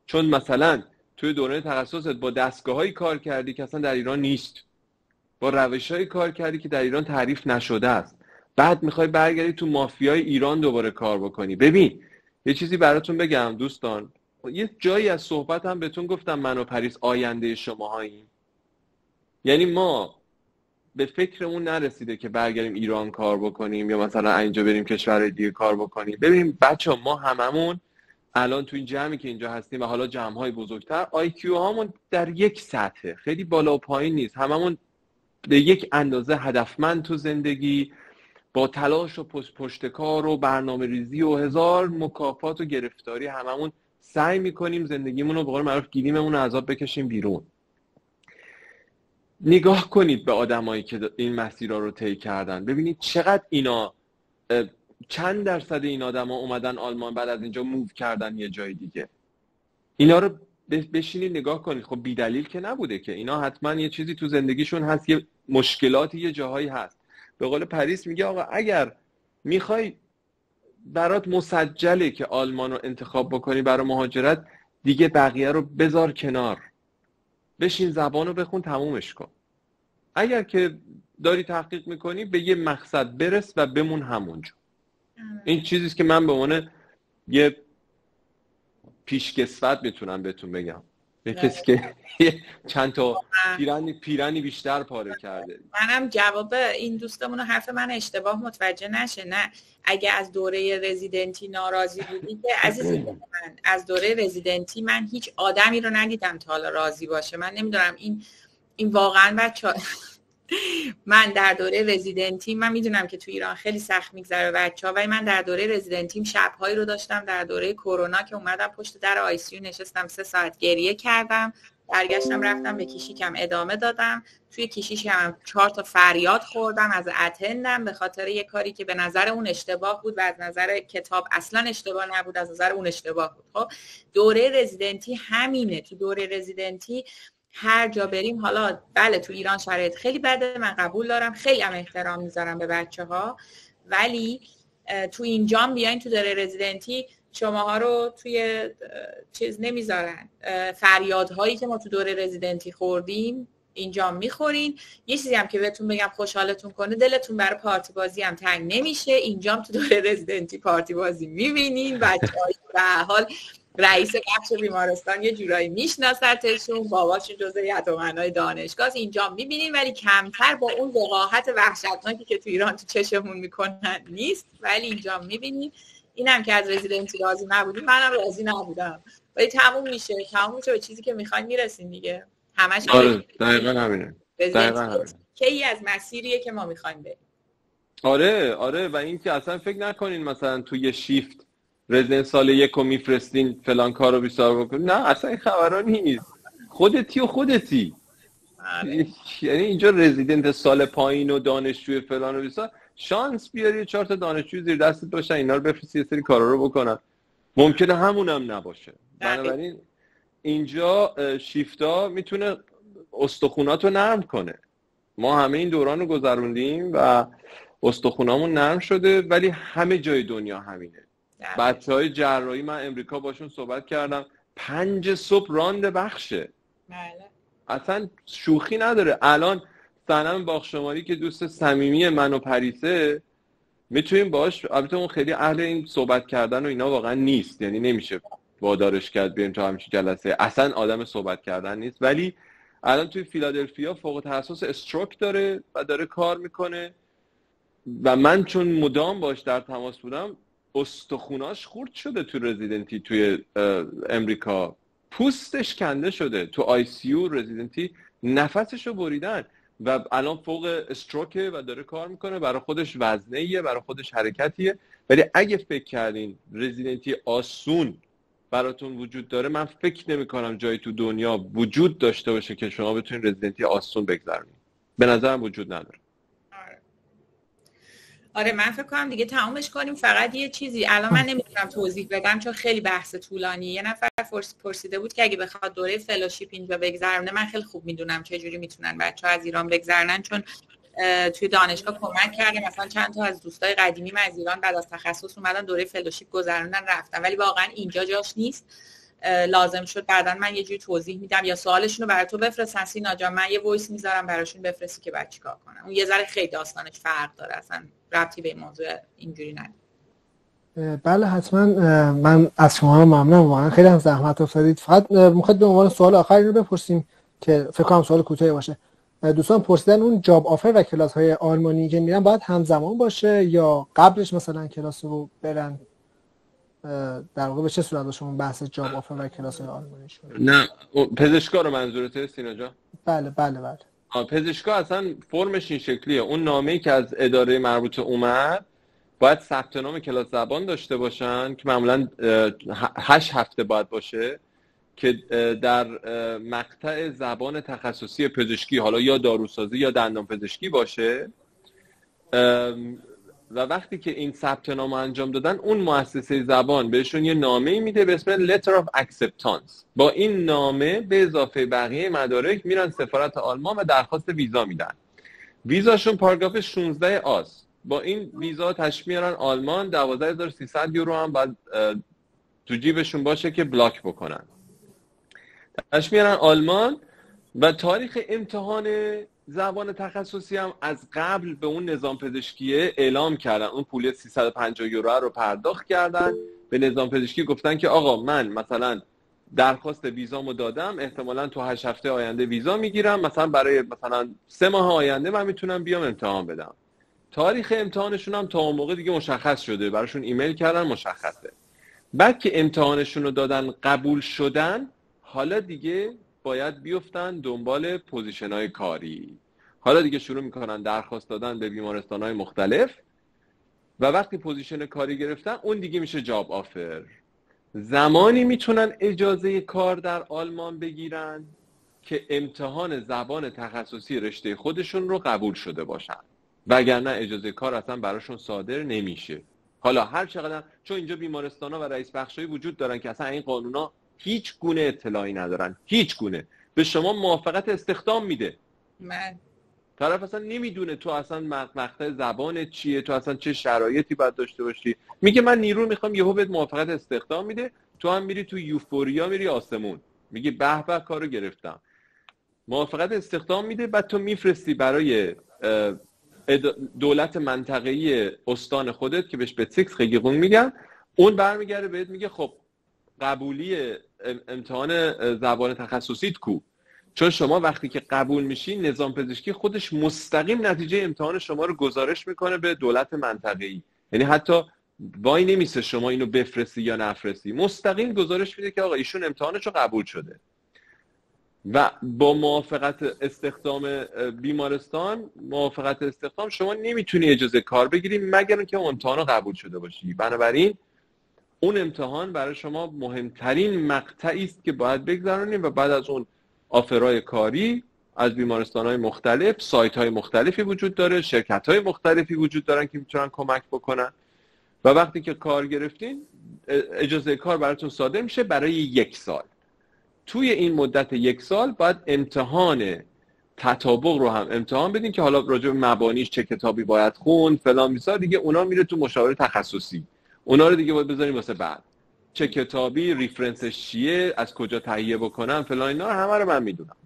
چون مثلا توی دوره تخصصت با دستگاه‌هایی کار کردی که اصلا در ایران نیست، با روش‌هایی کار کردی که در ایران تعریف نشده است، بعد میخوای برگردی تو مافیای ایران دوباره کار بکنی. ببین یه چیزی براتون بگم دوستان، یه جایی از صحبتم بهتون گفتم من و پریس آینده شماهاییم. یعنی ما به فکرمون نرسیده که برگردیم ایران کار بکنیم یا مثلا اینجا بریم کشور دیگه کار بکنیم. ببینیم بچه‌ها، ما هممون الان تو این جمعی که اینجا هستیم و حالا جمع‌های بزرگتر، IQ هامون در یک سطح خیلی بالا و پایین نیست، هممون به یک اندازه هدفمند تو زندگی، با تلاش و پشتکار و برنامه ریزی و هزار مکافات و گرفتاری هممون سعی میکنیم زندگیمون رو به قول معروف گلیممون رو عذاب بکشیم بیرون. نگاه کنید به آدمایی که این مسیرها رو طی کردن، ببینید چقدر اینا، چند درصد این آدما اومدن آلمان بعد از اینجا موو کردن یه جای دیگه. اینا رو بشینید نگاه کنید. خب بی دلیل که نبوده که، اینا حتما یه چیزی تو زندگیشون هست، یه مشکلاتی یه جاهایی هست. به قول پریس میگه آقا اگر میخوای برات مسجله که آلمان رو انتخاب بکنی برای مهاجرت، دیگه بقیه رو بذار کنار، بشین زبان رو بخون تمومش کن. اگر که داری تحقیق میکنی به یه مقصد برس و بمون همونجا. این چیزیست که من به عنوان یه پیشکسوت میتونم بهتون بگم، یه کسی که چند تا پیرنی بیشتر پاره کرده. منم جواب این دوستمون حرف من اشتباه متوجه نشه. نه، اگه از دوره رزیدنتی ناراضی بودی که عزیزی، من از دوره رزیدنتی من هیچ آدمی رو ندیدم تا حالا راضی باشه. من نمیدونم این واقعا بچه‌ها من در دوره رزیدنتی، من میدونم که تو ایران خیلی سخت میگذره بچه‌ها، ولی من در دوره رزیدنتیم شب‌هایی رو داشتم در دوره کرونا که اومدم پشت در آی سی یو نشستم 3 ساعت گریه کردم، برگشتم رفتم به کیشیکم ادامه دادم، توی کیشیکم 4 تا فریاد خوردم از اتندم به خاطر یه کاری که به نظر اون اشتباه بود و از نظر کتاب اصلا اشتباه نبود، از نظر اون اشتباه بود. خب دوره رزیدنتی همینه. تو دوره رزیدنتی هر جا بریم، حالا بله تو ایران شرایط خیلی بده، من قبول دارم، خیلی هم احترام میذارم به بچه‌ها، ولی تو اینجام بیاین تو دوره رزیدنتی شماها رو توی چیز نمیذارن. فریادهایی که ما تو دوره رزیدنتی خوردیم اینجا میخورین. یه چیزی هم که بهتون بگم خوشحالتون کنه، دلتون برای پارتی بازی هم تنگ نمیشه. اینجام تو دوره رزیدنتی پارتی بازی میبینین، بچه‌ها به حال رئیس بخش بیمارستان یه جورایی میشناستشون، باباشون جزء یتیمانای دانشگاه، اینجا میبینین، ولی کمتر با اون وقاحت وحشتناکی که تو ایران تو چشمون میکنن نیست، ولی اینجا میبینین. اینم که از رزیدنتی راضی نبودیم، منم راضی نبودم، ولی تموم میشه به چیزی که میخواین میرسین دیگه. همش آره دقیقاً همینه. کی از مسیریه که ما میخوایم بریم. آره و این که اصلا فکر نکنین مثلا تو یه شیفت رزیدنت سال 1 رو میفرستین فلان کارو بیسار بکنین، نه اصلا این خبرها نیست. خودتی. یعنی اینجا رزیدنت سال پایین و دانشجوی فلان رو بیسار، شانس بیاری 4 تا دانشجو زیر دستت باشن، اینا رو بفرستی یه سری کارا رو بکنن، ممکنه همونم نباشه. بنابراین اینجا شیفتا میتونه استخوناتو نرم کنه. ما همه این دوران رو گذروندیم و استخونامون نرم شده، ولی همه جای دنیا همینه. بچهای جراحی من امریکا باشون صحبت کردم، 5 صبح راند بخشه. بله. اصلا شوخی نداره. الان صنم باغشمالی که دوست صمیمی من و پریسه، میتونیم باش، البته اون خیلی اهل این صحبت کردن و اینا واقعا نیست، یعنی نمیشه وادارش کرد بریم تو همچین جلسه، اصلا آدم صحبت کردن نیست، ولی الان توی فیلادلفیا فوق تخصص استروک داره و داره کار میکنه و من چون مدام باش در تماس بودم، استخوناش خورد شده تو رزیدنتی توی امریکا، پوستش کنده شده تو آی سی یو رزیدنتی، نفسشو بریدن و الان فوق استروکه و داره کار میکنه. برای خودش وزنه‌ایه، برای خودش حرکتیه. ولی اگه فکر کردین رزیدنتی آسون براتون وجود داره، من فکر نمی کنم جایی تو دنیا وجود داشته باشه که شما بتونین رزیدنتی آسون بگذرونید. به نظرم وجود نداره. آره من فکر کنم دیگه تمامش کنیم. فقط یه چیزی الان من نمیتونم توضیح بدم چون خیلی بحث طولانی. یه نفر پرسیده بود که اگه بخواد دوره فلوشیپ اینجا بگذرونه، من خیلی خوب میدونم چه جوری میتونن بچه‌ها از ایران بگذرنن، چون توی دانشگاه کمک کرده. مثلا چند تا از دوستای قدیمی من از ایران بعد از تخصص اومدن دوره فلوشیپ گذروندن رفتن، ولی واقعا اینجا جاش نیست. لازم شد بعداً من یه جوری توضیح میدم یا سوالشون رو برای تو بفرستن سینا جان، من یه وایس میذارم براشون بفرستی که بعد چیکار کنن. اون یه ذره خیلی داستانش فرق داره، اصلا ربطی به این موضوع اینجوری نداره. بله حتما. من از شما ممنونم، واقعا خیلی هم زحمت افتادید. فقط میخواد به عنوان سوال آخری رو بپرسیم که فکر کنم سوال کوتاهی باشه. دوستان پرسیدن اون جاب آفر و کلاس های آلمانی که میرن باید همزمان باشه یا قبلش مثلا کلاس رو برن؟ در واقع به چه صورت شما بحث جاب آفر و کلاس های آلمانی شد؟ نه پزشکا رو منظورته سینا جان؟ بله بله بله. پزشکا اصلا فرمش این شکلیه. اون نامه‌ای که از اداره مربوطه اومد باید ثبت نام کلاس زبان داشته باشن که معمولا 8 هفته باید باشه که در مقطع زبان تخصصی پزشکی، حالا یا داروسازی یا دندان پزشکی باشه. و وقتی که این ثبت نام انجام دادن، اون مؤسسه زبان بهشون یه نامه‌ای میده به اسم Letter of Acceptance. با این نامه به اضافه بقیه مدارک میرن سفارت آلمان و درخواست ویزا میدن. ویزاشون پاراگراف 16 آست. با این ویزا تشریف میارن آلمان. 12300 یورو هم باید تو جیبشون باشه که بلاک بکنن. تشریف میارن آلمان و تاریخ امتحان زبان تخصصی هم از قبل به اون نظام پزشکیه اعلام کردن. اون پول 350 یورو رو پرداخت کردن به نظام پزشکی، گفتن که آقا من مثلا درخواست ویزامو دادم، احتمالاً تو 8 هفته آینده ویزا میگیرم، مثلا برای مثلا 3 ماه آینده من میتونم بیام امتحان بدم. تاریخ امتحانشون هم تا اون موقع دیگه مشخص شده، براشون ایمیل کردن مشخصه. بعد که امتحانشون رو دادن قبول شدن، حالا دیگه باید بیفتن دنبال پوزیشن‌های کاری. حالا دیگه شروع میکنن درخواست دادن به بیمارستان‌های مختلف و وقتی پوزیشن کاری گرفتن، اون دیگه میشه جاب آفر. زمانی میتونن اجازه کار در آلمان بگیرن که امتحان زبان تخصصی رشته خودشون رو قبول شده باشن، وگرنه اجازه کار اصلا براشون صادر نمیشه. حالا هر چقدر، چون اینجا بیمارستان‌ها و رئیس بخشایی وجود دارن که اصلا این قانونا هیچ گونه اطلاعی ندارن، هیچ گونه. به شما موافقت استخدام میده، طرف اصلا نمیدونه تو اصلا مقطع زبانت چیه، تو اصلا چه شرایطی باید داشته باشی. میگه من نیرو میخوام، یهو بهت موافقت استخدام میده، تو هم میری تو یوفوریا، میری آسمون، میگی به به کارو گرفتم. موافقت استخدام میده، بعد تو میفرستی برای دولت منطقه‌ای استان خودت که بهش بتیکس خیگیقون میگن. اون برمیگرده بهت میگه خب قبولی امتحان زبان تخصصیت کو؟ چون شما وقتی که قبول میشی، نظام پزشکی خودش مستقیم نتیجه امتحان شما رو گزارش میکنه به دولت منطقه‌ای. یعنی حتی وای نمیسه شما اینو بفرستی یا نفرستی، مستقیم گزارش میده که آقا ایشون امتحانش رو قبول شده. و با موافقت استخدام بیمارستان، موافقت استخدام، شما نمیتونی اجازه کار بگیری مگر اینکه اون امتحان رو قبول شده باشی. بنابراین اون امتحان برای شما مهمترین مقطعی است که باید بگذرونید و بعد از اون آفرای کاری از بیمارستان‌های مختلف، سایت‌های مختلفی وجود داره، شرکت‌های مختلفی وجود دارن که میتونن کمک بکنن و وقتی که کار گرفتین اجازه کار براتون صادر میشه برای 1 سال. توی این مدت 1 سال باید امتحان تطابق رو هم امتحان بدین که حالا راجع به مبانیش چه کتابی باید خوند فلان بیسار، دیگه اونا میره تو مشاوره تخصصی، اونا رو دیگه باید بذاریم واسه بعد، چه کتابی، ریفرنسش چیه، از کجا تهیه بکنم فلان، اینا همه رو من میدونم.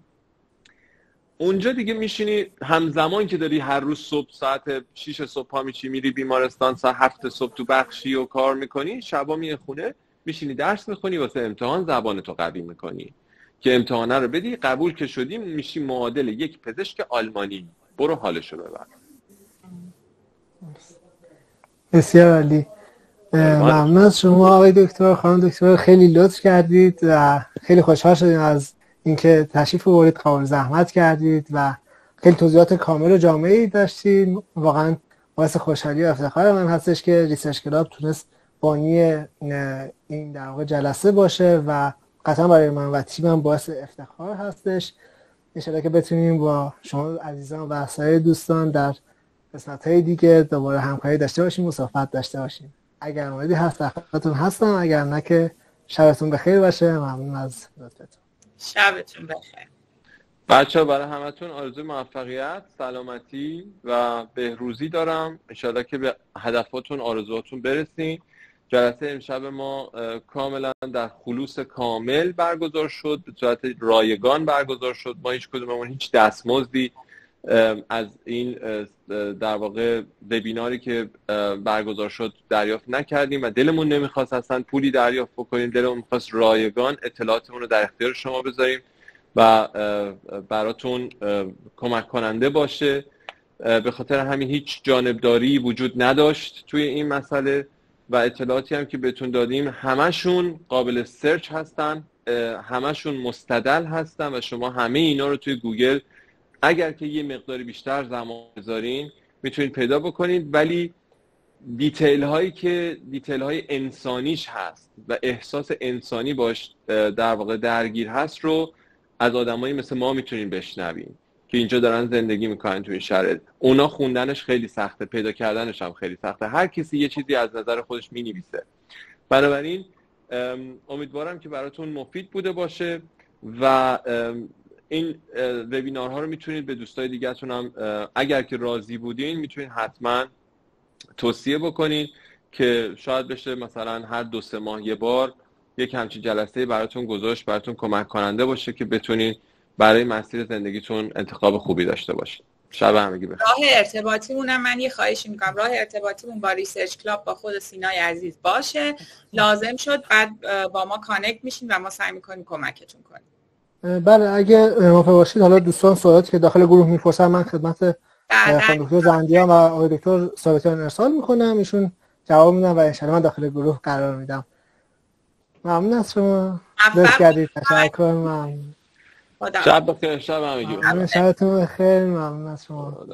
اونجا دیگه میشینی همزمان که داری هر روز صبح ساعت 6 صبح پا میشی میری بیمارستان، ساعت 7 صبح تو بخشی و کار میکنی، شبا میای خونه میشینی درس میخونی، واسه امتحان زبانتو قوی میکنی که امتحانه رو بدی. قبول که شدی میشی معادل یک پزشک آلمانی. برو حالشو ببر. بسیار عالی. ممنون از شما آقای دکتر، خانم دکتر، خیلی لطف کردید و خیلی خوشحال شدیم از اینکه تشریف آوردید، قابل زحمت کردید و خیلی توضیحات کامل و جامعی داشتید. واقعا باعث خوشحالی و افتخار من هستش که ریسرچ کلاب تونست بانی این در واقع جلسه باشه و قطعا برای من و تیمم باعث افتخار هستش. ان شاءالله که بتونیم با شما عزیزان و سایر دوستان در قسمت‌های دیگه دوباره همکاری داشته باشیم و صحبت داشته باشیم. اگر موردی هست در خدمتتون هستم، اگر نه که شبتون بخیر باشه. ممنون از لطفتون. شبتون بخیر. بچه‌ها برای همتون آرزوی موفقیت، سلامتی و بهروزی دارم. انشالله که به هدفاتون، آرزوهاتون برسین. جلسه امشب ما کاملا در خلوص کامل برگزار شد، به صورت رایگان برگزار شد. ما هیچ کدوممون هیچ دستمزدی از این در واقع وبیناری که برگزار شد دریافت نکردیم و دلمون نمیخواست اصلا پولی دریافت بکنیم. دلمون میخواست رایگان اطلاعاتمون رو در اختیار شما بذاریم و براتون کمک کننده باشه. به خاطر همین هیچ جانبداری وجود نداشت توی این مسئله و اطلاعاتی هم که بهتون دادیم همشون قابل سرچ هستن، همشون مستدل هستن و شما همه اینا رو توی گوگل اگر که یه مقداری بیشتر زمان بذارین میتونید پیدا بکنید. ولی دیتیل هایی که دیتیل های انسانیش هست و احساس انسانی باش در واقع درگیر هست رو از آدمایی مثل ما میتونین بشنوین که اینجا دارن زندگی میکنن تو این شرایط. اونا خوندنش خیلی سخته، پیدا کردنش هم خیلی سخته. هر کسی یه چیزی از نظر خودش مینویسه. بنابراین امیدوارم که براتون مفید بوده باشه و این وبینارها رو میتونید به دوستای دیگه‌تون هم اگر که راضی بودین میتونید حتما توصیه بکنین که شاید بشه مثلا هر 2-3 ماه یه بار یک همچین جلسه براتون گذاشت، براتون کمک کننده باشه که بتونین برای مسیر زندگیتون انتخاب خوبی داشته باشین. شب همگی بخیر. راه ارتباطیمونم من یه خواهشی میکنم، راه ارتباطیمون با ریسرچ کلاب با خود سینای عزیز باشه. لازم شد بعد با ما کانکت میشین و ما سعی میکنیم کمکتون کنیم. بله اگه موافق باشید حالا دوستان سوالاتی که داخل گروه میپرسن من خدمت خانم دکتر زندیان و آقای دکتر ثابتیان ارسال میکنم، ایشون جواب میدن و انشالله من داخل گروه قرار میدم. ممنون از شما. لطف کردید. تشکر. ممنون. شب بخیر. شب همگی بخیر. شبتون بخیر. ممنون از شما.